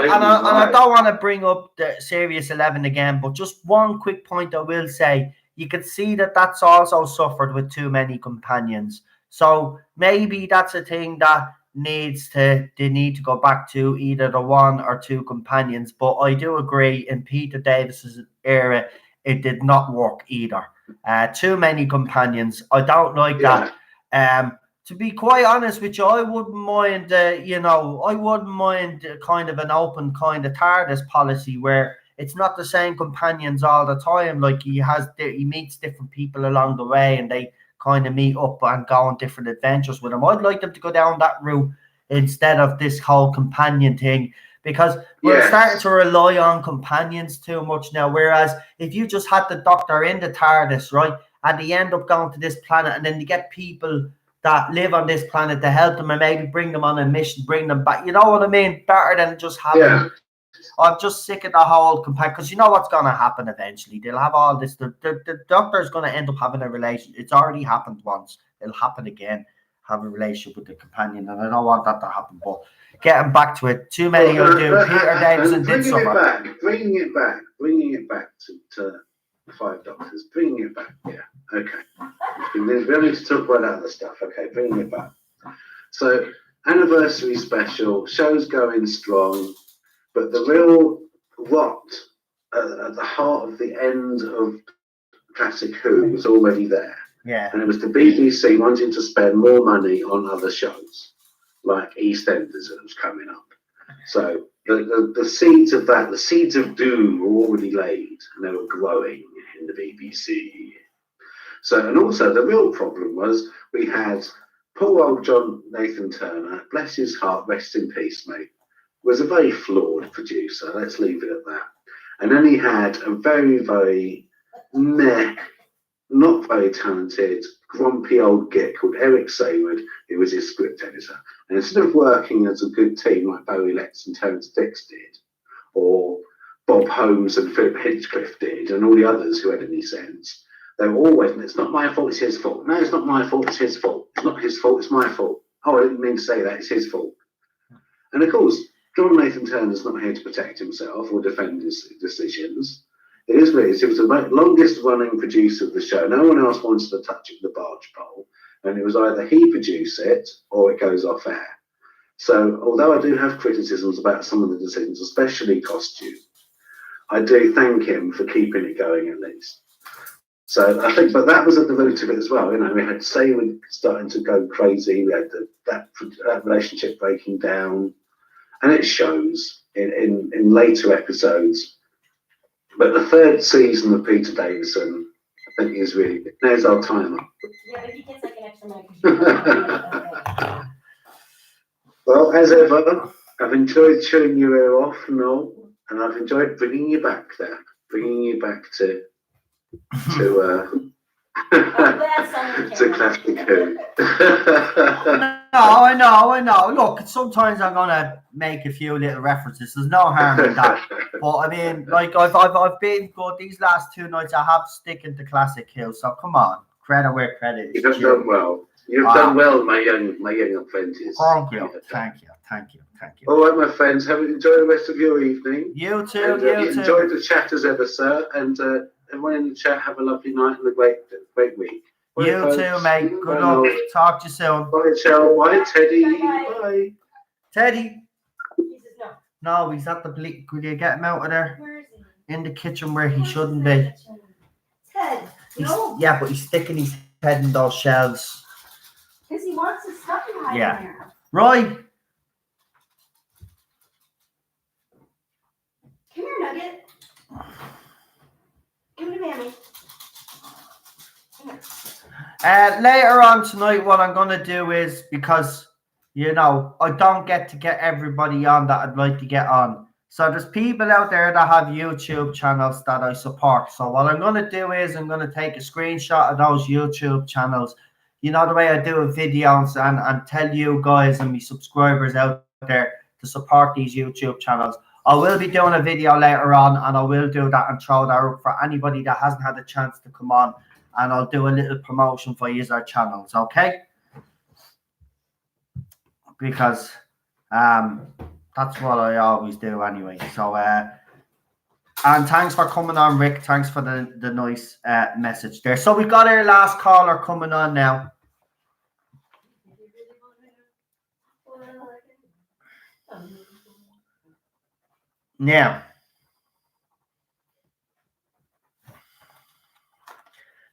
want to bring up the Series 11 again, but just one quick point I will say. You can see that that's also suffered with too many companions. So maybe that's a thing that they need to go back to either the 1 or 2 companions. But I do agree in Peter Davis's era, it did not work either. Too many companions. I don't like that. To be quite honest with you, I wouldn't mind, kind of an open kind of TARDIS policy where it's not the same companions all the time. Like he meets different people along the way and they kind of meet up and go on different adventures with him. I'd like them to go down that route instead of this whole companion thing, because we're starting to rely on companions too much now. Whereas if you just had the Doctor in the TARDIS, right, and they end up going to this planet and then you get people that live on this planet to help them and maybe bring them on a mission, bring them back. You know what I mean? Better than just having... I'm just sick of the whole companion, because you know what's going to happen eventually. They'll have all this. The Doctor is going to end up having a relation. It's already happened once. It'll happen again. Have a relationship with the companion, and I don't want that to happen. But getting back to it, too many will do. Peter Davison did suffer. Bringing it back to the 5 Doctors. Bringing it back. Yeah. Okay. We need to talk about other stuff. Okay. Bringing it back. So anniversary special. Show's going strong. But the real rot at the heart of the end of Classic Who was already there. Yeah. And it was the BBC wanting to spend more money on other shows, like EastEnders that was coming up. So the seeds of that, the seeds of doom were already laid, and they were growing in the BBC. So, and also the real problem was we had poor old John Nathan Turner, bless his heart, rest in peace, mate, was a very flawed producer. Let's leave it at that. And then he had a very, very not very talented, grumpy old git called Eric Saywood, who was his script editor. And instead of working as a good team like Barry Letts and Terence Dix did, or Bob Holmes and Philip Hinchcliffe did, and all the others who had any sense, they were always, it's not my fault, it's his fault. No, it's not my fault, it's his fault. It's not his fault, it's my fault. Oh, I didn't mean to say that, it's his fault. And of course, John Nathan Turner's not here to protect himself or defend his decisions. It is what it is. He was the longest running producer of the show. No one else wanted to touch it with the barge pole. And it was either he produce it or it goes off air. So although I do have criticisms about some of the decisions, especially costume, I do thank him for keeping it going at least. So I think, but that was at the root of it as well. You know, we had Saywood starting to go crazy. We had that relationship breaking down. And it shows in later episodes. But the 3rd season of Peter Davison, I think, is really good. There's our timer. Yeah, but he gets like an extra minute. Well, as ever, I've enjoyed chewing your ear off and all, and I've enjoyed bringing you back there, bringing you back to Classic Who. I know. Look, sometimes I'm gonna make a few little references. There's no harm in that. But I mean, like I've been good these last 2 nights. I have sticking to Classic Who. So come on, credit where credit is You've done well. You've done well, my young apprentice. Thank you. All right, my friends, enjoy the rest of your evening. You too, And, enjoy the chat as ever, sir. And everyone in the chat, have a lovely night and a great week. Bye, you folks. too, mate. Good Bye, luck. Noel. Talk to you soon. Bye, Chell. Bye, Teddy. Bye. Bye. Teddy. He says no. No, he's at the bleak. Could you get him out of there? Where is he? In the kitchen where he shouldn't be. Ted, no. Yeah, but he's sticking his head in those shelves. Because he wants his stuff to hide Yeah. in there. Right. Come here, Nugget. Come to Mammy. Come here. Later on tonight, what I'm going to do is, because, you know, I don't get to get everybody on that I'd like to get on. So there's people out there that have YouTube channels that I support. So what I'm going to do is I'm going to take a screenshot of those YouTube channels. You know, the way I do a videos and tell you guys and my subscribers out there to support these YouTube channels. I will be doing a video later on, and I will do that and throw that up for anybody that hasn't had a chance to come on. And I'll do a little promotion for you, our channels, okay? Because that's what I always do anyway. So, and thanks for coming on, Rick. Thanks for the nice message there. So we've got our last caller coming on now.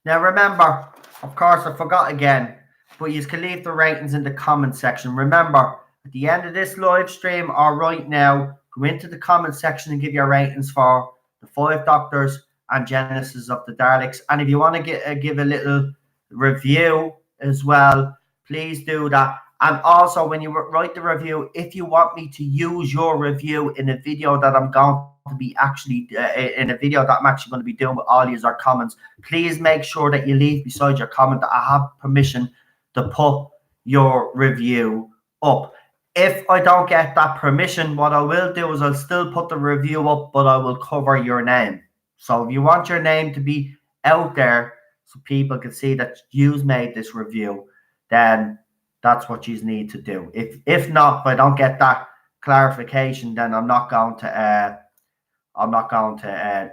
Now remember, of course, I forgot again, but you can leave the ratings in the comment section. Remember, at the end of this live stream or right now, go into the comment section and give your ratings for the 5 Doctors and Genesis of the Daleks. And if you want to give a little review as well, please do that. And also, when you write the review, if you want me to use your review in a video that I'm going to be actually in a video that I'm actually going to be doing with all these comments, please make sure that you leave beside your comment that I have permission to put your review up. If I don't get that permission, what I will do is I'll still put the review up, but I will cover your name. So if you want your name to be out there so people can see that you've made this review, then that's what you need to do. If not, if I don't get that clarification, then I'm not going to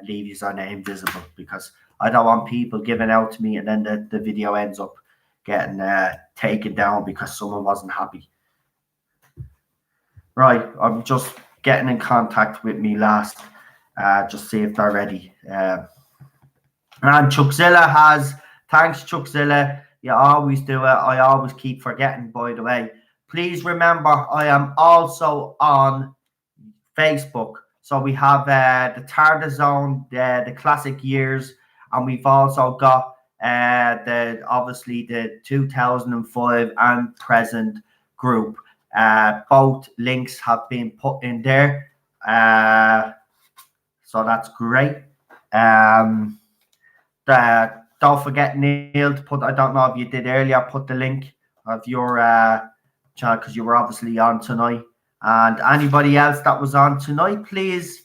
leave your name visible, because I don't want people giving out to me and then the video ends up getting taken down because someone wasn't happy. Right, I'm just getting in contact with me last, just see if they're ready. And Chuckzilla has, thanks Chuckzilla. You always do it. I always keep forgetting, by the way. Please remember, I am also on Facebook. So we have the Tardis Zone, the classic years, and we've also got obviously the 2005 and present group. Both links have been put in there. So that's great. Don't forget, Neil, to put, I don't know if you did earlier, put the link of your channel, because you were obviously on tonight. And anybody else that was on tonight, please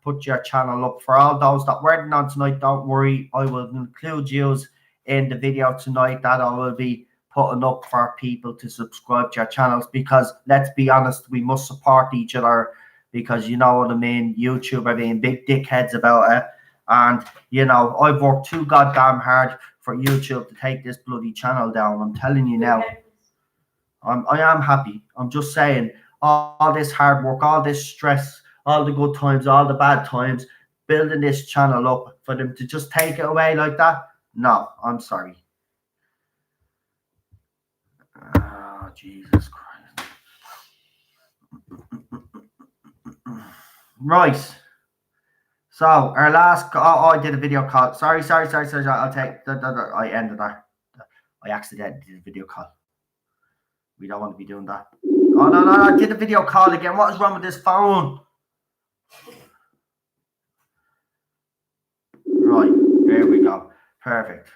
put your channel up. For all those that weren't on tonight, don't worry, I will include you in the video tonight that I will be putting up for people to subscribe to your channels, because let's be honest, we must support each other, because you know what I mean, YouTube are being big dickheads about it. And, you know, I've worked too goddamn hard for YouTube to take this bloody channel down. I'm telling you now. I am happy. I'm just saying, all this hard work, all this stress, all the good times, all the bad times, building this channel up, for them to just take it away like that? No, I'm sorry. Oh, Jesus Christ. Right. So our last, I did a video call. Sorry. I'll take I ended that. I accidentally did a video call. We don't want to be doing that. Oh no, I did a video call again. What is wrong with this phone? Right, there we go. Perfect.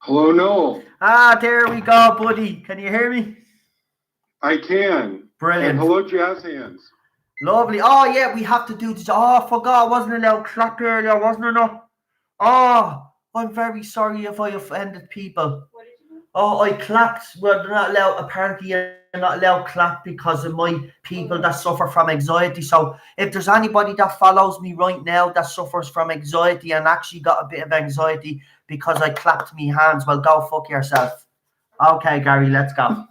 Hello, Noel. There we go, buddy. Can you hear me? I can. Brilliant. And hello, Jazz Hands. Lovely. Oh yeah, we have to do this. Oh, I forgot. I wasn't allowed clap earlier, wasn't I? No. Oh, I'm very sorry if I offended people. What did you do? Oh, I clapped. Well, they're not allowed. Apparently, you're not allowed to clap because of my people that suffer from anxiety. So, if there's anybody that follows me right now that suffers from anxiety and actually got a bit of anxiety because I clapped me hands, well, go fuck yourself. Okay, Gary, let's go.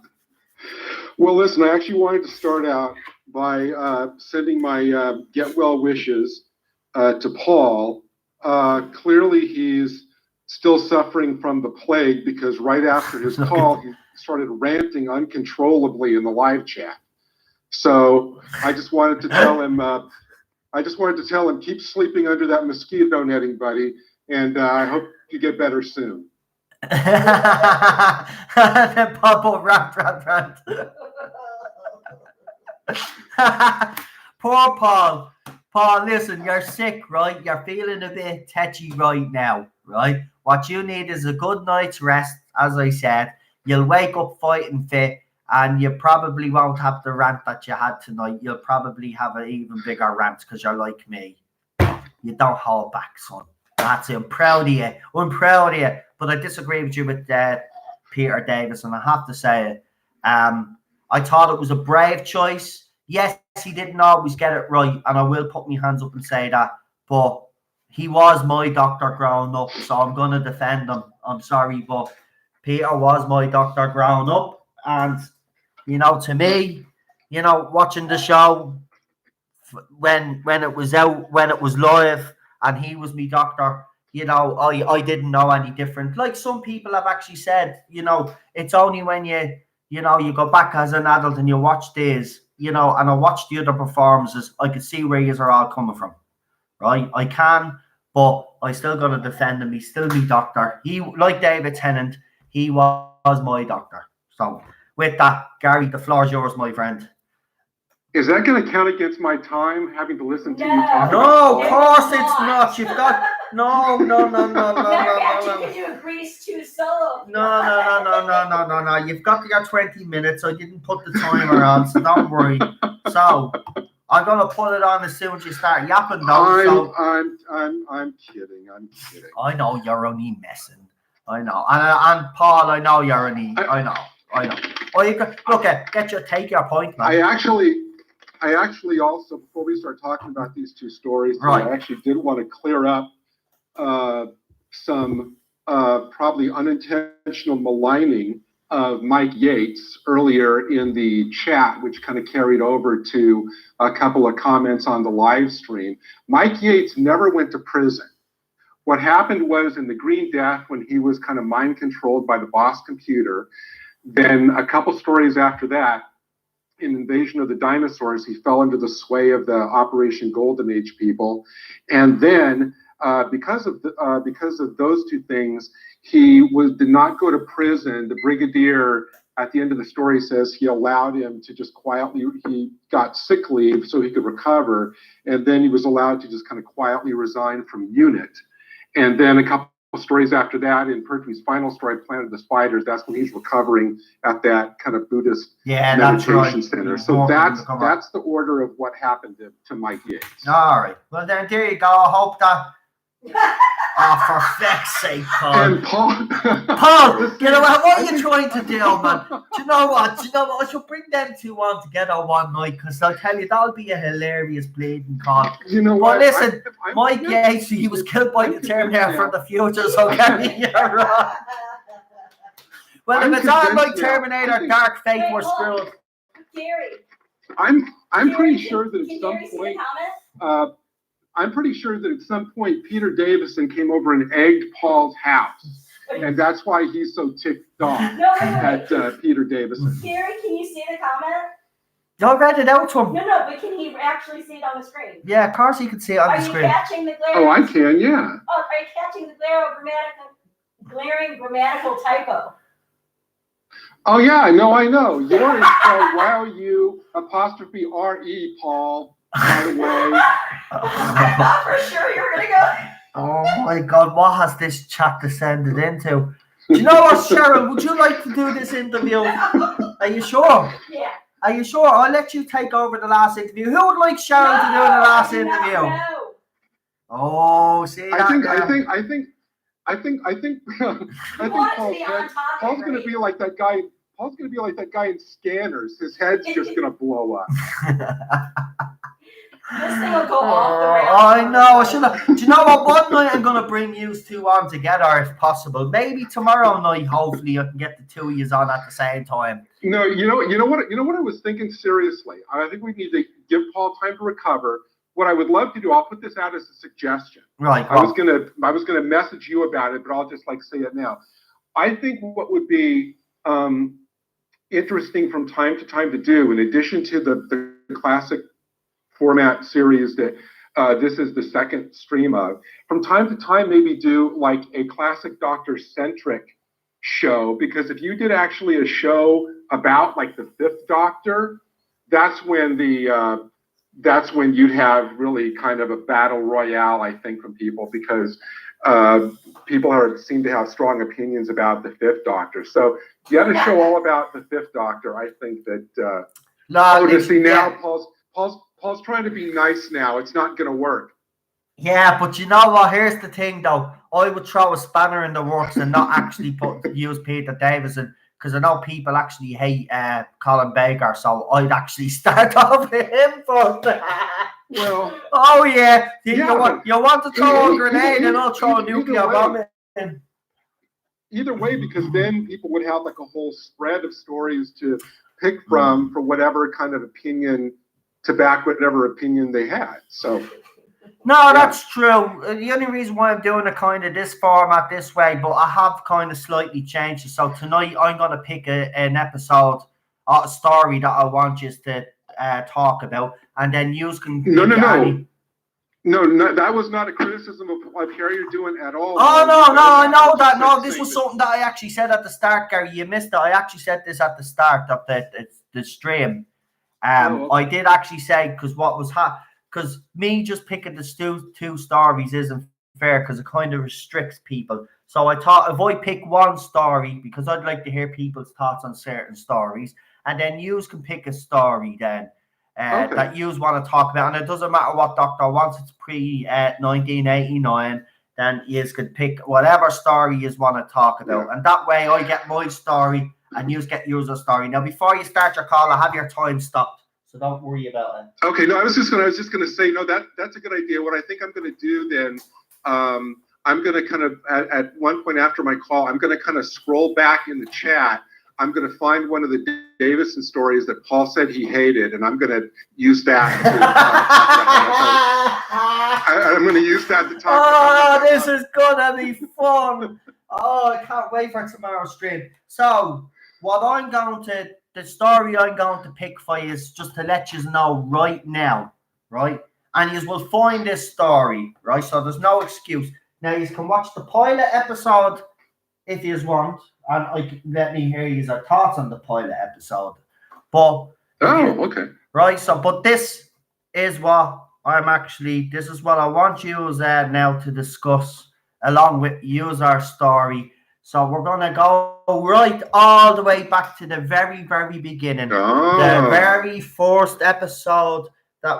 Well, listen, I actually wanted to start out by sending my get well wishes to Paul. Clearly, he's still suffering from the plague because right after his call, he started ranting uncontrollably in the live chat. So I just wanted to tell him, keep sleeping under that mosquito netting, buddy, and I hope you get better soon. Then Papa rant. Poor Paul. Paul, listen, you're sick, right? You're feeling a bit tetchy right now, right? What you need is a good night's rest, as I said. You'll wake up fighting fit, and you probably won't have the rant that you had tonight. You'll probably have an even bigger rant because you're like me. You don't hold back, son. That's it. I'm proud of you. But I disagree with you with Peter Davis, and I have to say it. I thought it was a brave choice. Yes, he didn't always get it right, and I will put my hands up and say that. But he was my doctor growing up, so I'm going to defend him. I'm sorry, but Peter was my doctor growing up, and to me, watching the show when it was out, when it was live, and he was my doctor. I didn't know any different. Like some people have actually said, it's only when you go back as an adult and you watch these, and I watch the other performances, I can see where yous are all coming from, right? I can, but I still got to defend him. He's still my doctor. He, like David Tennant, he was my doctor. So with that, Gary, the floor is yours, my friend. Is that going to count against my time having to listen to you No. talk? No, of about course It's it's not. not. You've got no. Actually, could you a Grease 2 solo? No. You've got your 20 minutes. I didn't put the timer on, so don't worry. So I'm gonna put it on as soon as you start yapping, though. I'm kidding. I know you're only messing. I know, and Paul, I know you're only. I know. Oh, you can take your point, man. I actually also, before we start talking about these two stories, right. I actually did want to clear up some probably unintentional maligning of Mike Yates earlier in the chat, which kind of carried over to a couple of comments on the live stream. Mike Yates never went to prison. What happened was in the Green Death, when he was kind of mind controlled by the boss computer, then a couple stories after that, in Invasion of the Dinosaurs, he fell under the sway of the Operation Golden Age people, and then because of those two things, he did not go to prison. The brigadier at the end of the story says he allowed him to just quietly. He got sick leave so he could recover, and then he was allowed to just kind of quietly resign from unit. And then a couple stories after that, in Pertwee's final story, Planet of the Spiders, that's when he's recovering at that kind of Buddhist meditation center. So that's the order of what happened to Mike Yates. All right. Well, then there you go. I hope that. Oh, for fuck's sake, Paul. And Paul, what are you trying to do, man? Do you know what? I should bring them two on together one night, because I'll tell you, that'll be a hilarious bleeding call. You know what? But listen, Mike Yates, he was killed by the Terminator from the future, so Gary, you're right. Well, if it's on like Terminator, Dark Fate, we're screwed. Gary. I'm pretty sure that at some point. I'm pretty sure that at some point Peter Davison came over and egged Paul's house, and that's why he's so ticked off at Peter Davison. Gary, can you see the comment? I read it out to him. No, but can he actually see it on the screen? Yeah, of course he can see it on the screen. Are you catching the glare? Oh, I can, yeah. Oh, are you catching the glaring grammatical typo? Oh yeah, no, I know. Yours is spelled YOU''RE, Paul. By the way. I thought for sure you were gonna go. Oh my God, what has this chat descended into? Do you know what, Cheryl? Would you like to do this interview? Are you sure? Yeah. Are you sure? I'll let you take over the last interview. Who would like Cheryl to do the last interview? No. Oh, see I that think now? want to Paul's be on head, topic, Paul's gonna right? be like that guy. Paul's gonna be like that guy in Scanners. His head's just gonna blow up. This thing will go off the rails. I know. Do you know what? One night I'm gonna bring you two on together if possible. Maybe tomorrow night. Hopefully, I can get the two of you on at the same time. No, you know what I was thinking seriously. I think we need to give Paul time to recover. What I would love to do, I'll put this out as a suggestion. Right. I was gonna message you about it, but I'll just like say it now. I think what would be interesting from time to time to do, in addition to the classic format series that this is the second stream of, from time to time maybe do like a classic Doctor centric show, because if you did actually a show about like the Fifth Doctor, that's when you'd have really kind of a battle royale, I think, from people, because people seem to have strong opinions about the Fifth Doctor. So you had a show all about the Fifth Doctor. I think that Paul's trying to be nice now. It's not going to work. Yeah, but you know what? Here's the thing, though. I would throw a spanner in the works and not actually use Peter Davison, because I know people actually hate Colin Baker, so I'd actually start off with him first. Well, oh yeah, you but want to throw a grenade and I'll throw a nuclear bomb in. Either way, because then people would have like a whole spread of stories to pick from for whatever kind of opinion, to back whatever opinion they had. So. No, that's true. The only reason why I'm doing it kind of this format this way, but I have kind of slightly changed it. So tonight I'm going to pick an episode, a story that I want you to talk about, and then you can... No, that was not a criticism of how you're doing at all. Oh, no, I know that. No, this was something that I actually said at the start, Gary. You missed it. I actually said this at the start of the stream. I did actually say, because me just picking the two stories isn't fair, because it kind of restricts people. So I thought if I pick one story, because I'd like to hear people's thoughts on certain stories, and then yous can pick a story then that yous want to talk about. And it doesn't matter what Doctor wants, it's pre-1989, then yous can pick whatever story yous want to talk about. And that way I get my story and yous get yours story. Now, before you start your call, I have your time stopped, so don't worry about it. Okay, no, I was just gonna say, no, that's a good idea. What I think I'm gonna do then, I'm gonna kind of at one point after my call, I'm gonna kind of scroll back in the chat. I'm gonna find one of the Davison stories that Paul said he hated, and I'm gonna use that. I'm gonna use that to talk. Oh, this is gonna be fun! Oh, I can't wait for tomorrow's stream. So, the story I'm going to pick for you is just to let you know right now, right? And you will find this story, right? So there's no excuse. Now, you can watch the pilot episode if you want, and let me hear your thoughts on the pilot episode. But okay. Right. So, but this is what I want you now to discuss along with our story. So we're gonna go right all the way back to the very, very beginning. The very first episode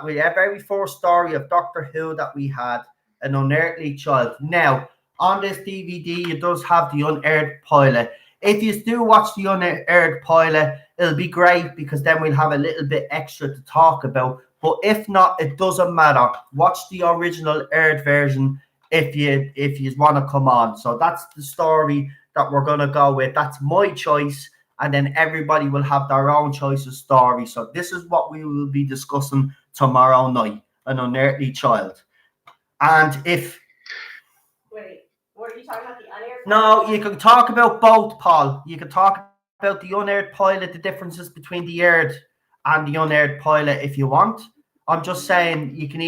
very first story of Doctor Who that we had, An Unearthly Child. Now, on this DVD, it does have the unearthed pilot. If you do watch the unearthed pilot, it'll be great, because then we'll have a little bit extra to talk about. But if not, it doesn't matter. Watch the original aired version if you want to come on. So that's the story that we're going to go with. That's my choice. And then everybody will have their own choice of story. So this is what we will be discussing tomorrow night, An Unearthly Child. And if... Wait, what are you talking about, the unearthed? No, you can talk about both, Paul. You can talk about the unearthed pilot, the differences between the aired and the unearthed pilot if you want. I'm just saying you can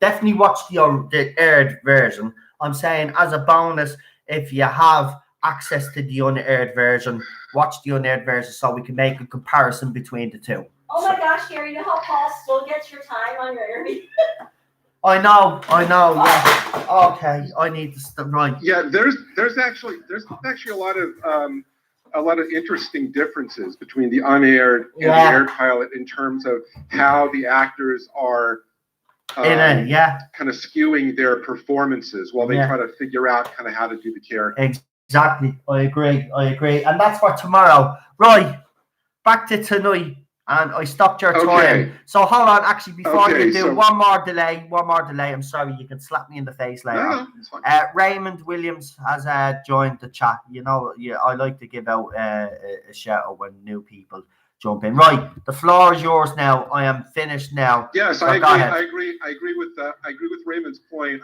definitely watch the aired version. I'm saying as a bonus, if you have access to the unaired version, watch the unaired version so we can make a comparison between the two. Oh my gosh, Gary, you know how Paul still gets your time on your interview? I know, yeah. Okay, I need to stop, right. Yeah, there's actually a lot of interesting differences between the unaired and the aired pilot in terms of how the actors are Yeah. kind of skewing their performances while they Yeah. try to figure out kind of how to do the character. Exactly. I agree. And that's for tomorrow. Right. Back to tonight. And I stopped your Okay. time. So hold on. Actually, before Okay, you do, so- one more delay. I'm sorry. You can slap me in the face later. No, it's fine. Raymond Williams has joined the chat. You know, I like to give out a shout out when new people jump in. Right, the floor is yours now. I am finished now. Yes, So I go agree. ahead. I agree with Raymond's point.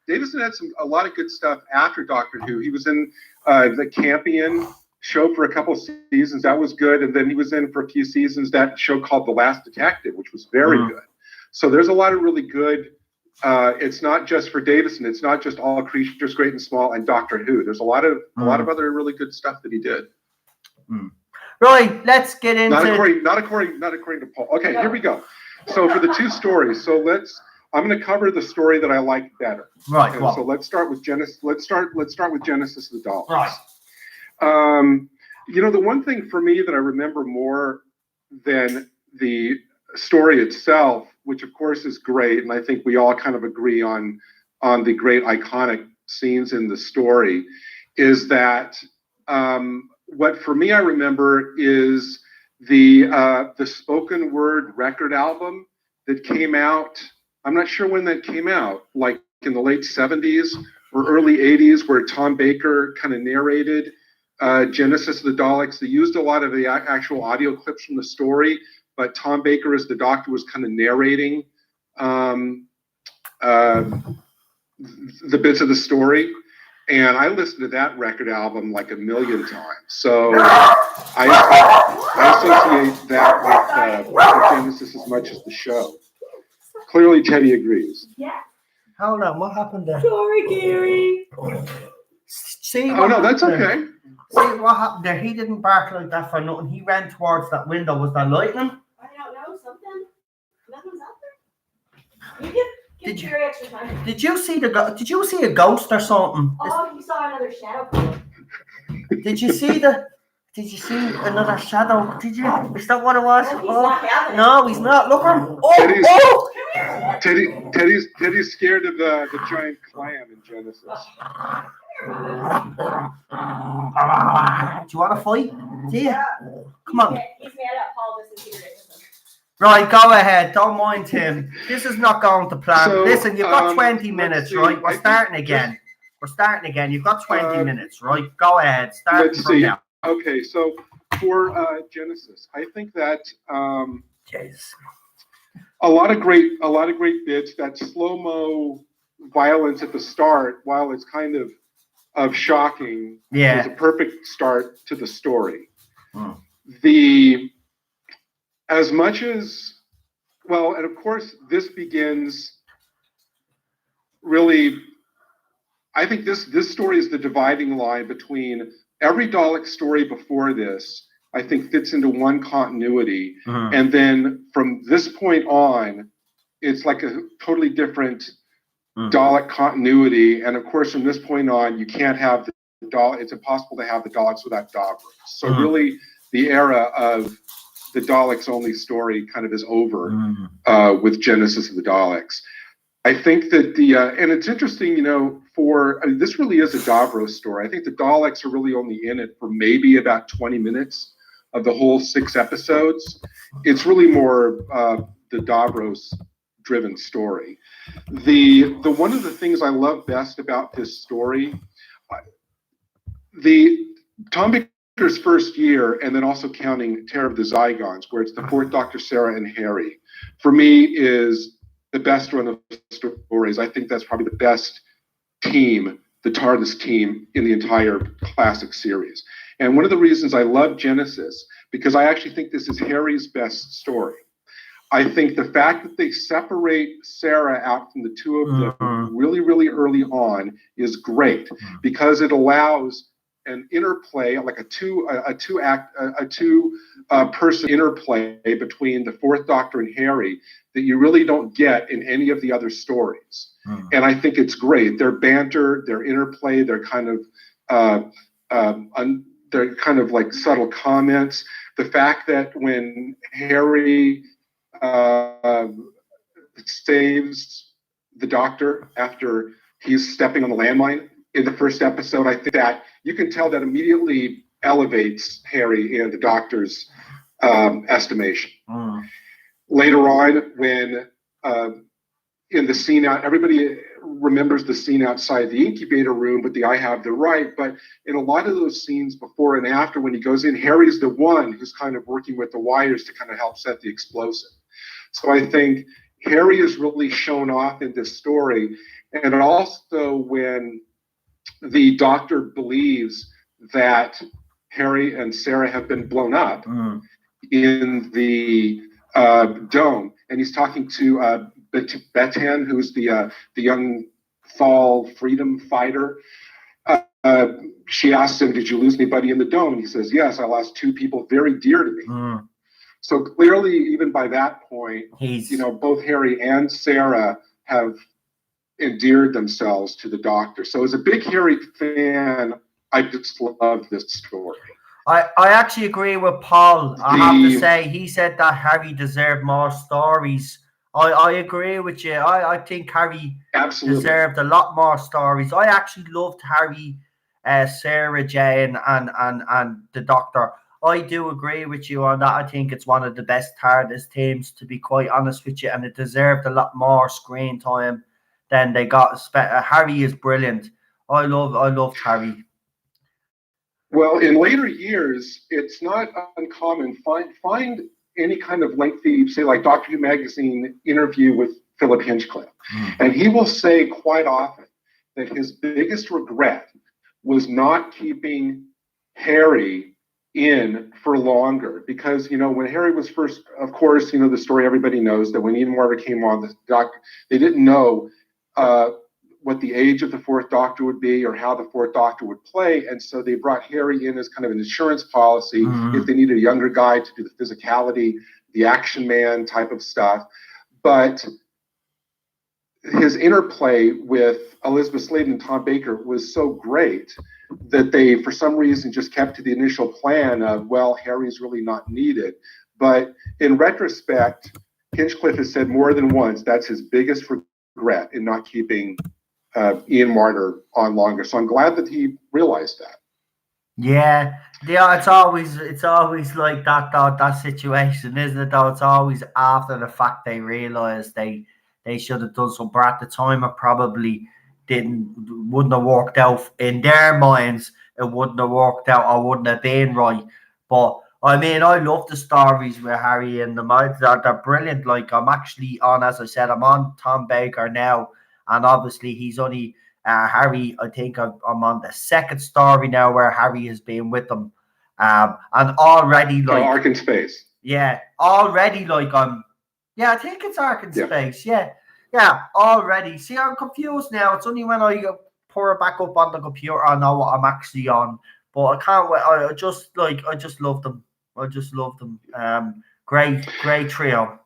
Davison had a lot of good stuff after Doctor Who. He was in the Campion show for a couple seasons. That was good. And then he was in for a few seasons that show called The Last Detective, which was very good. So there's a lot of really good. It's not just for Davison. It's not just All Creatures Great and Small and Doctor Who. There's a lot of other really good stuff that he did. Right, let's get into not according to Paul. Okay, here we go. So for the two stories, I'm going to cover the story that I like better. Right. Okay, so let's start with Genesis. Let's start with Genesis of the Daleks. Right. The one thing for me that I remember more than the story itself, which of course is great, and I think we all kind of agree on the great iconic scenes in the story, is that what for me I remember is the spoken word record album that came out. I'm not sure when that came out, like in the late 70s or early 80s, where Tom Baker kind of narrated Genesis of the Daleks. They used a lot of the actual audio clips from the story, but Tom Baker as the Doctor was kind of narrating the bits of the story. And I listened to that record album like a million times. So I associate that with Genesis as much as the show. Clearly, Teddy agrees. Yeah. Hold on, what happened there? Sorry, Gary. See, Oh, no, that's okay. See what happened there? He didn't bark like that for nothing. He ran towards that window. Was that lightning? I don't know, something. Nothing's out there. You give Gary extra time. Did you see Did you see a ghost or something? Oh, you saw another shadow. Did you see another shadow? Did you? Is that what it was? Oh, he's not having it. No, he's not. Look at him. Teddy's- Oh! Teddy's scared of the giant clam in Genesis. Do you want to fight? Yeah. Come on. He's mad at Paul doesn't hear it. Right, go ahead. Don't mind him. This is not going to plan. So, Listen, you've got 20 let's minutes, see. right? We're I think starting again. You've got 20 minutes, right? Go ahead. Start Let's from see. now. Okay, so for Genesis, I think that Jesus. a lot of great bits. That slow-mo violence at the start, while it's kind of shocking, Yeah. is a perfect start to the story. Hmm. As much as, well, and of course, this begins really, I think this story is the dividing line between every Dalek story before this, I think fits into one continuity. Mhm. And then from this point on, it's like a totally different Dalek continuity. And of course, from this point on, you can't have the Dalek, it's impossible to have the Daleks without Davros. So really, the era of the Daleks only story kind of is over with Genesis of the Daleks. I think that and it's interesting, this really is a Davros story. I think the Daleks are really only in it for maybe about 20 minutes of the whole 6 episodes. It's really more the Davros driven story. The one of the things I love best about this story, Tom Baker's first year, and then also counting Terror of the Zygons, where it's the 4th Doctor, Sarah, and Harry, for me is the best run of stories. I think that's probably the best team, the TARDIS team, in the entire classic series. And one of the reasons I love Genesis, because I actually think this is Harry's best story. I think the fact that they separate Sarah out from the two of them really, really early on is great, because it allows an interplay, like a two person interplay between the 4th Doctor and Harry that you really don't get in any of the other stories. And I think it's great. Their banter, their interplay, their kind of like subtle comments. The fact that when Harry saves the Doctor after he's stepping on the landmine in the first episode. I think that you can tell that immediately elevates Harry in the Doctor's estimation. Later on, when in the scene out, everybody remembers the scene outside the incubator room, but the I have the right. But in a lot of those scenes before and after, when he goes in, Harry's the one who's kind of working with the wires to kind of help set the explosive. So I think Harry is really shown off in this story. And also when the Doctor believes that Harry and Sarah have been blown up in the dome, and he's talking to Betan, who's the young Thal freedom fighter. She asks him, "Did you lose anybody in the dome?" And he says, "Yes, I lost 2 people very dear to me." So clearly, even by that point, both Harry and Sarah have endeared themselves to the Doctor. So as a big Harry fan, I just love this story. I actually agree with Paul. I have to say, he said that Harry deserved more stories. I agree with you. I think Harry deserved a lot more stories. I actually loved Harry, Sarah Jane, and the Doctor. I do agree with you on that. I think it's one of the best Tardis teams, to be quite honest with you, and it deserved a lot more screen time than they got. Harry is brilliant. I loved Harry. Well, in later years, it's not uncommon. Find any kind of lengthy, say, like Doctor Who magazine interview with Philip Hinchcliffe, and he will say quite often that his biggest regret was not keeping Harry in for longer, because when Harry was first, of course, the story everybody knows, that when Ian Marter came on, the Doctor, they didn't know what the age of the 4th Doctor would be or how the 4th Doctor would play. And so they brought Harry in as kind of an insurance policy if they needed a younger guy to do the physicality, the action man type of stuff. But his interplay with Elizabeth Sladen and Tom Baker was so great that they, for some reason, just kept to the initial plan of, well, Harry's really not needed. But in retrospect, Hinchcliffe has said more than once that's his biggest regret in not keeping Ian Marter on longer. So I'm glad that he realized that. Yeah, it's always like that though, that situation, isn't it though? It's always after the fact they realise they should have done something, but at the time it probably wouldn't have worked out in their minds. It wouldn't have worked out or wouldn't have been right. But I mean, I love the stories with Harry and the minds. They're brilliant. Like, I'm actually on, as I said, I'm on Tom Baker now, and obviously he's only Harry. I think I'm on the 2nd story now where Harry has been with them, and already like Ark in Space. Yeah, already like I think it's Ark in Space. Yeah, already. See, I'm confused now. It's only when I pour it back up on the computer I know what I'm actually on. But I can't wait. I just love them. I just love them. Great trio.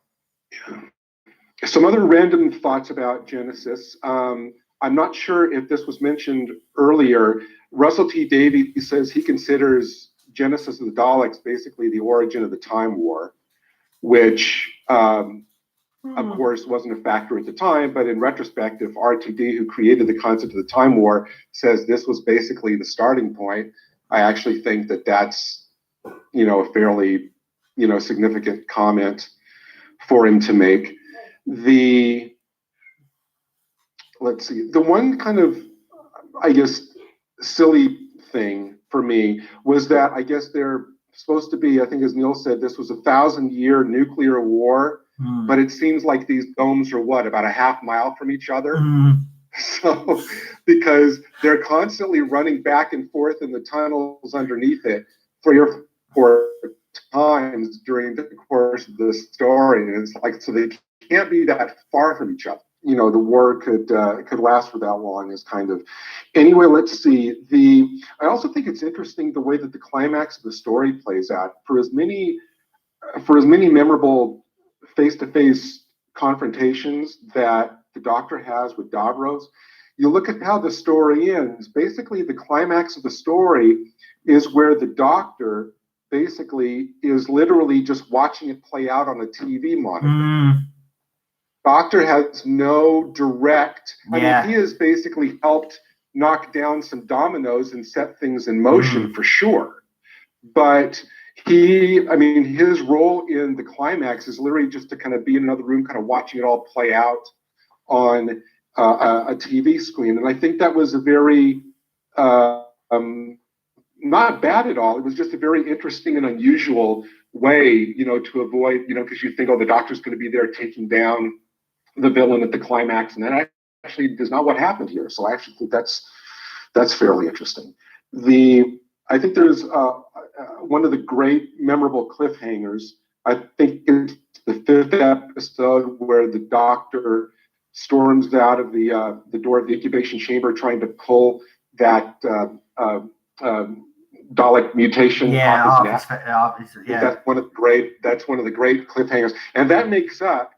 Some other random thoughts about Genesis. I'm not sure if this was mentioned earlier. Russell T. Davies says he considers Genesis of the Daleks basically the origin of the Time War, which, of course, wasn't a factor at the time. But in retrospect, if RTD, who created the concept of the Time War, says this was basically the starting point, I actually think that that's a fairly significant comment for him to make. The one kind of, I guess, silly thing for me was that I guess they're supposed to be, I think as Neil said, this was a 1,000-year nuclear war, but it seems like these domes are about a half mile from each other. So, because they're constantly running back and forth in the tunnels underneath it 3 or 4 times during the course of the story, and it's like, so they can't be that far from each other. The war could last for that long. Is kind of anyway. Let's see. I also think it's interesting the way that the climax of the story plays out. For as many memorable face-to-face confrontations that the Doctor has with Davros, you look at how the story ends. Basically, the climax of the story is where the Doctor basically is literally just watching it play out on a TV monitor. Doctor has no direct. I Yeah. mean, he has basically helped knock down some dominoes and set things in motion for sure. But his role in the climax is literally just to kind of be in another room, kind of watching it all play out on a TV screen. And I think that was a very not bad at all. It was just a very interesting and unusual way, to avoid, because you think, oh, the Doctor's going to be there taking down the villain at the climax, and that actually is not what happened here. So I actually think that's fairly interesting. I think there's one of the great memorable cliffhangers. I think it's the 5th episode where the Doctor storms out of the door of the incubation chamber, trying to pull that Dalek mutation off his neck. Yeah. That's one of the great cliffhangers, and that makes up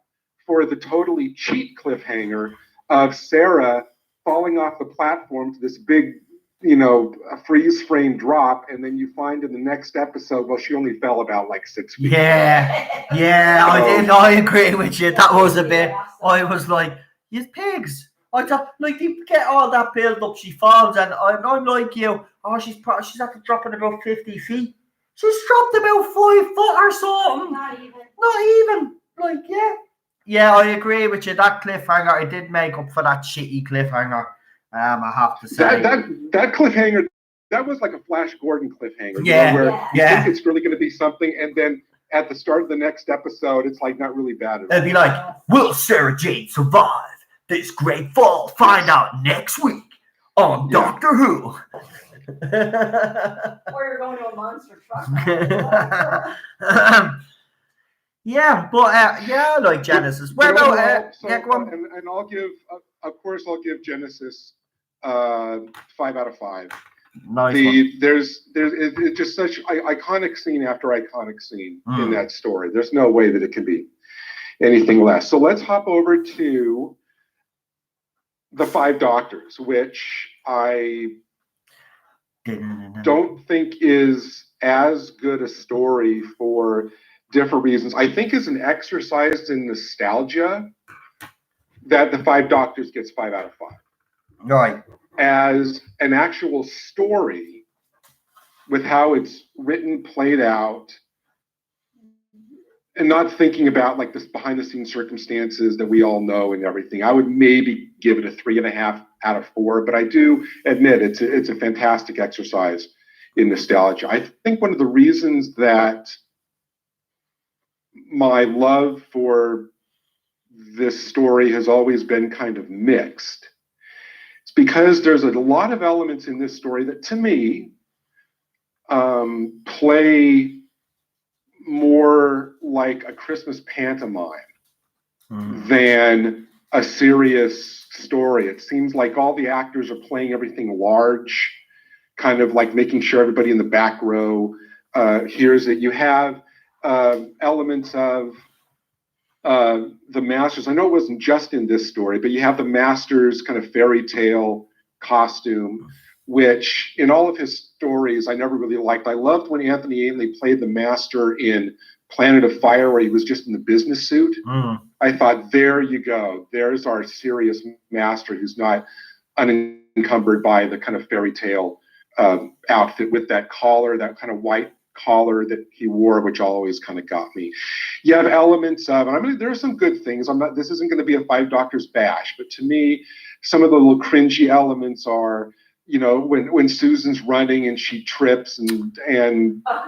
for the totally cheap cliffhanger of Sarah falling off the platform to this big, a freeze frame drop, and then you find in the next episode, well, she only fell about like 6 feet. Yeah, I agree with you. That was a bit. I was like, you pigs. I thought, like, you get all that build up, she falls, and I'm like you. Oh, she's had to drop in about 50 feet. She's dropped about 5 foot or something. Not even. Not even. Like, yeah. Yeah, I agree with you. That cliffhanger, I did make up for that shitty cliffhanger. I have to say. That cliffhanger, that was like a Flash Gordon cliffhanger. Yeah. Where you think it's really going to be something, and then at the start of the next episode, it's like not really bad at all. It'd be like, will Sarah Jane survive this great fall? Find out next week on Doctor Who. Or you're going to a monster truck. Yeah, but I like Genesis. Where about go on. And I'll give, of course, Genesis 5 out of 5. Nice. It's just such iconic scene after iconic scene in that story. There's no way that it can be anything less. So let's hop over to the 5 Doctors, which I don't think is as good a story for different reasons. I think is an exercise in nostalgia that the 5 Doctors gets 5 out of 5. Right. As an actual story with how it's written, played out, and not thinking about like this behind the scenes circumstances that we all know and everything, I would maybe give it a 3.5 out of 4, but I do admit it's a fantastic exercise in nostalgia. I think one of the reasons that my love for this story has always been kind of mixed. It's because there's a lot of elements in this story that, to me, play more like a Christmas pantomime than a serious story. It seems like all the actors are playing everything large, kind of like making sure everybody in the back row hears it. You have elements of the Masters. I know it wasn't just in this story, but you have the Masters kind of fairy tale costume, which in all of his stories I never really liked. I loved when Anthony Ainley played the Master in Planet of Fire, where he was just in the business suit. I thought, there you go. There's our serious Master who's not unencumbered by the kind of fairy tale outfit with that collar, that kind of white collar that he wore, which always kind of got me. You have elements of, and I mean, there are some good things. This isn't going to be a 5 Doctors bash, but to me, some of the little cringy elements are, when Susan's running and she trips and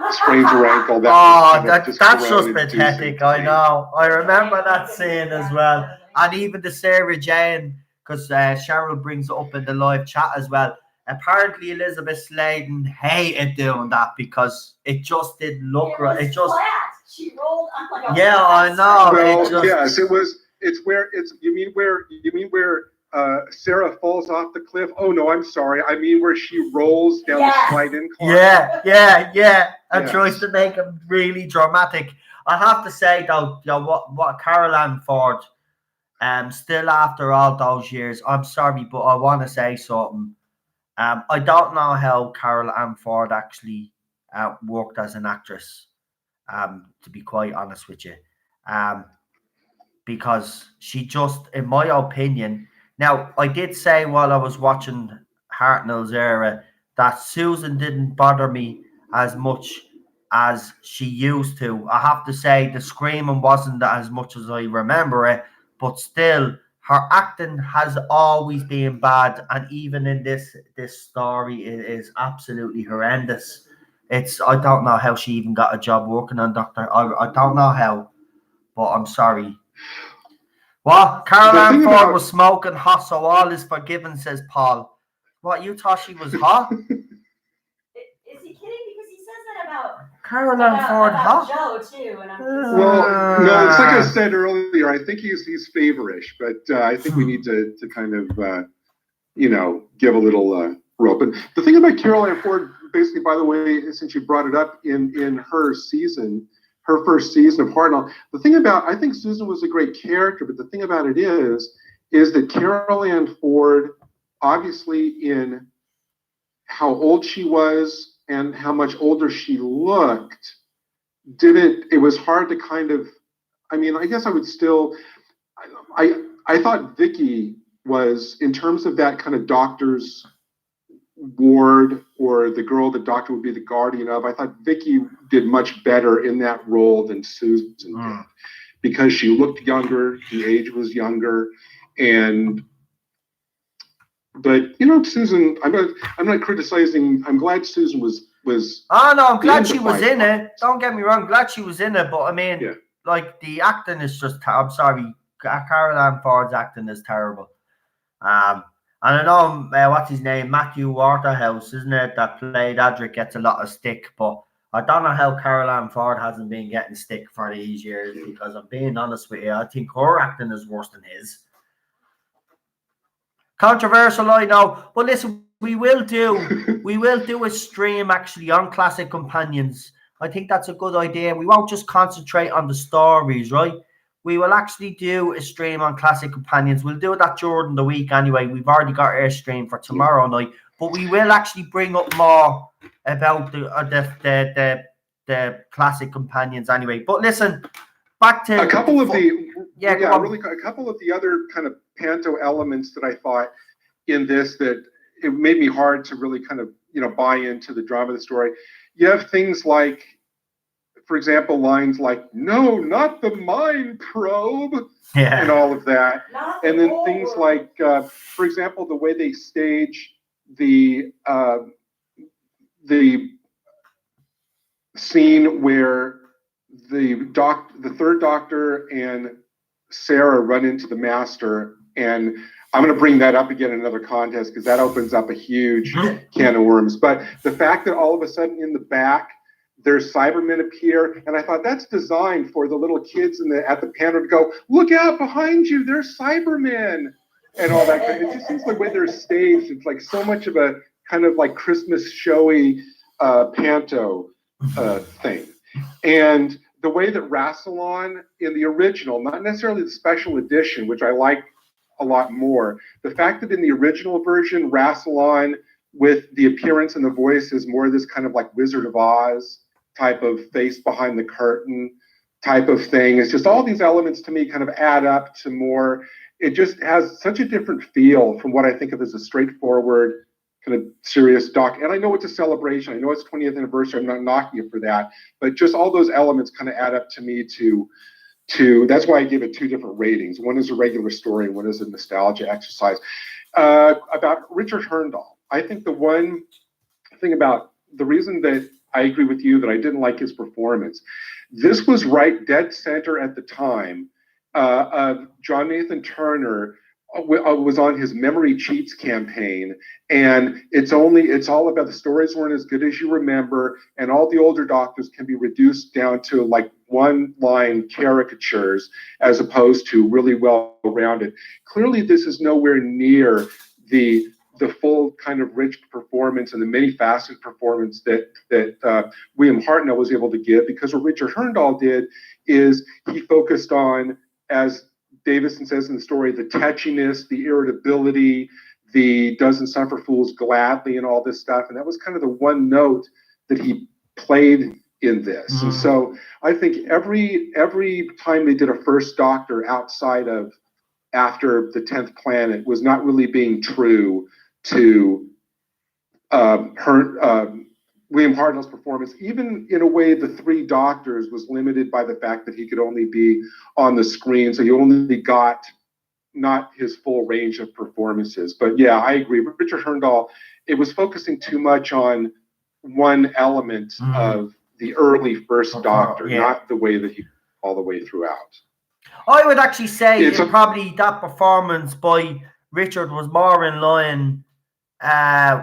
sprains her ankle. That's just pathetic. I know. I remember that scene as well, and even the Sarah Jane, because Cheryl brings it up in the live chat as well. Apparently, Elizabeth Sladen hated doing that because it just didn't look right. It just flat. She rolled on like a I know. Well, yes, it was. You mean where Sarah falls off the cliff? Oh no, I'm sorry. I mean where she rolls down the slide incline. Yeah. And tries to make it really dramatic. I have to say though, what Carol Ann Ford, still after all those years, I'm sorry, but I want to say something. I don't know how Carol Ann Ford actually worked as an actress, to be quite honest with you. because she just, in my opinion, now I did say while I was watching Hartnell's era that Susan didn't bother me as much as she used to. I have to say the screaming wasn't as much as I remember it, but still her acting has always been bad, and even in this story it is absolutely horrendous. I don't know how she even got a job working on Doctor. I don't know how, but I'm sorry. What? Carol The Ann thing Ford about- was smoking hot, so all is forgiven, says Paul. What, you thought she was hot? Is he kidding? Because he says that about Carol Ann Ford hot? Joe too, and I'm Well, no, it's like I said earlier. I think he's favorish, but I think we need to kind of give a little rope. And the thing about Carol Ann Ford, basically, by the way, since you brought it up in her season, her first season of Hartnell, the thing about, I think Susan was a great character, but the thing about it is that Carol Ann Ford, obviously in how old she was and how much older she looked, it was hard to kind of, I mean, I guess I would still, I thought Vicky was, in terms of that kind of doctor's ward, or the girl the doctor would be the guardian of, I thought Vicky did much better in that role than Susan did, because she looked younger, the age was younger, but Susan, I'm not criticizing. I'm glad Susan was. Oh no, I'm glad she was in it. Don't get me wrong, glad she was in it. But I mean, like the acting is just. I'm sorry, Carol Ann Ford's acting is terrible. And I know what's his name, Matthew Waterhouse, isn't it, that played Adric, gets a lot of stick, but I don't know how Carol Ann Ford hasn't been getting stick for these years, because I'm being honest with you, I think her acting is worse than his. Controversial, I know, but listen, we will do a stream actually on Classic Companions. I think that's a good idea. We won't just concentrate on the stories, right? We will actually do a stream on Classic Companions. We'll do that during the week anyway. We've already got our stream for tomorrow night, but we will actually bring up more about the Classic Companions anyway. But listen, back to a couple of the a couple of the other kind of panto elements that I thought in this, that it made me hard to really kind of buy into the drama of the story. You have things like, for example, lines like "No, not the mind probe," and all of that, and then things like, for example, the way they stage the scene where the third Doctor and Sarah run into the Master, and I'm going to bring that up again in another contest because that opens up a huge can of worms. But the fact that all of a sudden in the back there's Cybermen appear, and I thought that's designed for the little kids at the panel to go, "Look out behind you, there's Cybermen," and all that. It just seems the way they're staged. It's like so much of a kind of like Christmas showy panto thing. And the way that Rassilon in the original, not necessarily the special edition, which I like a lot more, the fact that in the original version, Rassilon with the appearance and the voice is more this kind of like Wizard of Oz type of face behind the curtain type of thing. It's just all these elements to me kind of add up to more. It just has such a different feel from what I think of as a straightforward kind of serious doc. And I know it's a celebration. I know it's 20th anniversary. I'm not knocking it for that. But just all those elements kind of add up to me to that's why I give it two different ratings. One is a regular story, and one is a nostalgia exercise. About Richard Hurndall, I think the one thing about the reason that I agree with you that I didn't like his performance, this was right dead center at the time of John Nathan Turner was on his Memory Cheats campaign, and it's all about the stories weren't as good as you remember, and all the older Doctors can be reduced down to like one-line caricatures as opposed to really well-rounded. Clearly, this is nowhere near the full kind of rich performance and the many-faceted performance that William Hartnell was able to give, because what Richard Hurndall did is he focused on, as Davison says in the story, the touchiness, the irritability, the doesn't suffer fools gladly, and all this stuff. And that was kind of the one note that he played in this. And so I think every time they did a first Doctor outside of after the 10th Planet was not really being true to William Hartnell's performance. Even in a way, the Three Doctors was limited by the fact that he could only be on the screen, so you only got not his full range of performances. But yeah, I agree. Richard Hurndall, it was focusing too much on one element of the early first Doctor, not the way that he all the way throughout. I would actually say probably that performance by Richard was more in line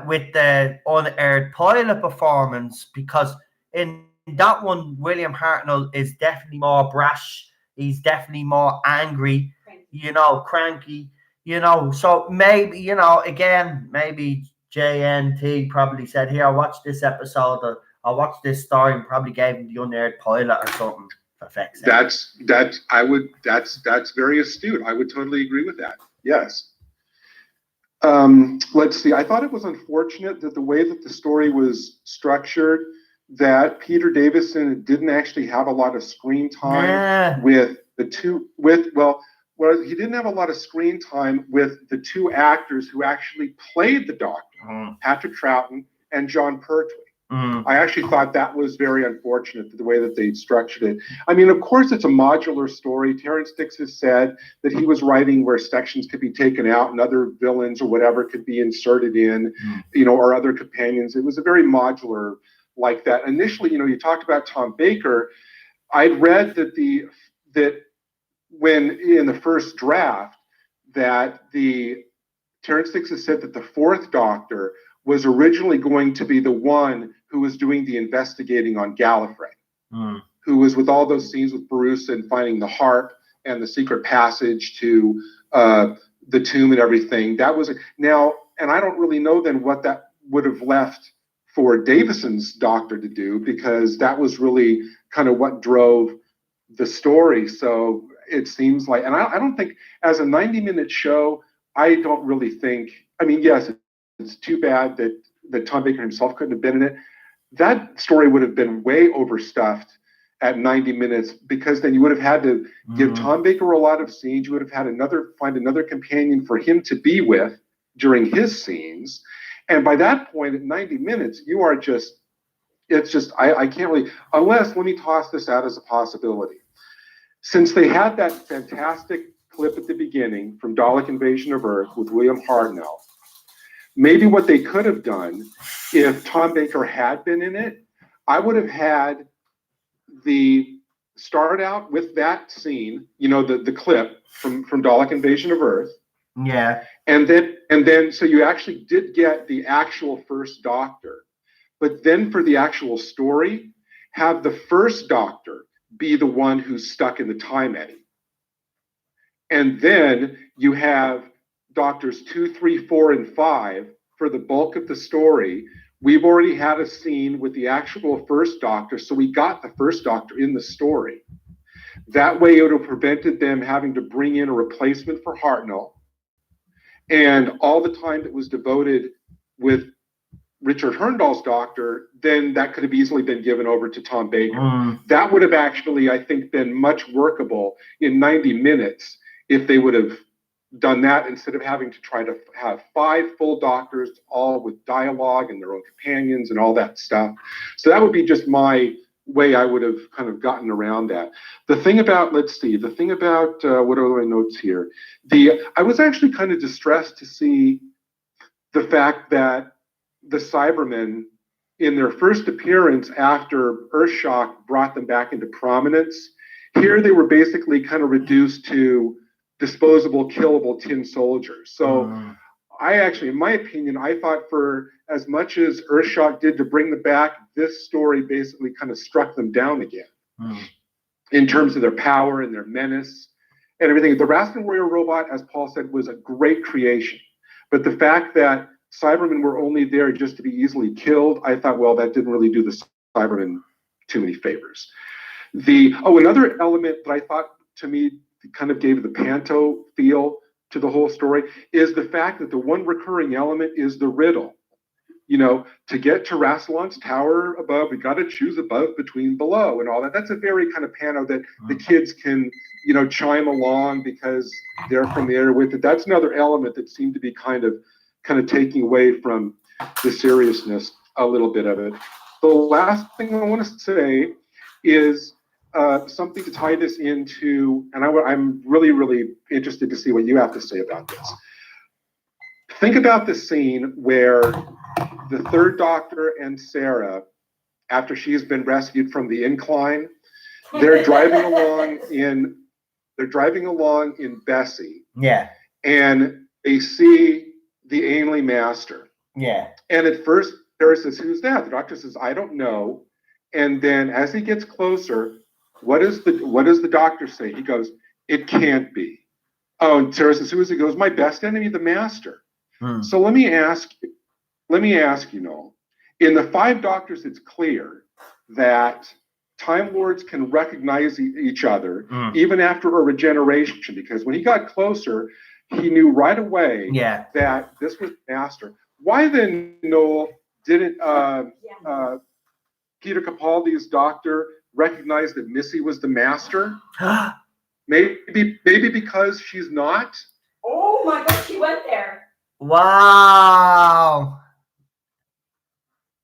with the unaired pilot performance, because in that one, William Hartnell is definitely more brash. He's definitely more angry, cranky, So maybe, again, maybe JNT probably said, here, watch this episode, or I'll watch this story, and probably gave him the unaired pilot or something. That's very astute. I would totally agree with that. Yes. Let's see. I thought it was unfortunate that the way that the story was structured, that Peter Davison didn't actually have a lot of screen time with the two. He didn't have a lot of screen time with the two actors who actually played the Doctor, Patrick Troughton and John Pertwee. I actually thought that was very unfortunate, the way that they structured it. I mean, of course, it's a modular story. Terrence Dix has said that he was writing where sections could be taken out and other villains or whatever could be inserted in, or other companions. It was a very modular like that. Initially, you talked about Tom Baker. I'd read that when in the first draft that Terrence Dix has said that the fourth Doctor was originally going to be the one who was doing the investigating on Gallifrey, who was with all those scenes with Bruce and finding the harp and the secret passage to the tomb and everything. That was now, and I don't really know then what that would have left for Davison's Doctor to do, because that was really kind of what drove the story. So it seems like, and I don't think as a 90-minute show, I don't really think, I mean, yes, it's too bad that Tom Baker himself couldn't have been in it. That story would have been way overstuffed at 90 minutes, because then you would have had to give Tom Baker a lot of scenes. You would have had find another companion for him to be with during his scenes. And by that point, at 90 minutes, you are I can't really, unless, let me toss this out as a possibility. Since they had that fantastic clip at the beginning from Dalek Invasion of Earth with William Hartnell, maybe what they could have done, if Tom Baker had been in it, I would have had the start out with that scene, the clip from Dalek Invasion of Earth. Yeah. And then so you actually did get the actual first Doctor. But then for the actual story, have the first Doctor be the one who's stuck in the time eddy. And then you have Doctors 2, 3, 4, and 5 for the bulk of the story. We've already had a scene with the actual first Doctor, so we got the first Doctor in the story. That way it would have prevented them having to bring in a replacement for Hartnell. And all the time that was devoted with Richard Hurndall's Doctor, then that could have easily been given over to Tom Baker. That would have actually, I think, been much workable in 90 minutes if they would have done that, instead of having to try to have 5 full Doctors, all with dialogue and their own companions and all that stuff. So that would be just my way I would have kind of gotten around that. The thing about, what are my notes here? I was actually kind of distressed to see the fact that the Cybermen, in their first appearance after Earthshock brought them back into prominence, here they were basically kind of reduced to disposable, killable tin soldiers. So I actually, in my opinion, I thought for as much as Earthshock did to bring them back, this story basically kind of struck them down again in terms of their power and their menace and everything. The Raskin Warrior robot, as Paul said, was a great creation. But the fact that Cybermen were only there just to be easily killed, I thought, well, that didn't really do the Cybermen too many favors. Another element that I thought, to me, kind of gave the panto feel to the whole story is the fact that the one recurring element is the riddle. to get to Rassilon's tower above, we got to choose above, between, below, and all that. That's a very kind of panel that the kids can, chime along because they're familiar with it. That's another element that seemed to be kind of taking away from the seriousness a little bit of it. The last thing I want to say is something to tie this into, and I'm really, really interested to see what you have to say about this. Think about the scene where the third Doctor and Sarah, after she has been rescued from the incline, they're driving along in Bessie. Yeah. And they see the Ainley Master. Yeah. And at first, Sarah says, "Who's that?" The Doctor says, "I don't know." And then as he gets closer, what does the Doctor say? He goes, "It can't be." Oh, and Sarah says, "Who is it?" He goes, "My best enemy, the Master." So let me ask you, Noel, in the Five Doctors, it's clear that Time Lords can recognize each other even after a regeneration, because when he got closer, he knew right away that this was the Master. Why then, Noel, didn't Peter Capaldi's Doctor recognize that Missy was the Master? Maybe because she's not? Oh my God, she went there. Wow.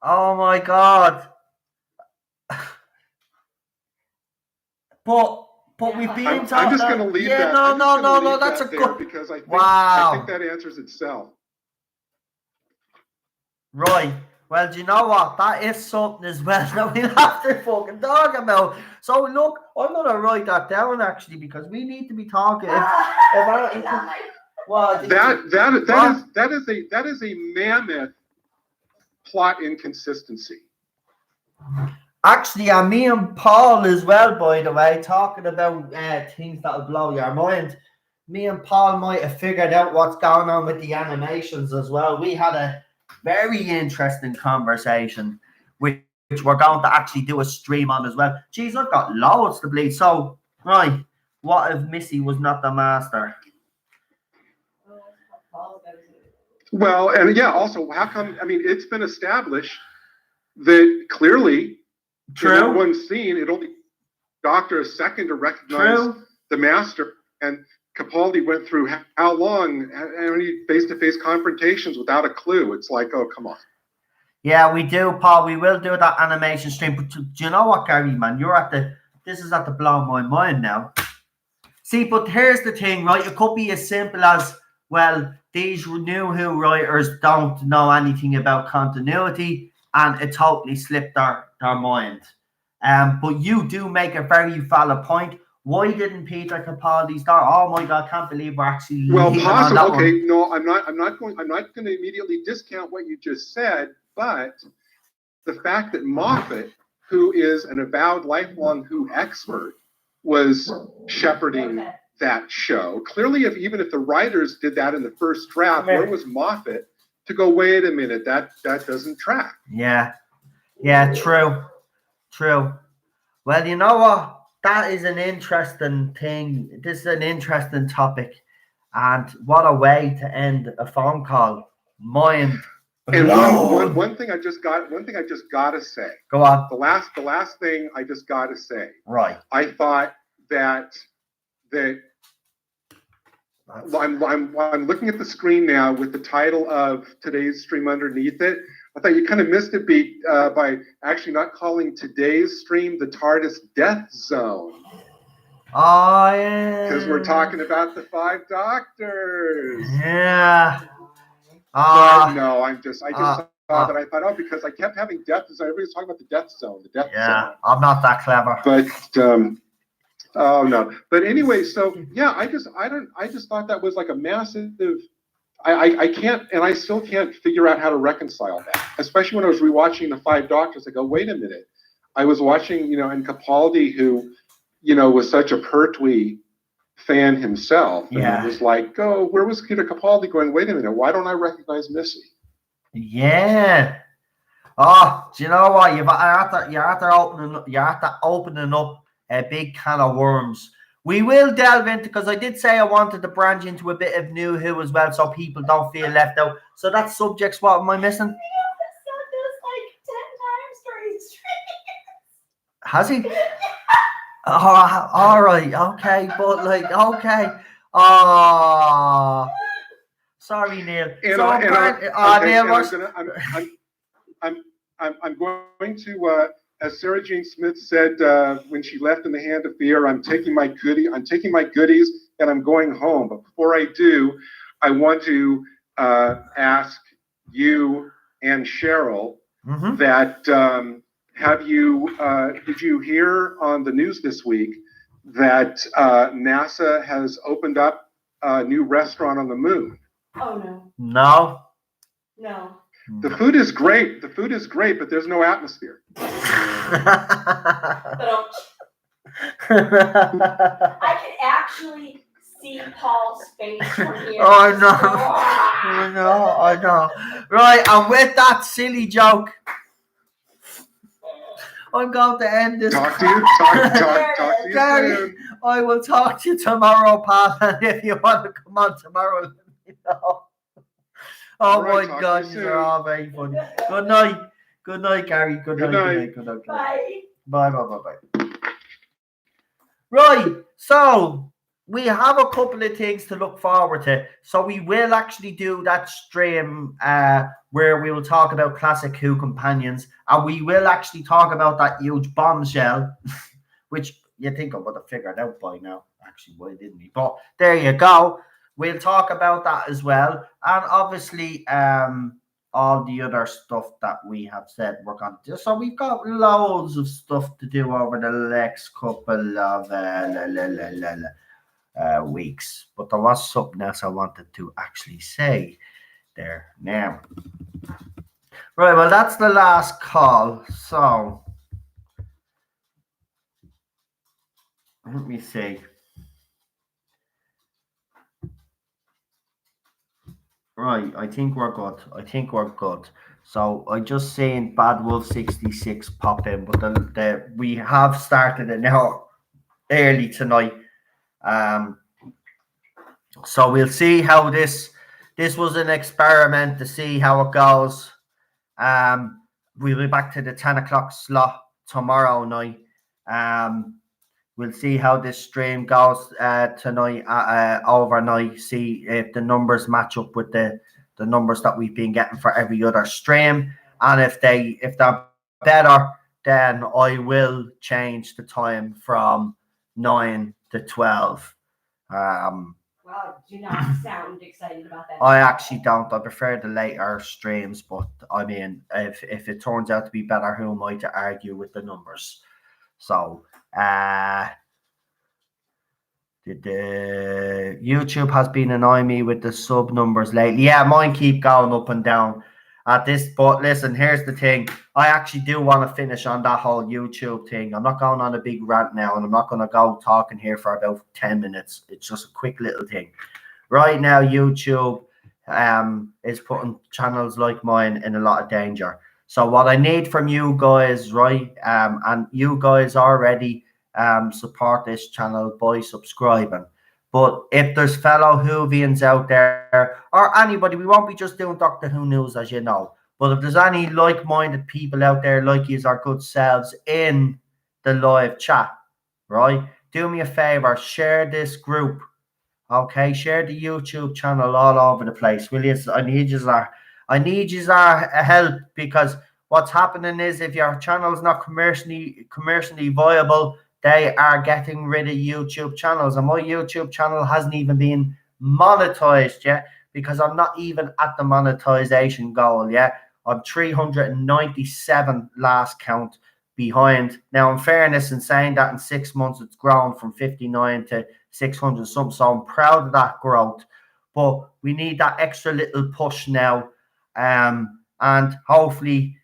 Oh my God. But we've been I'm just going to leave that. No. That's a good. Because I think, wow. I think that answers itself. Right. Well, do you know what? That is something as well that we'll have to fucking talk about. So look, I'm gonna write that down actually because we need to be talking. That is a mammoth plot inconsistency. Actually, me and Paul as well, by the way, talking about things that'll blow your mind. Me and Paul might have figured out what's going on with the animations as well. We had a very interesting conversation, which we're going to actually do a stream on as well. Jeez, I've got loads to bleed. So, right, what if Missy was not the Master? Well, and yeah, also, how come? I mean, it's been established that clearly, True. in one scene, it only Doctor a second to recognize the Master, and Capaldi went through how long, how many face-to-face confrontations without a clue. It's like, oh, come on. Yeah, we do, Paul. We will do that animation stream. But do you know what, Gary, man? This is at the blow my mind now. See, but here's the thing, right? It could be as simple as, well, these New Who writers don't know anything about continuity, and it totally slipped their mind. But you do make a very valid point. Why didn't Peter Capaldi start? Oh my God, I can't believe we're actually possibly. Okay, no, I'm not going to immediately discount what you just said, but the fact that Moffat, who is an avowed lifelong Who expert, was shepherding that show. Clearly, even if the writers did that in the first draft, where was Moffat to go, wait a minute, that doesn't track? Yeah, true. Well, you know what? That is an interesting thing. This is an interesting topic, and what a way to end a phone call. Mind. And one thing I just gotta say. Go on. The last thing I just gotta say. Right. I thought that I'm looking at the screen now with the title of today's stream underneath it. I thought you kind of missed a beat by actually not calling today's stream the Tardis Death Zone. Oh, yeah. Because we're talking about the Five Doctors. Yeah. No, I just saw that. I thought, oh, because I kept having death zone. Everybody's talking about the death zone, zone. I'm not that clever. But oh no. But anyway, so yeah, I just thought that was like a massive. I can't, and I still can't figure out how to reconcile that. Especially when I was rewatching the Five Doctors, I go, wait a minute. I was watching, and Capaldi, who, was such a Pertwee fan himself, and it was like, oh, where was Peter Capaldi going? Wait a minute, why don't I recognize Missy? Yeah. Oh, do you know what? You're after opening up a big can of worms. We will delve into, because I did say I wanted to branch into a bit of New Who as well, so people don't feel left out. So that subject's what am I missing? Has he? Oh, all right, okay, but like, okay. Oh, sorry, Neil. And, So, and apparently, okay, Neil and was. I'm going to, as Sarah Jane Smith said when she left in the Hand of Fear, I'm taking my goodies and I'm going home. But before I do, I want to ask you and Cheryl that did you hear on the news this week that NASA has opened up a new restaurant on the moon? Oh no. No. No. The food is great. But there's no atmosphere. But I can actually see Paul's face from here. Oh no. I know. Right, and with that silly joke, I'm going to end this. Talk to you Gary, soon. I will talk to you tomorrow, pal. And if you want to come on tomorrow, let me know. Oh All right, my talk God, to you you're soon. all very funny. Good night. Good night, Gary. Good night. Bye. Bye. Right, so we have a couple of things to look forward to. So we will actually do that stream where we will talk about Classic Who companions, and we will actually talk about that huge bombshell, which you think I would have figured out by now. Actually, why didn't we? But there you go. We'll talk about that as well, and obviously all the other stuff that we have said we're going to do. So we've got loads of stuff to do over the next couple of weeks. But there was something else I wanted to actually say there now. Right, well, that's the last call. So let me see. Right, I think we're good. So I just seen Bad Wolf 66 pop in, but we have started it now early tonight. So we'll see how this was an experiment to see how it goes. We'll be back to the 10 o'clock slot tomorrow night. We'll see how this stream goes tonight, overnight. See if the numbers match up with the numbers that we've been getting for every other stream, and if they're better, then I will change the time from 9 to 12. Well, do not sound excited about that. I actually don't. I prefer the later streams, but I mean, if it turns out to be better, who am I to argue with the numbers? So, the YouTube has been annoying me with the sub numbers lately. Yeah, mine keep going up and down at this. But listen, here's the thing. I actually do want to finish on that whole YouTube thing. I'm not going on a big rant now, and I'm not going to go talking here for about 10 minutes. It's just a quick little thing. Right now, YouTube is putting channels like mine in a lot of danger. So what I need from you guys, right, and you guys already support this channel by subscribing. But if there's fellow Whovians out there, or anybody, we won't be just doing Doctor Who news, as you know. But if there's any like-minded people out there like yous our good selves in the live chat, right, do me a favor, share this group. Okay, share the YouTube channel all over the place, will you? I need yous our help, because what's happening is if your channel is not commercially viable, they are getting rid of YouTube channels, and my YouTube channel hasn't even been monetized yet, because I'm not even at the monetization goal yet. I'm 397 last count behind. Now, in fairness, in saying that, in 6 months it's grown from 59 to 600 something, so I'm proud of that growth. But we need that extra little push now, and hopefully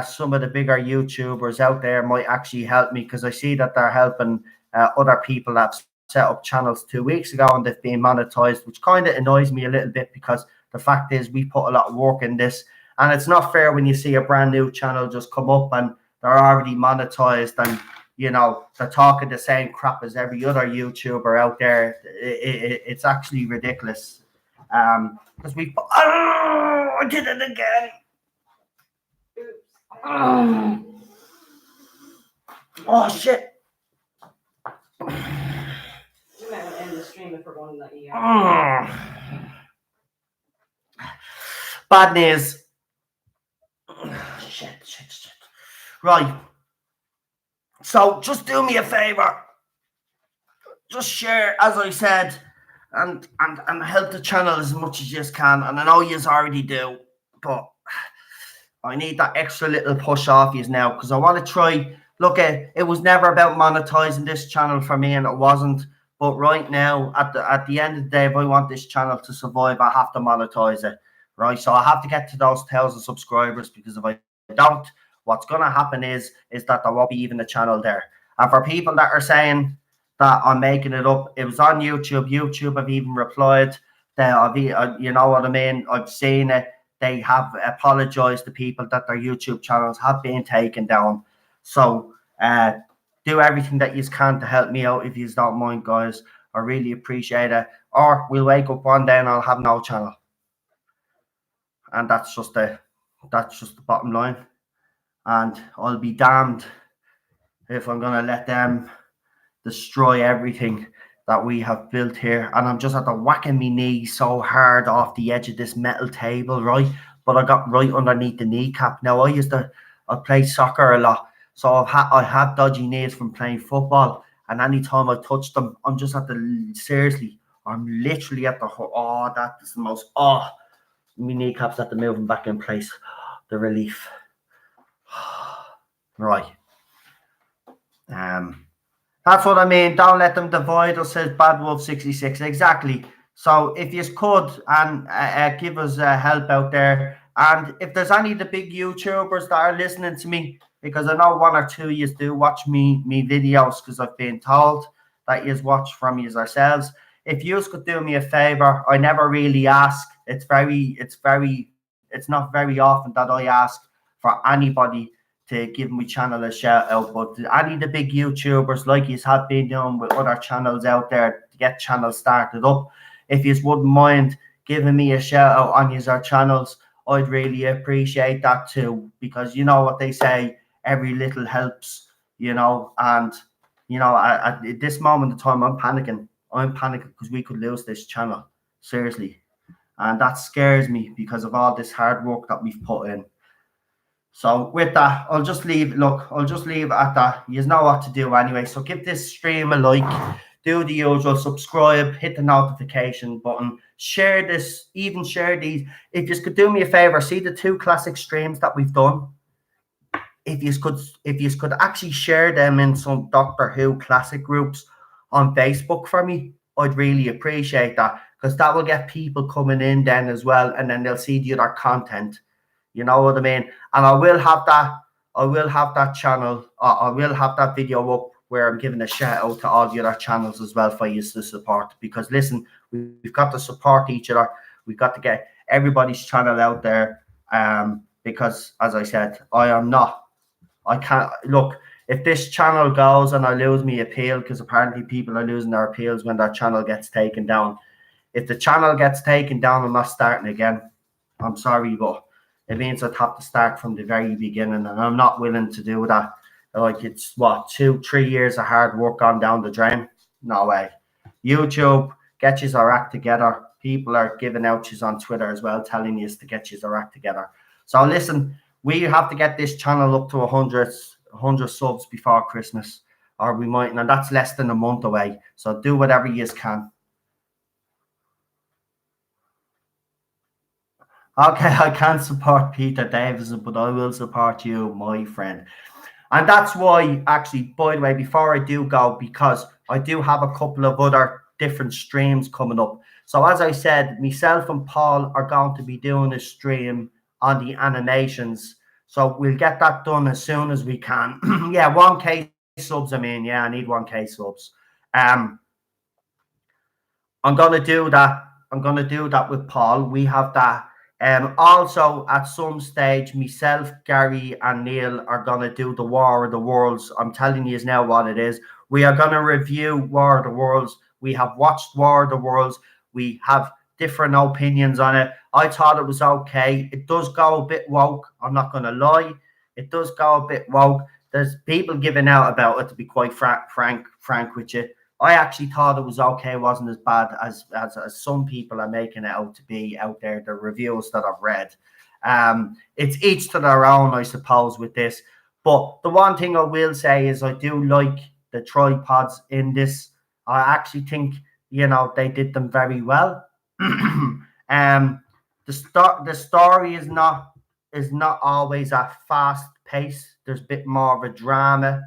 some of the bigger YouTubers out there might actually help me, because I see that they're helping other people that set up channels 2 weeks ago and they've been monetized, which kind of annoys me a little bit, because the fact is we put a lot of work in this, and it's not fair when you see a brand new channel just come up and they're already monetized, and you know they're talking the same crap as every other YouTuber out there. It's actually ridiculous, because I did it again. Oh shit. We might want to end the stream if we're going to let you go. Bad news. Shit. Right. So just do me a favor. Just share, as I said, and help the channel as much as you can. And I know you already do, but I need that extra little push off you now because I want to try. Look, it was never about monetizing this channel for me, and it wasn't. But right now, at the end of the day, if I want this channel to survive, I have to monetize it, right? So I have to get to those 1,000 subscribers because if I don't, what's going to happen is that there won't be even a channel there. And for people that are saying that I'm making it up, it was on YouTube. YouTube have even replied that you know what I mean. I've seen it. They have apologized to people that their YouTube channels have been taken down. So do everything that you can to help me out if you don't mind, guys. I really appreciate it. Or we'll wake up one day and I'll have no channel. And that's just the bottom line. And I'll be damned if I'm gonna let them destroy everything that we have built here. And I'm just at the whacking me knee so hard off the edge of this metal table, right? But I got right underneath the kneecap. Now I play soccer a lot, so I have dodgy knees from playing football. And anytime I touch them, I'm just at the seriously, I'm literally at the that is the most my kneecaps at the moving back in place. The relief. Right. That's what I mean. Don't let them divide us, says Bad Wolf 66. Exactly. So if you could and give us help out there, and if there's any of the big YouTubers that are listening to me, because I know one or two of you do watch me videos, because I've been told that you watch from you ourselves. If you could do me a favor, I never really ask. It's not very often that I ask for anybody to give my channel a shout out, but any of the big YouTubers like you have been doing with other channels out there to get channels started up, if you wouldn't mind giving me a shout out on your channels, I'd really appreciate that too, because you know what they say, every little helps, you know. And you know, at this moment in time, I'm panicking because we could lose this channel, seriously, and that scares me because of all this hard work that we've put in. So with that, I'll just leave it at that. You know what to do anyway. So give this stream a like, do the usual, subscribe, hit the notification button, share this, even share these. If you could do me a favor, see the 2 classic streams that we've done. If you could actually share them in some Doctor Who classic groups on Facebook for me, I'd really appreciate that, because that will get people coming in then as well, and then they'll see the other content. You know what I mean? And I will have that channel. I will have that video up where I'm giving a shout out to all the other channels as well for you to support. Because listen, we've got to support each other. We've got to get everybody's channel out there. Because as I said, I can't look. If this channel goes and I lose my appeal, because apparently people are losing their appeals when their channel gets taken down. If the channel gets taken down, I'm not starting again. I'm sorry, but it means I'd have to start from the very beginning, and I'm not willing to do that. Like, it's 2-3 years of hard work gone down the drain. No way. YouTube, get your act together. People are giving out you on Twitter as well, telling you to get your act together. So listen, we have to get this channel up to 100 subs before Christmas, or we might, and that's less than a month away. So do whatever you can. Okay, I can't support Peter Davison, but I will support you, my friend. And that's why, actually, by the way, before I do go, because I do have a couple of other different streams coming up. So as I said, myself and Paul are going to be doing a stream on the animations. So we'll get that done as soon as we can. Yeah, 1K subs, I mean. Yeah, I need 1K subs. I'm going to do that. I'm going to do that with Paul. We have that. Also, at some stage, myself, Gary, and Neil are going to do the War of the Worlds. I'm telling you now what it is. We are going to review War of the Worlds. We have watched War of the Worlds. We have different opinions on it. I thought it was okay. It does go a bit woke. I'm not going to lie. It does go a bit woke. there's people giving out about it, to be quite frank with you. I actually thought it was okay. It wasn't as bad as some people are making it out to be out there, the reviews that I've read. It's each to their own, I suppose, with this. But the one thing I will say is I do like the tripods in this. I actually think, they did them very well. The story is not always at fast pace. There's a bit more of a drama.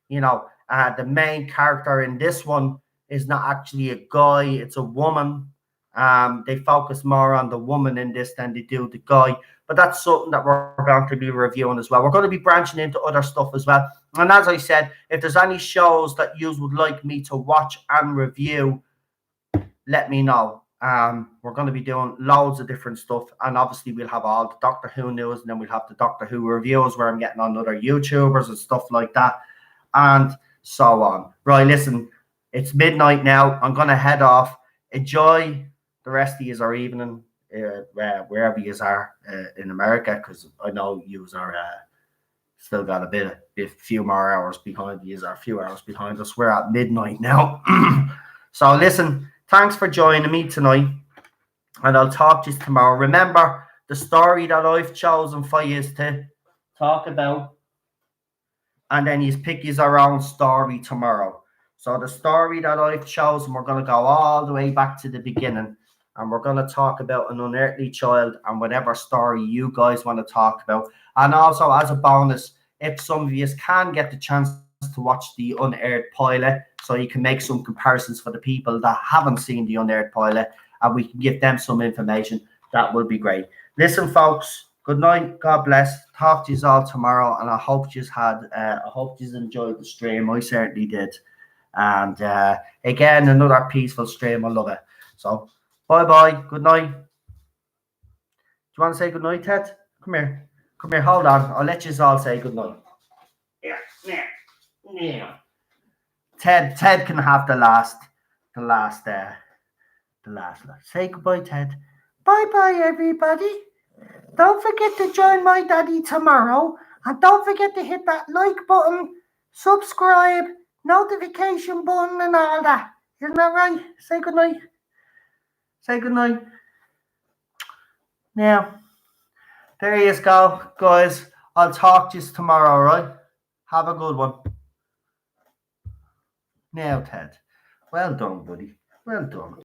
The main character in this one is not actually a guy, it's a woman. They focus more on the woman in this than they do the guy. But that's something that we're going to be reviewing as well. We're going to be branching into other stuff as well. And as I said, if there's any shows that you would like me to watch and review, let me know. We're going to be doing loads of different stuff, and obviously we'll have all the Doctor Who news, and then we'll have the Doctor Who reviews where I'm getting on other YouTubers and stuff like that, and so on. Right, listen, it's midnight now. I'm going to head off. Enjoy the rest of yous or evening, wherever yous are in America, because I know yous are still got a few more hours behind. Yous are a few hours behind us. We're at midnight now. So listen, thanks for joining me tonight, and I'll talk to you tomorrow. Remember, the story that I've chosen for you to talk about, and then you pick his own story tomorrow. So the story that I've chosen, we're going to go all the way back to the beginning, and we're going to talk about an unearthly child and whatever story you guys want to talk about. And also, as a bonus, if some of you can get the chance to watch the unaired pilot, so you can make some comparisons for the people that haven't seen the unaired pilot, and we can give them some information, that would be great. Listen, folks, good night, God bless. Talk to you all tomorrow, and I hope you enjoyed the stream. I certainly did. And again, another peaceful stream. I love it. So bye, good night. Do you want to say good night, Ted? Come here, hold on, I'll let you all say good night. Yeah. Ted can have the last. Say goodbye, Ted. Bye, everybody. Don't forget to join my daddy tomorrow, and don't forget to hit that like button, subscribe, notification button, and all that. Isn't that right? Say goodnight. Now, there you go, guys. I'll talk to you tomorrow, right? Have a good one. Now, Ted. Well done, buddy. Well done.